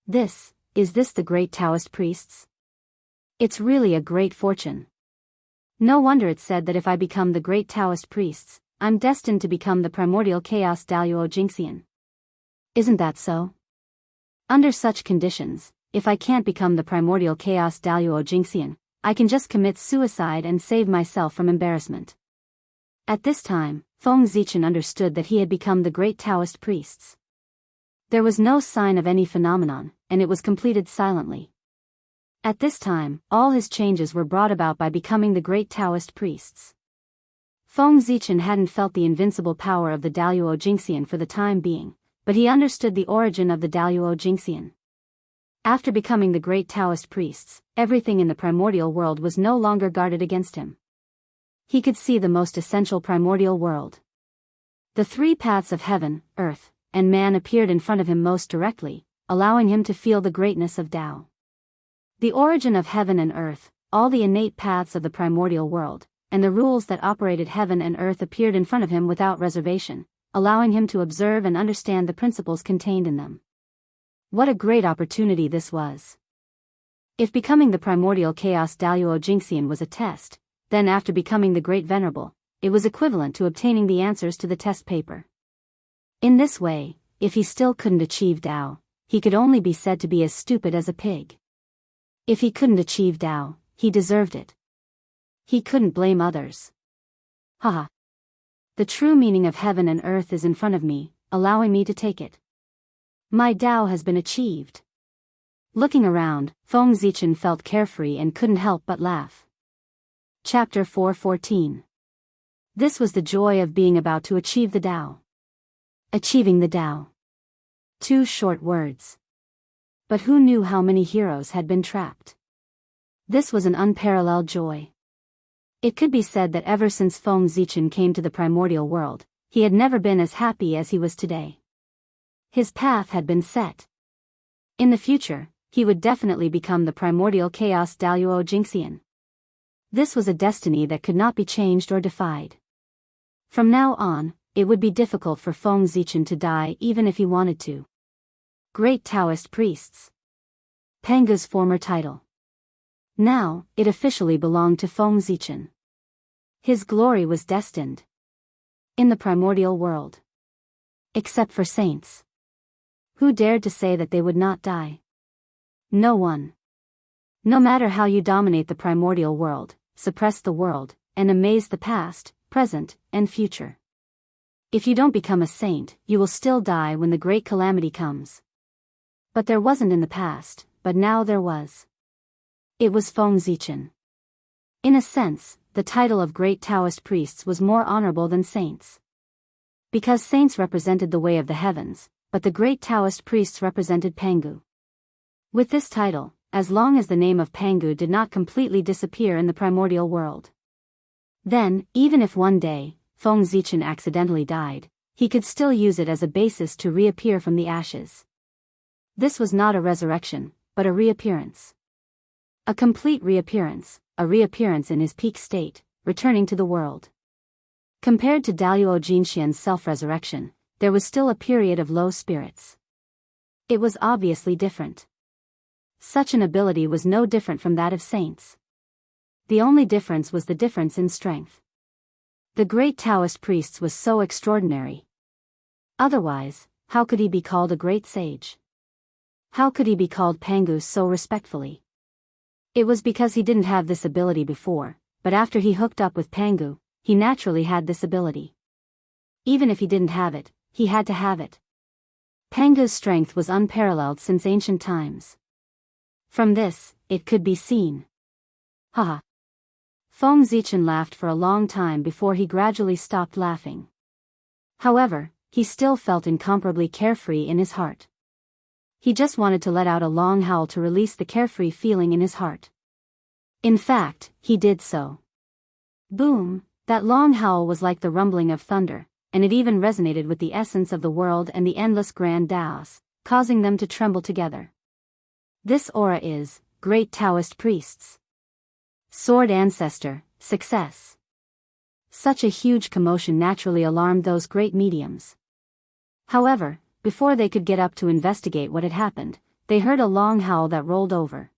Is this the great Taoist priests? It's really a great fortune. No wonder it's said that if I become the great Taoist priests, I'm destined to become the primordial chaos Daluo Jingxian. Isn't that so? Under such conditions, if I can't become the primordial chaos Daluo Jingxian, I can just commit suicide and save myself from embarrassment. At this time, Feng Zichen understood that he had become the great Taoist priests. There was no sign of any phenomenon, and it was completed silently. At this time, all his changes were brought about by becoming the great Taoist priests. Feng Zichen hadn't felt the invincible power of the Daluo Jingxian for the time being, but he understood the origin of the Daluo Jingxian. After becoming the great Taoist priests, everything in the primordial world was no longer guarded against him. He could see the most essential primordial world. The three paths of heaven, earth, and man appeared in front of him most directly, allowing him to feel the greatness of Tao. The origin of heaven and earth, all the innate paths of the primordial world, and the rules that operated heaven and earth appeared in front of him without reservation, allowing him to observe and understand the principles contained in them. What a great opportunity this was! If becoming the primordial chaos Daluo Jingxian was a test, then after becoming the Great Venerable, it was equivalent to obtaining the answers to the test paper. In this way, if he still couldn't achieve Tao, he could only be said to be as stupid as a pig. If he couldn't achieve Tao, he deserved it. He couldn't blame others. Haha. The true meaning of heaven and earth is in front of me, allowing me to take it. My Tao has been achieved. Looking around, Feng Zichen felt carefree and couldn't help but laugh. Chapter 4:14. This was the joy of being about to achieve the Tao. Achieving the Tao. 2 short words. But who knew how many heroes had been trapped? This was an unparalleled joy. It could be said that ever since Feng Zichen came to the primordial world, he had never been as happy as he was today. His path had been set. In the future, he would definitely become the primordial chaos Daluo Jingxian. This was a destiny that could not be changed or defied. From now on, it would be difficult for Feng Zichen to die even if he wanted to. Great Taoist Priests. Pangu's former title. Now, it officially belonged to Feng Zichen. His glory was destined. In the primordial world. Except for saints. Who dared to say that they would not die? No one. No matter how you dominate the primordial world, suppress the world, and amaze the past, present, and future. If you don't become a saint, you will still die when the great calamity comes. But there wasn't in the past, but now there was. It was Feng Zichen. In a sense, the title of great Taoist priests was more honorable than saints. Because saints represented the way of the heavens, but the great Taoist priests represented Pangu. With this title, as long as the name of Pangu did not completely disappear in the primordial world. Then, even if one day, Feng Zichen accidentally died, he could still use it as a basis to reappear from the ashes. This was not a resurrection, but a reappearance. A complete reappearance, a reappearance in his peak state, returning to the world. Compared to Daluo Jingxian's self-resurrection, there was still a period of low spirits. It was obviously different. Such an ability was no different from that of saints. The only difference was the difference in strength. The great Taoist priests was so extraordinary. Otherwise, how could he be called a great sage? How could he be called Pangu so respectfully? It was because he didn't have this ability before, but after he hooked up with Pangu, he naturally had this ability. Even if he didn't have it, he had to have it. Pangu's strength was unparalleled since ancient times. From this, it could be seen. Haha. Feng Zichen laughed for a long time before he gradually stopped laughing. However, he still felt incomparably carefree in his heart. He just wanted to let out a long howl to release the carefree feeling in his heart. In fact, he did so. Boom, that long howl was like the rumbling of thunder, and it even resonated with the essence of the world and the endless grand Taos, causing them to tremble together. This aura is, great Taoist priests. Sword ancestor, success. Such a huge commotion naturally alarmed those great mediums. However, before they could get up to investigate what had happened, they heard a long howl that rolled over.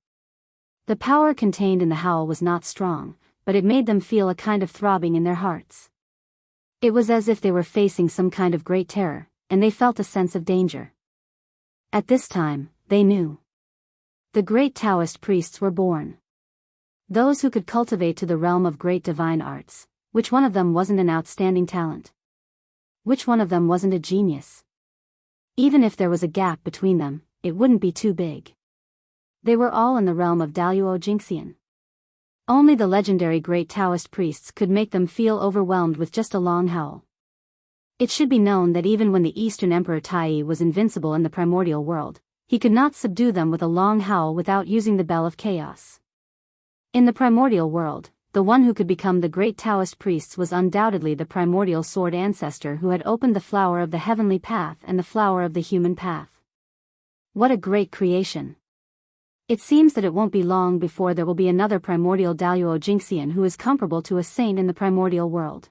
The power contained in the howl was not strong, but it made them feel a kind of throbbing in their hearts. It was as if they were facing some kind of great terror, and they felt a sense of danger. At this time, they knew. The great Taoist priests were born. Those who could cultivate to the realm of great divine arts. Which one of them wasn't an outstanding talent? Which one of them wasn't a genius? Even if there was a gap between them, it wouldn't be too big. They were all in the realm of Daluo Jingxian. Only the legendary great Taoist priests could make them feel overwhelmed with just a long howl. It should be known that even when the Eastern Emperor Tai was invincible in the primordial world, he could not subdue them with a long howl without using the Bell of Chaos. In the primordial world, the one who could become the great Taoist priests was undoubtedly the primordial sword ancestor who had opened the flower of the heavenly path and the flower of the human path. What a great creation! It seems that it won't be long before there will be another primordial Daluo Jingxian who is comparable to a saint in the primordial world.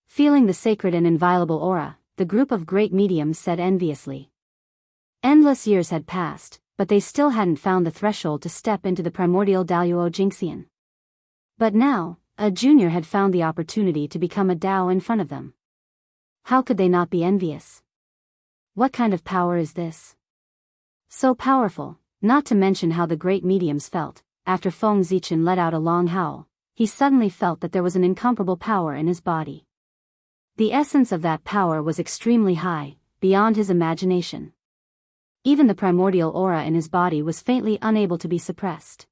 Feeling the sacred and inviolable aura, the group of great mediums said enviously. Endless years had passed, but they still hadn't found the threshold to step into the primordial Daluo Jingxian. But now, a junior had found the opportunity to become a Dao in front of them. How could they not be envious? What kind of power is this? So powerful, not to mention how the great mediums felt. After Feng Zichen let out a long howl, he suddenly felt that there was an incomparable power in his body. The essence of that power was extremely high, beyond his imagination. Even the primordial aura in his body was faintly unable to be suppressed.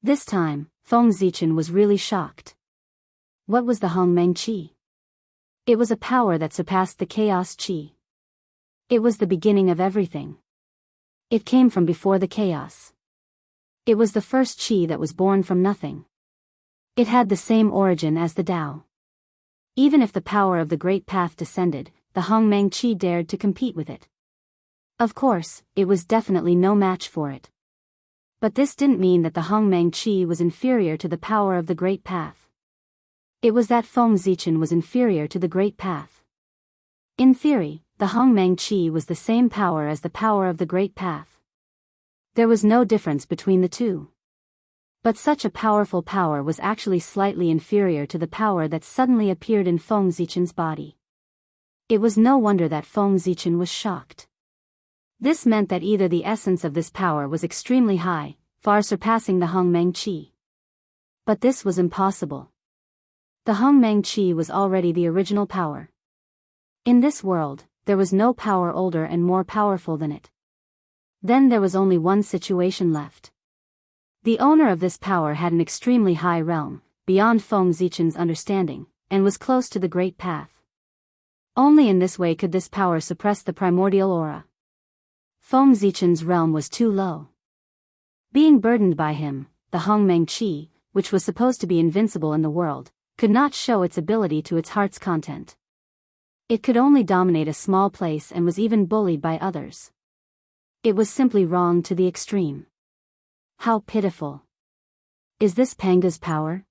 This time, Feng Zichen was really shocked. What was the Hongmeng Qi? It was a power that surpassed the Chaos Qi. It was the beginning of everything. It came from before the chaos. It was the first Qi that was born from nothing. It had the same origin as the Tao. Even if the power of the Great Path descended, the Hongmeng Qi dared to compete with it. Of course, it was definitely no match for it. But this didn't mean that the Hongmeng Qi was inferior to the power of the Great Path. It was that Feng Zichen was inferior to the Great Path. In theory, the Hongmeng Qi was the same power as the power of the Great Path. There was no difference between the two. But such a powerful power was actually slightly inferior to the power that suddenly appeared in Feng Zichen's body. It was no wonder that Feng Zichen was shocked. This meant that either the essence of this power was extremely high, far surpassing the Hongmeng Qi. But this was impossible. The Hongmeng Qi was already the original power. In this world, there was no power older and more powerful than it. Then there was only one situation left. The owner of this power had an extremely high realm, beyond Feng Zichen's understanding, and was close to the Great Path. Only in this way could this power suppress the primordial aura. Feng Zichen's realm was too low. Being burdened by him, the Hongmeng Qi, which was supposed to be invincible in the world, could not show its ability to its heart's content. It could only dominate a small place and was even bullied by others. It was simply wrong to the extreme. How pitiful. Is this Panga's power?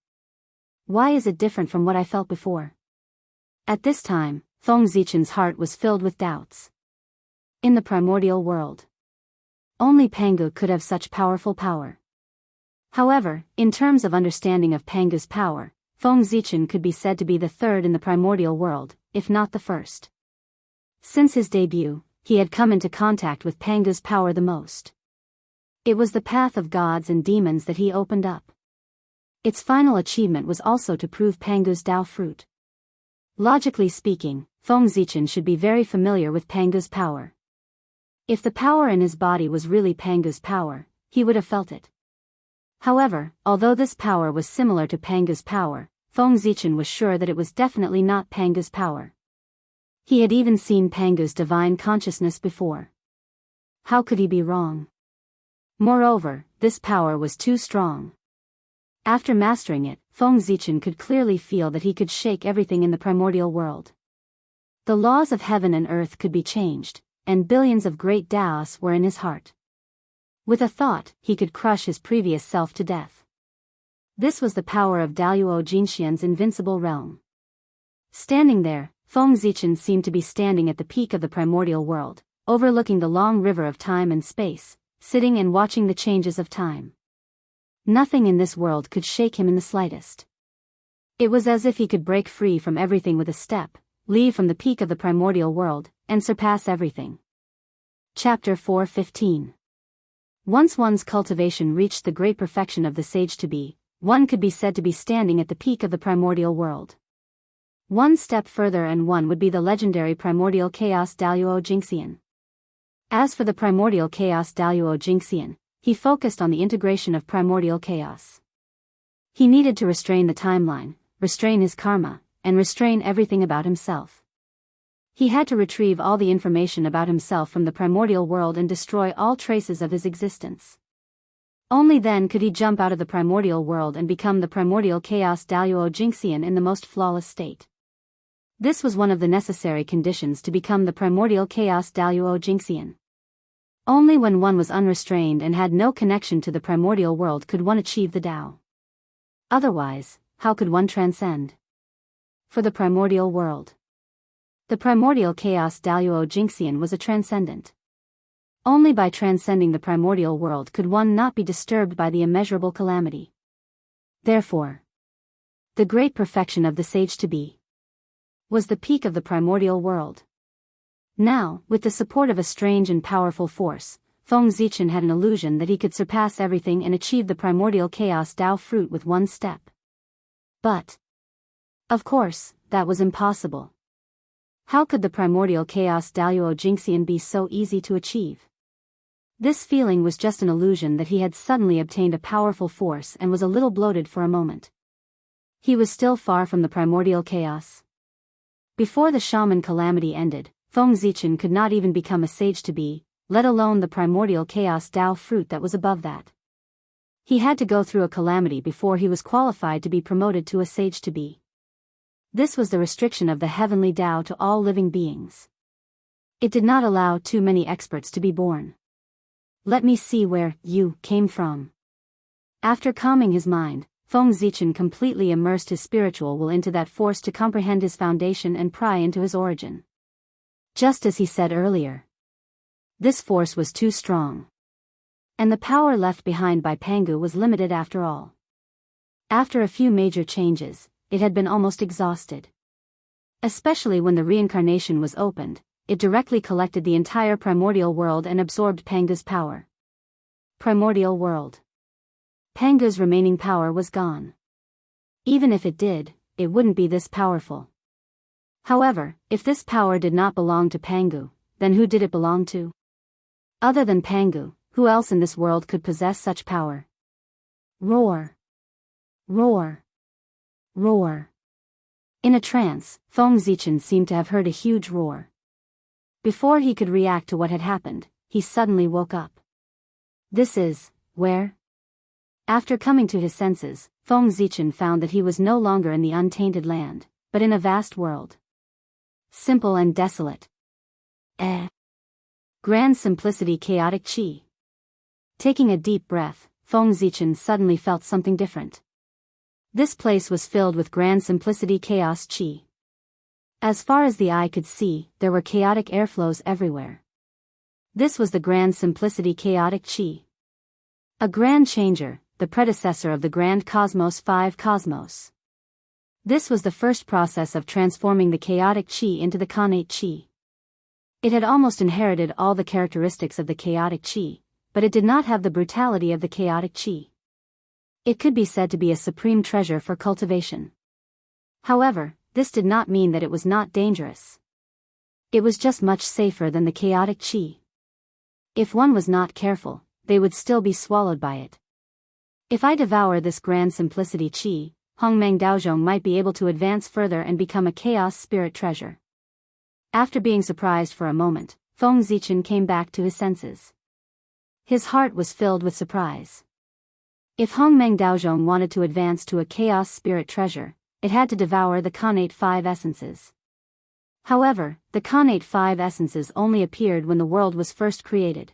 Why is it different from what I felt before? At this time, Feng Zichen's heart was filled with doubts. In the primordial world, only Pangu could have such powerful power. However, in terms of understanding of Pangu's power, Feng Zichen could be said to be the third in the primordial world, if not the first. Since his debut, he had come into contact with Pangu's power the most. It was the path of gods and demons that he opened up. Its final achievement was also to prove Pangu's Tao fruit. Logically speaking, Feng Zichen should be very familiar with Pangu's power. If the power in his body was really Pangu's power, he would have felt it. However, although this power was similar to Pangu's power, Feng Zichen was sure that it was definitely not Pangu's power. He had even seen Pangu's divine consciousness before. How could he be wrong? Moreover, this power was too strong. After mastering it, Feng Zichen could clearly feel that he could shake everything in the primordial world. The laws of heaven and earth could be changed, and billions of great Daos were in his heart. With a thought, he could crush his previous self to death. This was the power of Daluo Jinxian's invincible realm. Standing there, Feng Zichen seemed to be standing at the peak of the primordial world, overlooking the long river of time and space, sitting and watching the changes of time. Nothing in this world could shake him in the slightest. It was as if he could break free from everything with a step, leave from the peak of the primordial world, and surpass everything. Chapter 4:15. Once one's cultivation reached the great perfection of the sage-to-be, one could be said to be standing at the peak of the primordial world. One step further and one would be the legendary primordial chaos Daluo Jingxian. As for the primordial chaos Daluo Jingxian, he focused on the integration of primordial chaos. He needed to restrain the timeline, restrain his karma, and restrain everything about himself. He had to retrieve all the information about himself from the primordial world and destroy all traces of his existence. Only then could he jump out of the primordial world and become the primordial chaos Daluo Jinxian in the most flawless state. This was one of the necessary conditions to become the primordial chaos Daluo Jinxian. Only when one was unrestrained and had no connection to the primordial world could one achieve the Tao. Otherwise, how could one transcend? For the primordial world. The primordial chaos Daluo Jinxian was a transcendent. Only by transcending the primordial world could one not be disturbed by the immeasurable calamity. Therefore, the great perfection of the sage to be was the peak of the primordial world. Now, with the support of a strange and powerful force, Feng Zichen had an illusion that he could surpass everything and achieve the primordial chaos Tao fruit with one step. But, of course, that was impossible. How could the primordial chaos Daluo Jinxian be so easy to achieve? This feeling was just an illusion that he had suddenly obtained a powerful force and was a little bloated for a moment. He was still far from the primordial chaos. Before the shaman calamity ended, Feng Zichen could not even become a sage to be, let alone the primordial chaos Tao fruit that was above that. He had to go through a calamity before he was qualified to be promoted to a sage to be. This was the restriction of the heavenly Tao to all living beings. It did not allow too many experts to be born. Let me see where you came from. After calming his mind, Feng Zichen completely immersed his spiritual will into that force to comprehend his foundation and pry into his origin. Just as he said earlier, this force was too strong. And the power left behind by Pangu was limited after all. After a few major changes, it had been almost exhausted. Especially when the reincarnation was opened, it directly collected the entire primordial world and absorbed Pangu's power. Primordial world. Pangu's remaining power was gone. Even if it did, it wouldn't be this powerful. However, if this power did not belong to Pangu, then who did it belong to? Other than Pangu, who else in this world could possess such power? Roar. Roar. Roar. In a trance, Feng Zichen seemed to have heard a huge roar. Before he could react to what had happened, he suddenly woke up. This is, where? After coming to his senses, Feng Zichen found that he was no longer in the untainted land, but in a vast world. Simple and desolate. Grand simplicity chaotic chi. Taking a deep breath, Feng Zichen suddenly felt something different. This place was filled with grand simplicity chaos chi. As far as the eye could see, there were chaotic airflows everywhere. This was the grand simplicity chaotic chi. A grand changer, the predecessor of the grand cosmos 5 cosmos. This was the first process of transforming the chaotic chi into the connate chi. It had almost inherited all the characteristics of the chaotic chi, but it did not have the brutality of the chaotic chi. It could be said to be a supreme treasure for cultivation. However, this did not mean that it was not dangerous. It was just much safer than the chaotic chi. If one was not careful, they would still be swallowed by it. If I devour this grand simplicity chi, Hongmeng Daozhong might be able to advance further and become a chaos spirit treasure. After being surprised for a moment, Feng Zichen came back to his senses. His heart was filled with surprise. If Hongmeng Daozhong wanted to advance to a chaos spirit treasure, it had to devour the connate 5 essences. However, the connate 5 essences only appeared when the world was first created.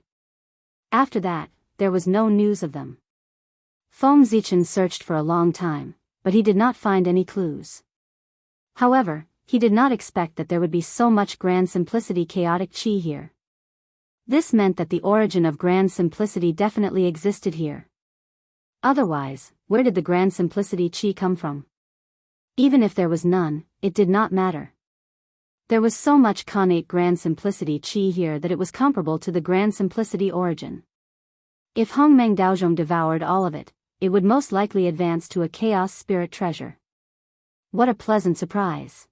After that, there was no news of them. Feng Zichen searched for a long time, but he did not find any clues. However, he did not expect that there would be so much grand simplicity chaotic chi here. This meant that the origin of grand simplicity definitely existed here. Otherwise, where did the grand simplicity chi come from? Even if there was none, it did not matter. There was so much connate grand simplicity chi here that it was comparable to the grand simplicity origin. If Hongmeng Daozhong devoured all of it, it would most likely advance to a chaos spirit treasure. What a pleasant surprise.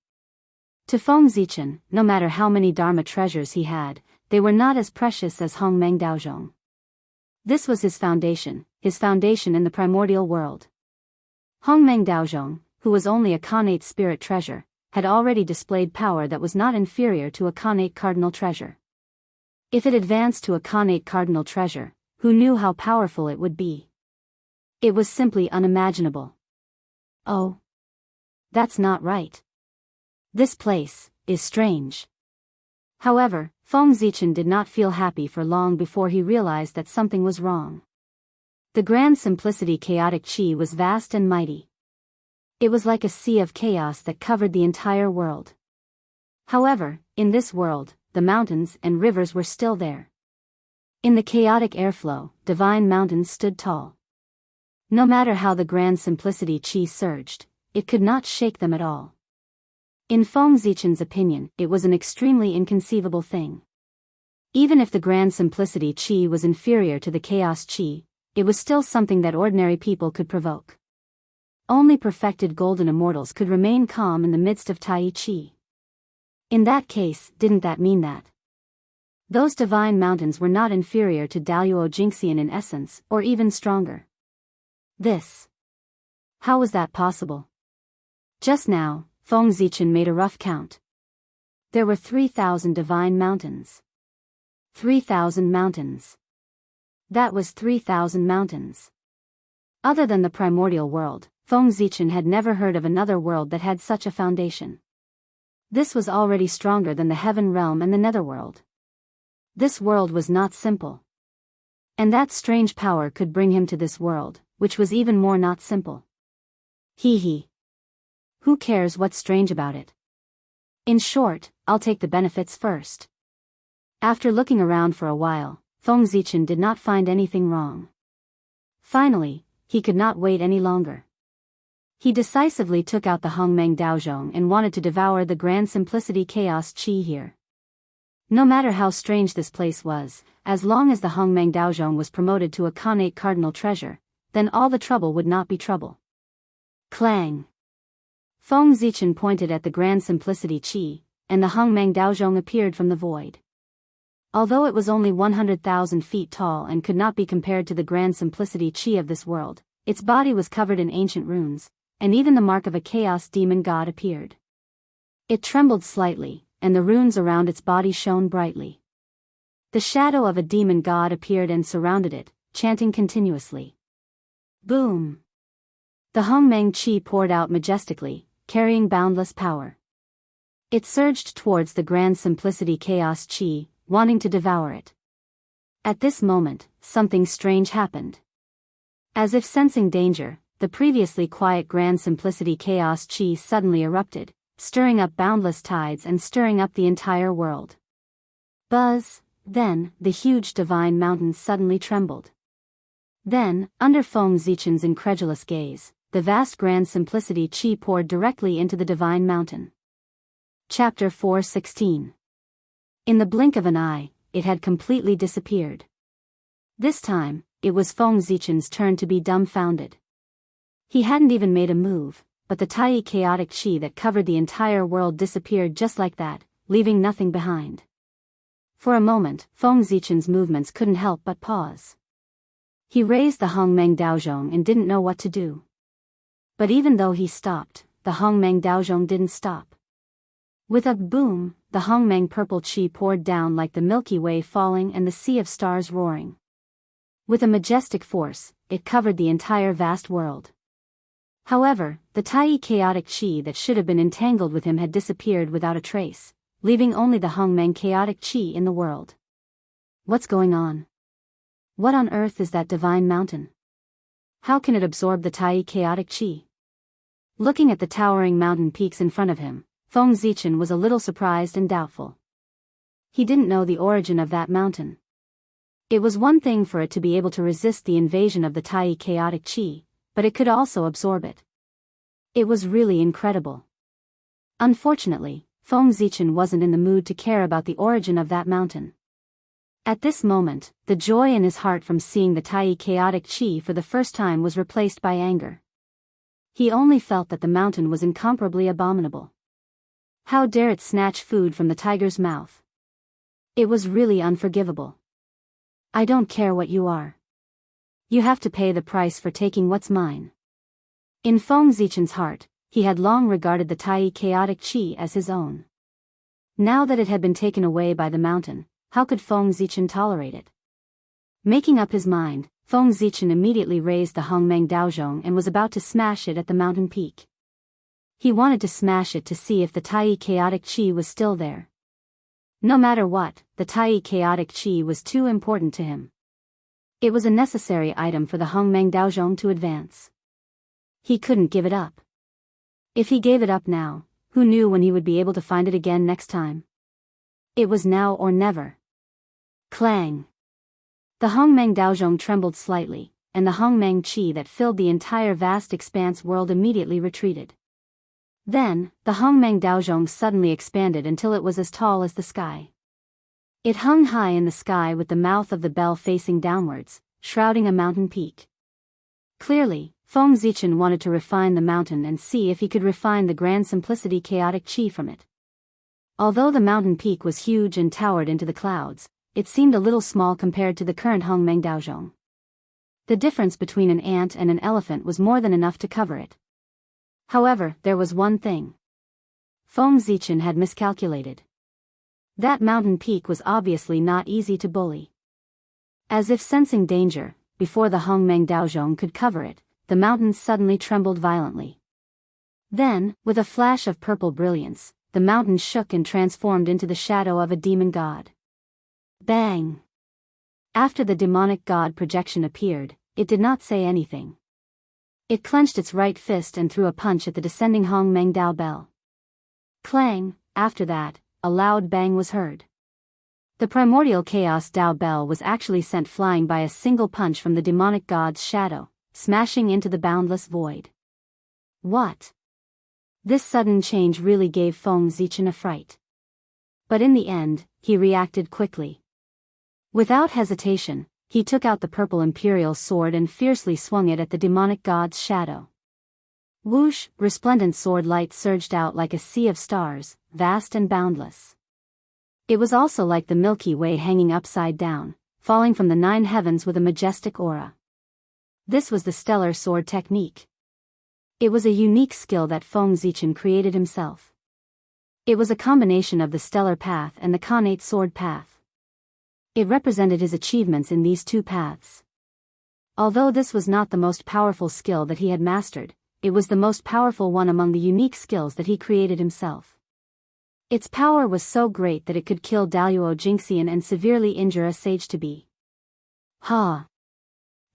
To Feng Zichen, no matter how many Dharma treasures he had, they were not as precious as Hongmeng Daozhong. This was his foundation in the primordial world. Hongmeng Daozhong, who was only a connate spirit treasure, had already displayed power that was not inferior to a connate cardinal treasure. If it advanced to a connate cardinal treasure, who knew how powerful it would be? It was simply unimaginable. Oh. That's not right. This place is strange. However, Feng Zichen did not feel happy for long before he realized that something was wrong. The grand simplicity chaotic chi was vast and mighty. It was like a sea of chaos that covered the entire world. However, in this world, the mountains and rivers were still there. In the chaotic airflow, divine mountains stood tall. No matter how the grand simplicity chi surged, it could not shake them at all. In Feng Zichen's opinion, it was an extremely inconceivable thing. Even if the grand simplicity chi was inferior to the chaos chi, it was still something that ordinary people could provoke. Only perfected golden immortals could remain calm in the midst of Tai Chi. In that case, didn't that mean that those divine mountains were not inferior to Daluo Jingxian in essence, or even stronger? How was that possible? Just now, Feng Zichen made a rough count. There were 3,000 divine mountains. 3,000 mountains. That was 3,000 mountains. Other than the primordial world, Feng Zichen had never heard of another world that had such a foundation. This was already stronger than the heaven realm and the netherworld. This world was not simple. And that strange power could bring him to this world, which was even more not simple. Hee. Who cares what's strange about it? In short, I'll take the benefits first. After looking around for a while, Feng Zichen did not find anything wrong. Finally, he could not wait any longer. He decisively took out the Hongmeng Daozhong and wanted to devour the grand simplicity chaos chi here. No matter how strange this place was, as long as the Hongmeng Daozhong was promoted to a connate cardinal treasure, then all the trouble would not be trouble. Clang! Feng Zichen pointed at the grand simplicity chi, and the Hongmeng Daozhong appeared from the void. Although it was only 100,000 feet tall and could not be compared to the grand simplicity chi of this world, its body was covered in ancient runes, and even the mark of a chaos demon god appeared. It trembled slightly, and the runes around its body shone brightly. The shadow of a demon god appeared and surrounded it, chanting continuously. Boom! The Hongmeng chi poured out majestically, carrying boundless power. It surged towards the grand simplicity chaos chi, wanting to devour it. At this moment, something strange happened. As if sensing danger, the previously quiet grand simplicity chaos chi suddenly erupted, stirring up boundless tides and stirring up the entire world. Buzz! Then, the huge divine mountains suddenly trembled. Then, under Feng Zichen's incredulous gaze, the vast grand simplicity chi poured directly into the divine mountain. Chapter 4:16. In the blink of an eye, it had completely disappeared. This time, it was Feng Zichen's turn to be dumbfounded. He hadn't even made a move, but the Tai chaotic chi that covered the entire world disappeared just like that, leaving nothing behind. For a moment, Feng Zichen's movements couldn't help but pause. He raised the Hongmeng Daozhong and didn't know what to do. But even though he stopped, the Hongmeng Daozhong didn't stop. With a boom, the Hongmeng purple chi poured down like the Milky Way falling and the sea of stars roaring. With a majestic force, it covered the entire vast world. However, the Tai chaotic chi that should have been entangled with him had disappeared without a trace, leaving only the Hongmeng chaotic chi in the world. What's going on? What on earth is that divine mountain? How can it absorb the Tai chaotic chi? Looking at the towering mountain peaks in front of him, Feng Zichen was a little surprised and doubtful. He didn't know the origin of that mountain. It was one thing for it to be able to resist the invasion of the Tai chaotic chi, but it could also absorb it. It was really incredible. Unfortunately, Feng Zichen wasn't in the mood to care about the origin of that mountain. At this moment, the joy in his heart from seeing the Tai chaotic chi for the first time was replaced by anger. He only felt that the mountain was incomparably abominable. How dare it snatch food from the tiger's mouth? It was really unforgivable. I don't care what you are. You have to pay the price for taking what's mine. In Feng Zichen's heart, he had long regarded the Tai chaotic chi as his own. Now that it had been taken away by the mountain, how could Feng Zichen tolerate it? Making up his mind, Feng Zichen immediately raised the Hongmeng Daozhong and was about to smash it at the mountain peak. He wanted to smash it to see if the Tai chaotic chi was still there. No matter what, the Tai chaotic chi was too important to him. It was a necessary item for the Hongmeng Daozhong to advance. He couldn't give it up. If he gave it up now, who knew when he would be able to find it again next time? It was now or never. Clang! The Hongmeng Daozhong trembled slightly, and the Hongmeng chi that filled the entire vast expanse world immediately retreated. Then, the Hongmeng Daozhong suddenly expanded until it was as tall as the sky. It hung high in the sky with the mouth of the bell facing downwards, shrouding a mountain peak. Clearly, Feng Zichen wanted to refine the mountain and see if he could refine the grand simplicity chaotic chi from it. Although the mountain peak was huge and towered into the clouds, it seemed a little small compared to the current Hongmeng Daozhong. The difference between an ant and an elephant was more than enough to cover it. However, there was one thing. Feng Zichen had miscalculated. That mountain peak was obviously not easy to bully. As if sensing danger, before the Hongmeng Daozhong could cover it, the mountains suddenly trembled violently. Then, with a flash of purple brilliance, the mountain shook and transformed into the shadow of a demon god. Bang! After the demonic god projection appeared, it did not say anything. It clenched its right fist and threw a punch at the descending Hongmeng Dao bell. Clang! After that, a loud bang was heard. The primordial chaos Dao bell was actually sent flying by a single punch from the demonic god's shadow, smashing into the boundless void. What? This sudden change really gave Feng Zichen a fright. But in the end, he reacted quickly. Without hesitation, he took out the purple imperial sword and fiercely swung it at the demonic god's shadow. Whoosh! Resplendent sword light surged out like a sea of stars, vast and boundless. It was also like the Milky Way hanging upside down, falling from the 9 heavens with a majestic aura. This was the stellar sword technique. It was a unique skill that Feng Zichen created himself. It was a combination of the stellar path and the connate sword path. It represented his achievements in these two paths. Although this was not the most powerful skill that he had mastered, it was the most powerful one among the unique skills that he created himself. Its power was so great that it could kill Daluo Jinxian and severely injure a sage to be.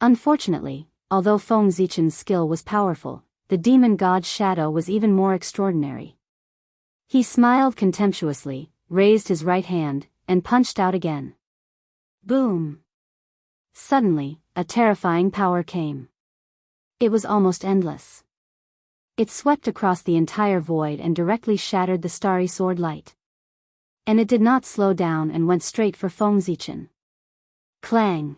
Unfortunately, although Feng Zichen's skill was powerful, the demon god's shadow was even more extraordinary. He smiled contemptuously, raised his right hand, and punched out again. Boom! Suddenly, a terrifying power came. It was almost endless. It swept across the entire void and directly shattered the starry sword light. And it did not slow down and went straight for Feng Zichen. Clang!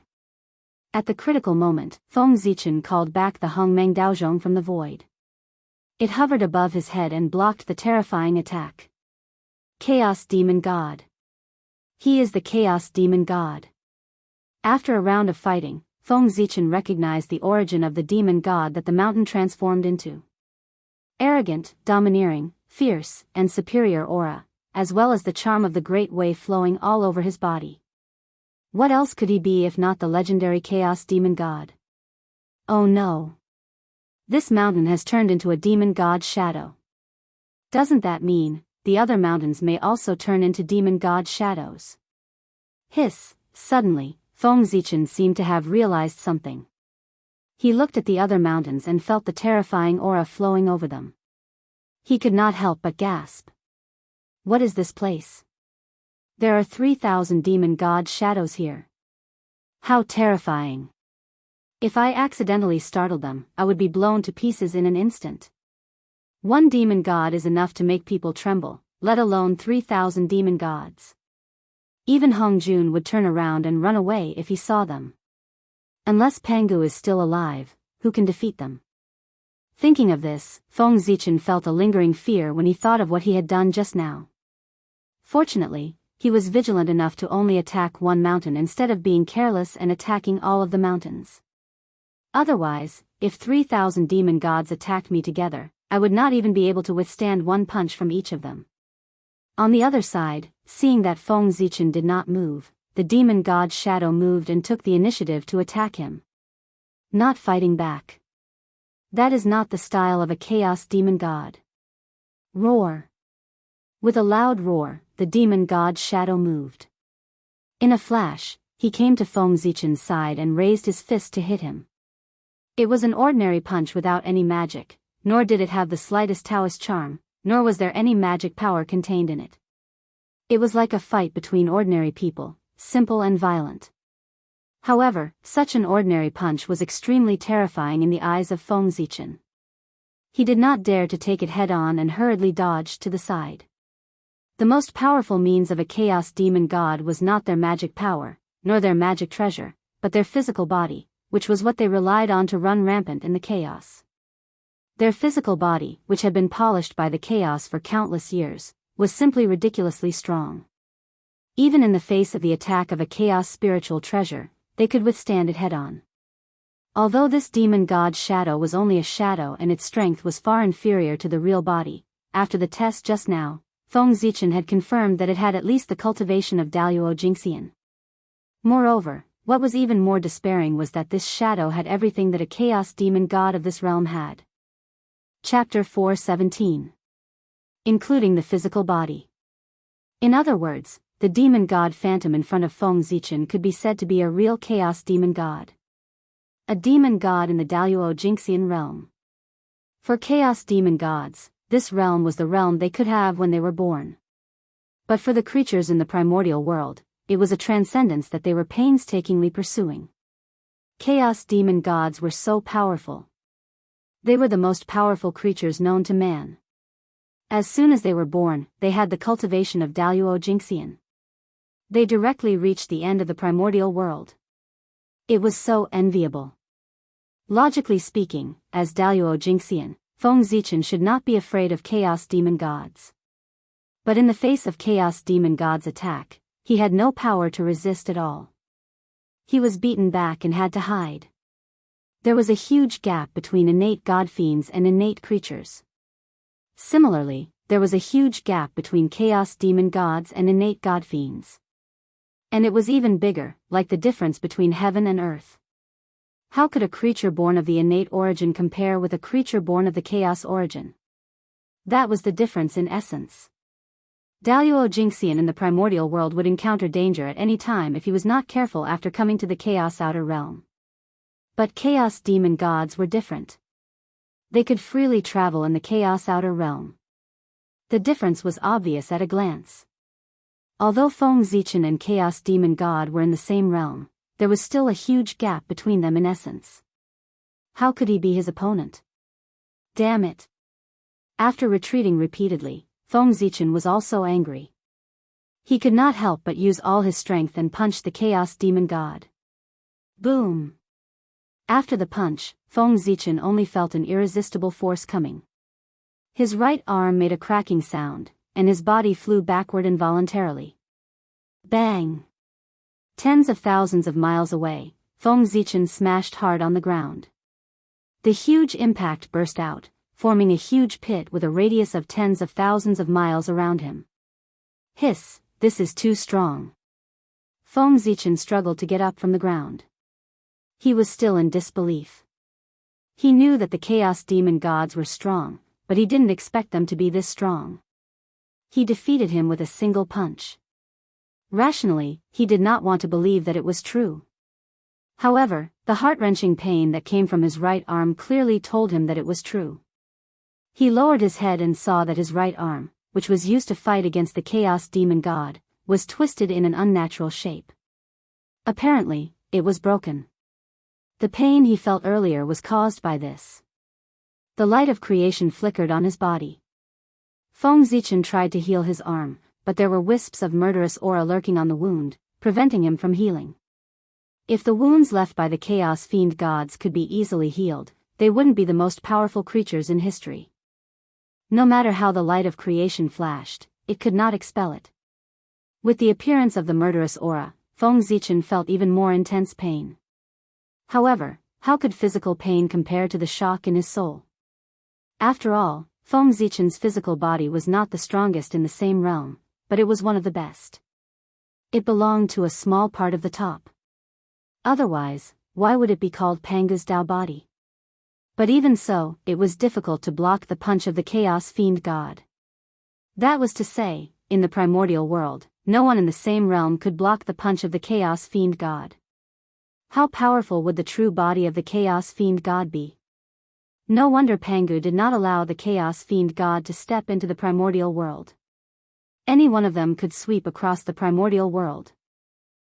At the critical moment, Feng Zichen called back the Hongmeng Daozhong from the void. It hovered above his head and blocked the terrifying attack. Chaos Demon God. He is the Chaos Demon God. After a round of fighting, Feng Zichen recognized the origin of the demon god that the mountain transformed into. Arrogant, domineering, fierce, and superior aura, as well as the charm of the great wave flowing all over his body. What else could he be if not the legendary Chaos Demon God? Oh no! This mountain has turned into a demon god's shadow. Doesn't that mean the other mountains may also turn into demon god shadows? Hiss! Suddenly, Feng Zichen seemed to have realized something. He looked at the other mountains and felt the terrifying aura flowing over them. He could not help but gasp. What is this place? There are 3,000 demon god shadows here. How terrifying! If I accidentally startled them, I would be blown to pieces in an instant. One demon god is enough to make people tremble, let alone 3,000 demon gods. Even Hong Jun would turn around and run away if he saw them. Unless Pangu is still alive, who can defeat them? Thinking of this, Feng Zichen felt a lingering fear when he thought of what he had done just now. Fortunately, he was vigilant enough to only attack one mountain instead of being careless and attacking all of the mountains. Otherwise, if 3,000 demon gods attacked me together, I would not even be able to withstand one punch from each of them. On the other side, seeing that Feng Zichen did not move, the demon god's shadow moved and took the initiative to attack him. Not fighting back. That is not the style of a chaos demon god. Roar. With a loud roar, the demon god's shadow moved. In a flash, he came to Feng Zichen's side and raised his fist to hit him. It was an ordinary punch without any magic, nor did it have the slightest Taoist charm, nor was there any magic power contained in it. It was like a fight between ordinary people, simple and violent. However, such an ordinary punch was extremely terrifying in the eyes of Feng Zichen. He did not dare to take it head-on and hurriedly dodged to the side. The most powerful means of a chaos demon god was not their magic power, nor their magic treasure, but their physical body, which was what they relied on to run rampant in the chaos. Their physical body, which had been polished by the chaos for countless years, was simply ridiculously strong. Even in the face of the attack of a chaos spiritual treasure, they could withstand it head-on. Although this demon god's shadow was only a shadow and its strength was far inferior to the real body, after the test just now, Feng Zichen had confirmed that it had at least the cultivation of Daluo Jingxian. Moreover, what was even more despairing was that this shadow had everything that a chaos demon god of this realm had. Chapter 4:17. Including the physical body. In other words, the demon god phantom in front of Feng Zichen could be said to be a real chaos demon god. A demon god in the Daluo Jingxian realm. For chaos demon gods, this realm was the realm they could have when they were born. But for the creatures in the primordial world, it was a transcendence that they were painstakingly pursuing. Chaos demon gods were so powerful. They were the most powerful creatures known to man. As soon as they were born, they had the cultivation of Daluo Jingxian. They directly reached the end of the primordial world. It was so enviable. Logically speaking, as Daluo Jingxian, Feng Zichen should not be afraid of chaos demon gods. But in the face of chaos demon gods' attack, he had no power to resist at all. He was beaten back and had to hide. There was a huge gap between innate god fiends and innate creatures. Similarly, there was a huge gap between chaos demon gods and innate god fiends. And it was even bigger, like the difference between heaven and earth. How could a creature born of the innate origin compare with a creature born of the chaos origin? That was the difference in essence. Daluo Jingxian in the primordial world would encounter danger at any time if he was not careful after coming to the chaos outer realm. But chaos demon gods were different. They could freely travel in the chaos outer realm. The difference was obvious at a glance. Although Feng Zichen and Chaos Demon God were in the same realm, there was still a huge gap between them in essence. How could he be his opponent? Damn it! After retreating repeatedly, Feng Zichen was also angry. He could not help but use all his strength and punch the Chaos Demon God. Boom! After the punch, Feng Zichen only felt an irresistible force coming. His right arm made a cracking sound, and his body flew backward involuntarily. Bang! Tens of thousands of miles away, Feng Zichen smashed hard on the ground. The huge impact burst out, forming a huge pit with a radius of tens of thousands of miles around him. Hiss, this is too strong. Feng Zichen struggled to get up from the ground. He was still in disbelief. He knew that the Chaos Demon gods were strong, but he didn't expect them to be this strong. He defeated him with a single punch. Rationally, he did not want to believe that it was true. However, the heart-wrenching pain that came from his right arm clearly told him that it was true. He lowered his head and saw that his right arm, which was used to fight against the Chaos Demon God, was twisted in an unnatural shape. Apparently, it was broken. The pain he felt earlier was caused by this. The light of creation flickered on his body. Feng Zichen tried to heal his arm, but there were wisps of murderous aura lurking on the wound, preventing him from healing. If the wounds left by the Chaos Fiend gods could be easily healed, they wouldn't be the most powerful creatures in history. No matter how the light of creation flashed, it could not expel it. With the appearance of the murderous aura, Feng Zichen felt even more intense pain. However, how could physical pain compare to the shock in his soul? After all, Feng Zichen's physical body was not the strongest in the same realm, but it was one of the best. It belonged to a small part of the top. Otherwise, why would it be called Pangu's Tao body? But even so, it was difficult to block the punch of the Chaos Fiend God. That was to say, in the primordial world, no one in the same realm could block the punch of the Chaos Fiend God. How powerful would the true body of the Chaos Fiend God be? No wonder Pangu did not allow the Chaos Fiend God to step into the primordial world. Any one of them could sweep across the primordial world.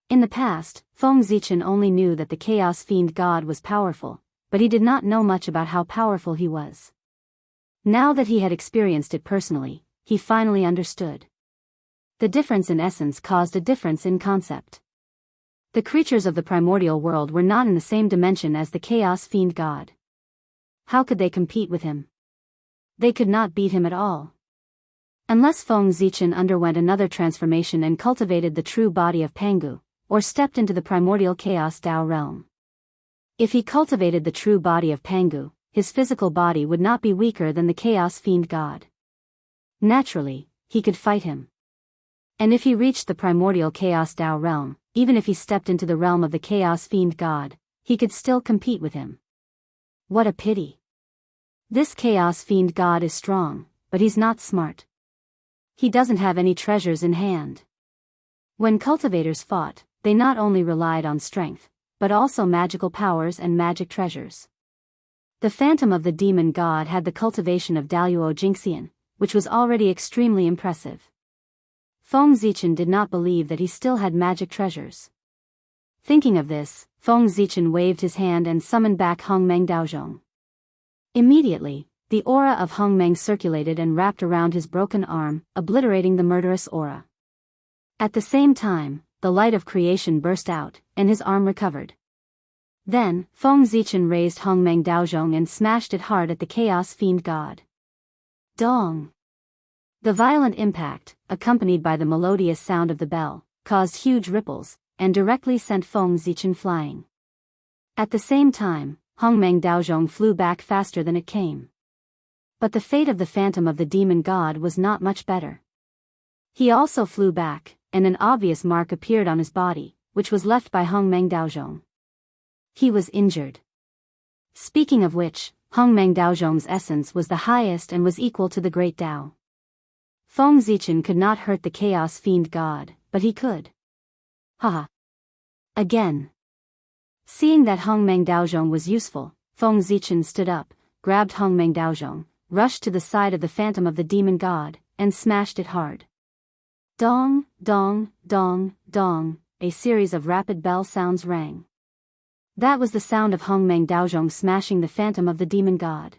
In the past, Feng Zichen only knew that the Chaos Fiend God was powerful, but he did not know much about how powerful he was. Now that he had experienced it personally, he finally understood. The difference in essence caused a difference in concept. The creatures of the primordial world were not in the same dimension as the Chaos Fiend God. How could they compete with him? They could not beat him at all. Unless Feng Zichen underwent another transformation and cultivated the true body of Pangu, or stepped into the primordial Chaos Tao realm. If he cultivated the true body of Pangu, his physical body would not be weaker than the Chaos Fiend God. Naturally, he could fight him. And if he reached the primordial Chaos Tao realm, even if he stepped into the realm of the Chaos Fiend God, he could still compete with him. What a pity. This Chaos Fiend God is strong, but he's not smart. He doesn't have any treasures in hand. When cultivators fought, they not only relied on strength, but also magical powers and magic treasures. The phantom of the demon god had the cultivation of Daluo Jinxian, which was already extremely impressive. Feng Zichen did not believe that he still had magic treasures. Thinking of this, Feng Zichen waved his hand and summoned back Hongmeng Daozhong. Immediately, the aura of Hongmeng circulated and wrapped around his broken arm, obliterating the murderous aura. At the same time, the light of creation burst out, and his arm recovered. Then, Feng Zichen raised Hongmeng Daozhong and smashed it hard at the Chaos Fiend God. Dong! The violent impact, accompanied by the melodious sound of the bell, caused huge ripples, and directly sent Feng Zichen flying. At the same time, Hongmeng Daozhong flew back faster than it came. But the fate of the phantom of the demon god was not much better. He also flew back, and an obvious mark appeared on his body, which was left by Hongmeng Daozhong. He was injured. Speaking of which, Hongmeng Daozhong's essence was the highest and was equal to the Great Tao. Feng Zichen could not hurt the Chaos Fiend God, but he could. Haha. Again. Seeing that Hongmeng Daozhong was useful, Feng Zichen stood up, grabbed Hongmeng Daozhong, rushed to the side of the phantom of the demon god, and smashed it hard. Dong, dong, dong, dong, a series of rapid bell sounds rang. That was the sound of Hongmeng Daozhong smashing the phantom of the demon god.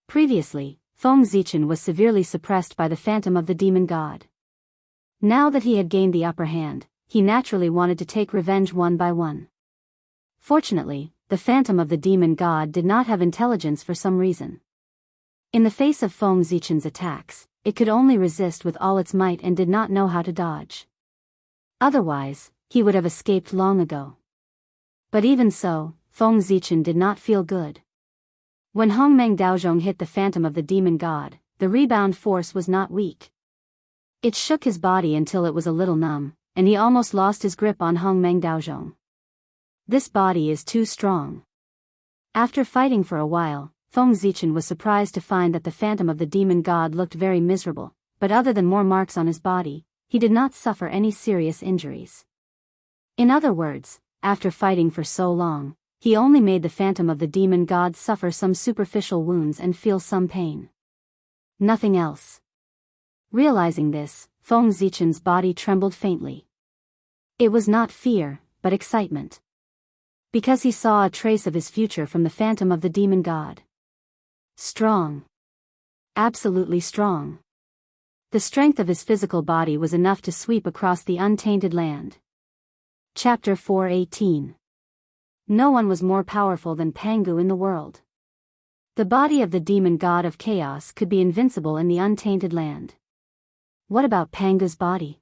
Previously, Feng Zichen was severely suppressed by the phantom of the demon god. Now that he had gained the upper hand, he naturally wanted to take revenge one by one. Fortunately, the phantom of the demon god did not have intelligence for some reason. In the face of Feng Zichen's attacks, it could only resist with all its might and did not know how to dodge. Otherwise, he would have escaped long ago. But even so, Feng Zichen did not feel good. When Hongmeng Daozhong hit the phantom of the demon god, the rebound force was not weak. It shook his body until it was a little numb, and he almost lost his grip on Hongmeng Daozhong. This body is too strong. After fighting for a while, Feng Zichen was surprised to find that the phantom of the demon god looked very miserable, but other than more marks on his body, he did not suffer any serious injuries. In other words, after fighting for so long, he only made the phantom of the demon god suffer some superficial wounds and feel some pain. Nothing else. Realizing this, Feng Zichen's body trembled faintly. It was not fear, but excitement. Because he saw a trace of his future from the phantom of the demon god. Strong. Absolutely strong. The strength of his physical body was enough to sweep across the untainted land. Chapter 418. No one was more powerful than Pangu in the world. The body of the demon god of chaos could be invincible in the untainted land. What about Pangu's body?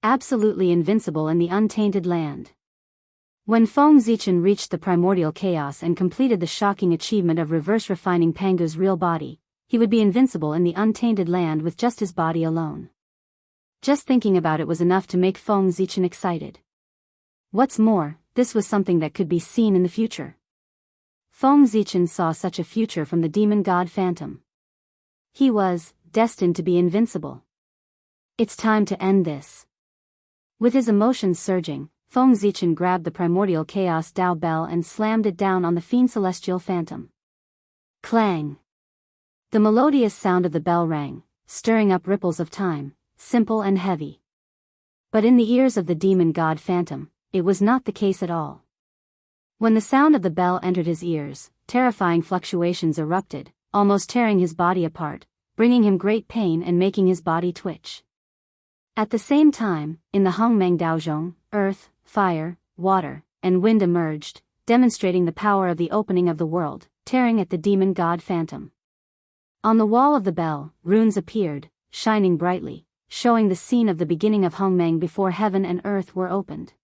Absolutely invincible in the untainted land. When Feng Zichen reached the primordial chaos and completed the shocking achievement of reverse refining Pangu's real body, he would be invincible in the untainted land with just his body alone. Just thinking about it was enough to make Feng Zichen excited. What's more, this was something that could be seen in the future. Feng Zichen saw such a future from the demon god Phantom. He was destined to be invincible. It's time to end this. With his emotions surging, Feng Zichen grabbed the primordial chaos Dao bell and slammed it down on the fiend celestial Phantom. Clang! The melodious sound of the bell rang, stirring up ripples of time, simple and heavy. But in the ears of the demon god Phantom, it was not the case at all. When the sound of the bell entered his ears, terrifying fluctuations erupted, almost tearing his body apart, bringing him great pain and making his body twitch. At the same time, in the Hongmeng Daozhong, earth, fire, water, and wind emerged, demonstrating the power of the opening of the world, tearing at the demon god Phantom. On the wall of the bell, runes appeared, shining brightly, showing the scene of the beginning of Hongmeng before heaven and earth were opened.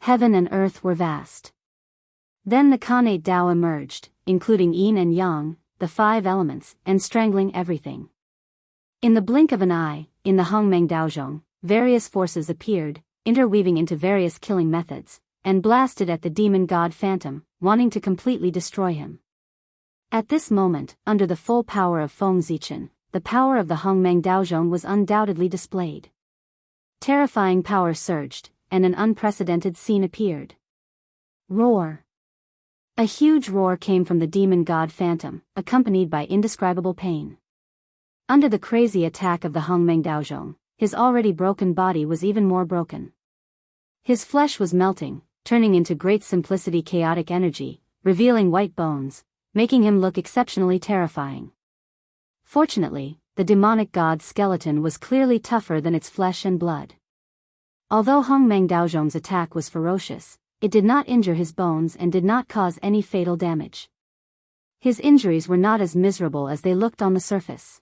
Heaven and earth were vast. Then the Khanate Dao emerged, including yin and yang, the 5 elements, and strangling everything. In the blink of an eye, in the Hongmeng Daozhong, various forces appeared, interweaving into various killing methods, and blasted at the demon god Phantom, wanting to completely destroy him. At this moment, under the full power of Feng Zichen, the power of the Hongmeng Daozhong was undoubtedly displayed. Terrifying power surged, and an unprecedented scene appeared. Roar! A huge roar came from the demon god Phantom, accompanied by indescribable pain. Under the crazy attack of the Hongmeng Daozhong, his already broken body was even more broken. His flesh was melting, turning into great simplicity chaotic energy, revealing white bones, making him look exceptionally terrifying. Fortunately, the demonic god's skeleton was clearly tougher than its flesh and blood. Although Hongmeng Daozhong's attack was ferocious, it did not injure his bones and did not cause any fatal damage. His injuries were not as miserable as they looked on the surface.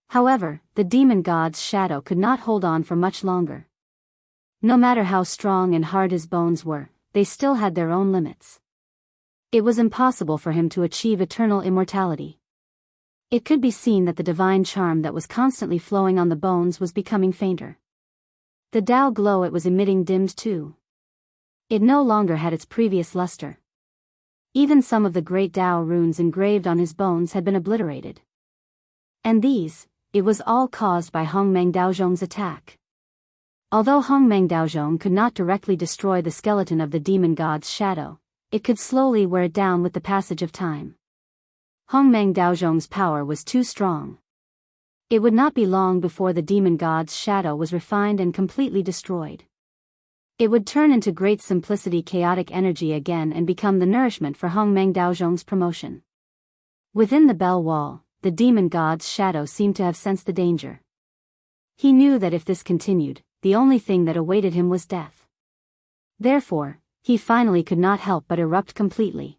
However, the demon god's shadow could not hold on for much longer. No matter how strong and hard his bones were, they still had their own limits. It was impossible for him to achieve eternal immortality. It could be seen that the divine charm that was constantly flowing on the bones was becoming fainter. The Dao glow it was emitting dimmed too. It no longer had its previous luster. Even some of the great Dao runes engraved on his bones had been obliterated. And these, it was all caused by Hongmeng Daozhong's attack. Although Hongmeng Daozhong could not directly destroy the skeleton of the demon god's shadow, it could slowly wear it down with the passage of time. Hongmeng Daozhong's power was too strong. It would not be long before the demon god's shadow was refined and completely destroyed. It would turn into great simplicity chaotic energy again and become the nourishment for Hongmeng Daozhong's promotion. Within the bell wall, the demon god's shadow seemed to have sensed the danger. He knew that if this continued, the only thing that awaited him was death. Therefore, he finally could not help but erupt completely.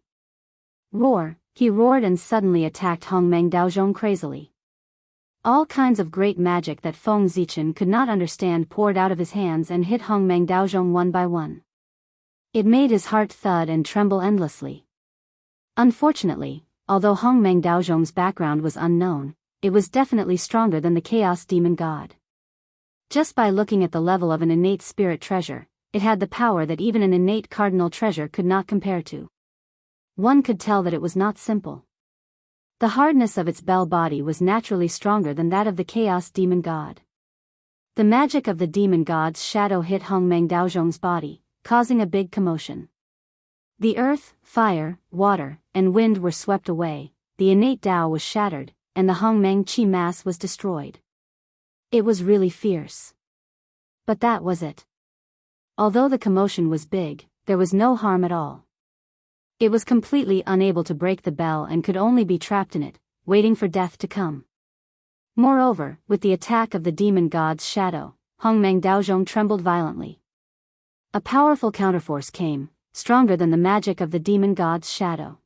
Roar! He roared and suddenly attacked Hongmeng Daozhong crazily. All kinds of great magic that Feng Zichen could not understand poured out of his hands and hit Hongmeng Daozhong one by one. It made his heart thud and tremble endlessly. Unfortunately, although Hongmeng Daozhong's background was unknown, it was definitely stronger than the Chaos Demon God. Just by looking at the level of an innate spirit treasure, it had the power that even an innate cardinal treasure could not compare to. One could tell that it was not simple. The hardness of its bell body was naturally stronger than that of the Chaos Demon God. The magic of the demon god's shadow hit Hongmeng Daozhong's body, causing a big commotion. The earth, fire, water, and wind were swept away, the innate Dao was shattered, and the Hongmeng Qi mass was destroyed. It was really fierce. But that was it. Although the commotion was big, there was no harm at all. It was completely unable to break the bell and could only be trapped in it, waiting for death to come. Moreover, with the attack of the demon god's shadow, Hongmeng Daozhong trembled violently. A powerful counterforce came, stronger than the magic of the demon god's shadow.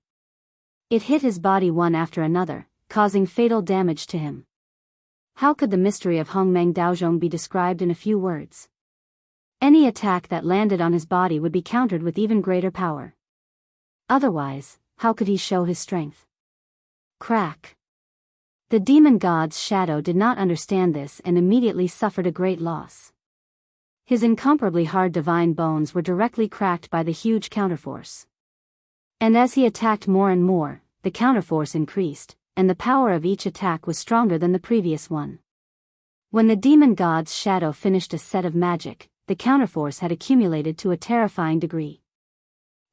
It hit his body one after another, causing fatal damage to him. How could the mystery of Hongmeng Daozhong be described in a few words? Any attack that landed on his body would be countered with even greater power. Otherwise, how could he show his strength? Crack! The demon god's shadow did not understand this and immediately suffered a great loss. His incomparably hard divine bones were directly cracked by the huge counterforce. And as he attacked more and more, the counterforce increased, and the power of each attack was stronger than the previous one. When the demon god's shadow finished a set of magic, the counterforce had accumulated to a terrifying degree.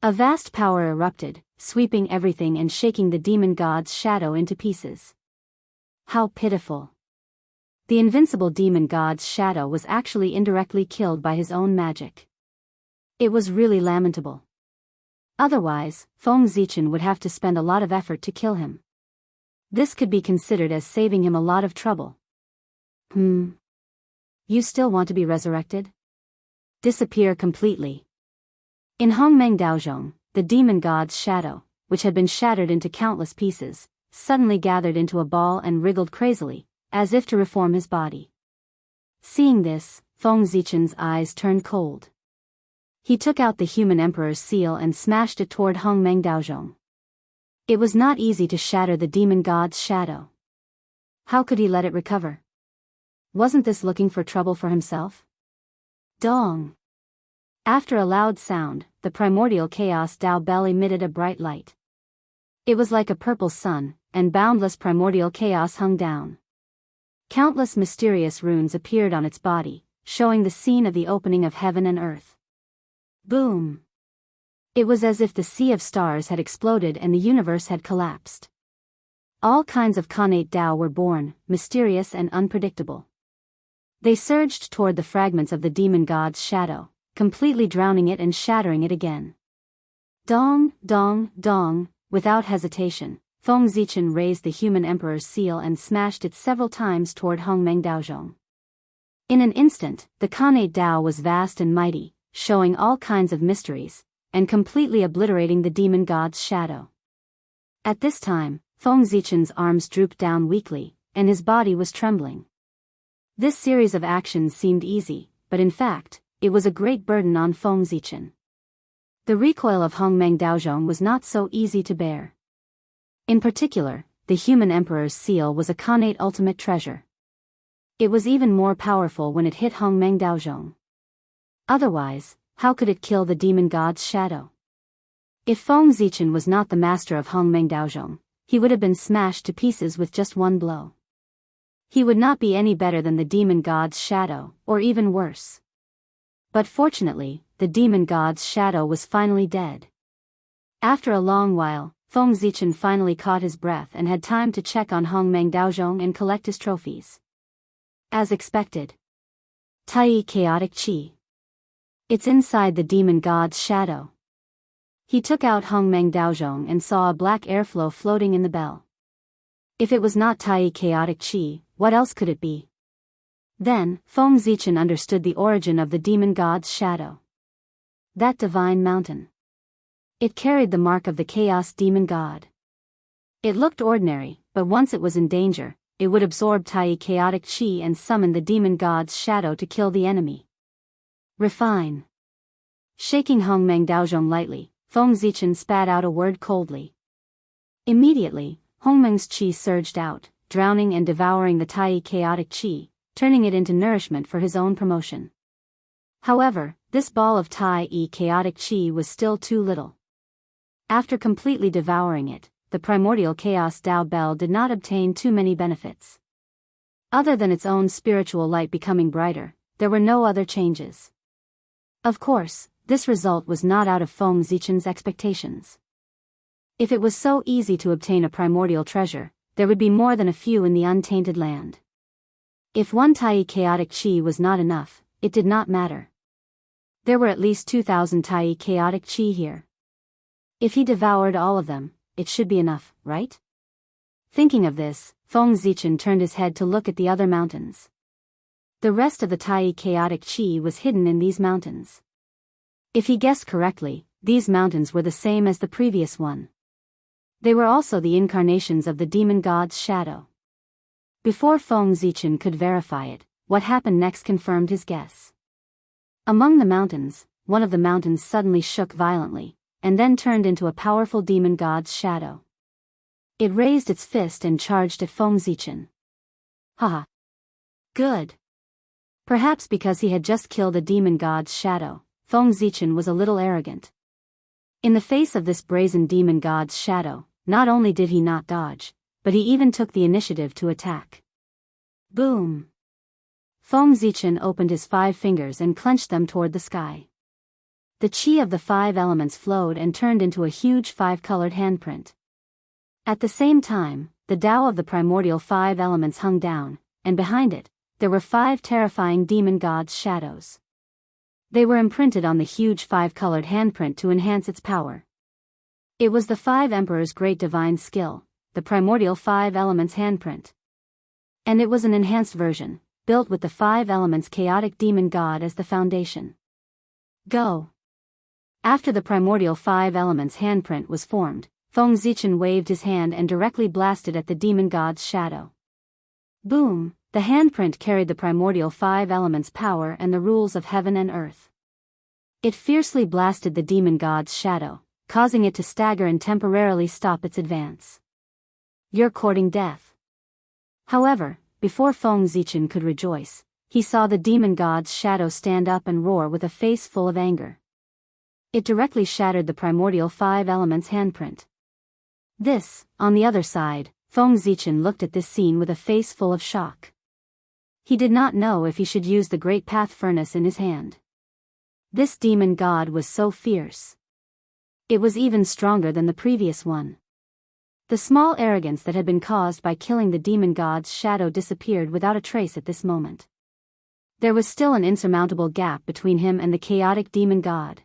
A vast power erupted, sweeping everything and shaking the demon god's shadow into pieces. How pitiful! The invincible demon god's shadow was actually indirectly killed by his own magic. It was really lamentable. Otherwise, Feng Zichen would have to spend a lot of effort to kill him. This could be considered as saving him a lot of trouble. You still want to be resurrected? Disappear completely. In Hongmeng Daozhong, the demon god's shadow, which had been shattered into countless pieces, suddenly gathered into a ball and wriggled crazily, as if to reform his body. Seeing this, Feng Zichen's eyes turned cold. He took out the human emperor's seal and smashed it toward Hongmeng Daozhong. It was not easy to shatter the demon god's shadow. How could he let it recover? Wasn't this looking for trouble for himself? Dong! After a loud sound, the primordial chaos Dao bell emitted a bright light. It was like a purple sun, and boundless primordial chaos hung down. Countless mysterious runes appeared on its body, showing the scene of the opening of heaven and earth. Boom! It was as if the sea of stars had exploded and the universe had collapsed. All kinds of connate Dao were born, mysterious and unpredictable. They surged toward the fragments of the demon god's shadow, completely drowning it and shattering it again. Dong, dong, dong, without hesitation, Feng Zichen raised the human emperor's seal and smashed it several times toward Hongmeng Daozhong. In an instant, the connate Dao was vast and mighty, showing all kinds of mysteries, and completely obliterating the demon god's shadow. At this time, Feng Zichen's arms drooped down weakly, and his body was trembling. This series of actions seemed easy, but in fact, it was a great burden on Feng Zichen. The recoil of Hongmeng Daozhong was not so easy to bear. In particular, the human emperor's seal was a connate ultimate treasure. It was even more powerful when it hit Hongmeng Daozhong. Otherwise, how could it kill the demon god's shadow? If Feng Zichen was not the master of Hongmeng Daozhong, he would have been smashed to pieces with just one blow. He would not be any better than the demon god's shadow, or even worse. But fortunately, the demon god's shadow was finally dead. After a long while, Feng Zichen finally caught his breath and had time to check on Hongmeng Daozhong and collect his trophies. As expected. Tai Chaotic Chi. It's inside the demon god's shadow. He took out Hongmeng Daozhong and saw a black airflow floating in the bell. If it was not Tai Chaotic Chi, what else could it be? Then, Feng Zichen understood the origin of the demon god's shadow. That divine mountain. It carried the mark of the chaos demon god. It looked ordinary, but once it was in danger, it would absorb Tai Chaotic Chi and summon the demon god's shadow to kill the enemy. Refine. Shaking Hongmeng Daozhong lightly, Feng Zichen spat out a word coldly. Immediately, Hongmeng's chi surged out, drowning and devouring the Tai Chaotic Chi, turning it into nourishment for his own promotion. However, this ball of Tai Chaotic Chi was still too little. After completely devouring it, the primordial chaos Dao Bell did not obtain too many benefits. Other than its own spiritual light becoming brighter, there were no other changes. Of course, this result was not out of Feng Zichen's expectations. If it was so easy to obtain a primordial treasure, there would be more than a few in the untainted land. If one Tai Chaotic Chi was not enough, it did not matter. There were at least 2,000 Tai Chaotic Chi here. If he devoured all of them, it should be enough, right? Thinking of this, Feng Zichen turned his head to look at the other mountains. The rest of the Tai Chaotic Chi was hidden in these mountains. If he guessed correctly, these mountains were the same as the previous one. They were also the incarnations of the demon god's shadow. Before Feng Zichen could verify it, what happened next confirmed his guess. Among the mountains, one of the mountains suddenly shook violently, and then turned into a powerful demon god's shadow. It raised its fist and charged at Feng Zichen. Haha. Good. Perhaps because he had just killed a demon god's shadow, Feng Zichen was a little arrogant. In the face of this brazen demon god's shadow, not only did he not dodge, but he even took the initiative to attack. Boom! Feng Zichen opened his 5 fingers and clenched them toward the sky. The chi of the 5 elements flowed and turned into a huge 5-colored handprint. At the same time, the Tao of the primordial 5 elements hung down, and behind it, there were 5 terrifying demon gods' shadows. They were imprinted on the huge 5-colored handprint to enhance its power. It was the 5 emperors' great divine skill, the primordial 5 elements handprint. And it was an enhanced version, built with the 5 elements chaotic demon god as the foundation. Go! After the primordial 5 elements handprint was formed, Feng Zichen waved his hand and directly blasted at the demon god's shadow. Boom! The handprint carried the primordial 5 elements power and the rules of heaven and earth. It fiercely blasted the demon god's shadow, causing it to stagger and temporarily stop its advance. You're courting death. However, before Feng Zichen could rejoice, he saw the demon god's shadow stand up and roar with a face full of anger. It directly shattered the primordial 5 elements handprint. This, on the other side, Feng Zichen looked at this scene with a face full of shock. He did not know if he should use the great path furnace in his hand. This demon god was so fierce. It was even stronger than the previous one. The small arrogance that had been caused by killing the demon god's shadow disappeared without a trace at this moment. There was still an insurmountable gap between him and the chaotic demon god.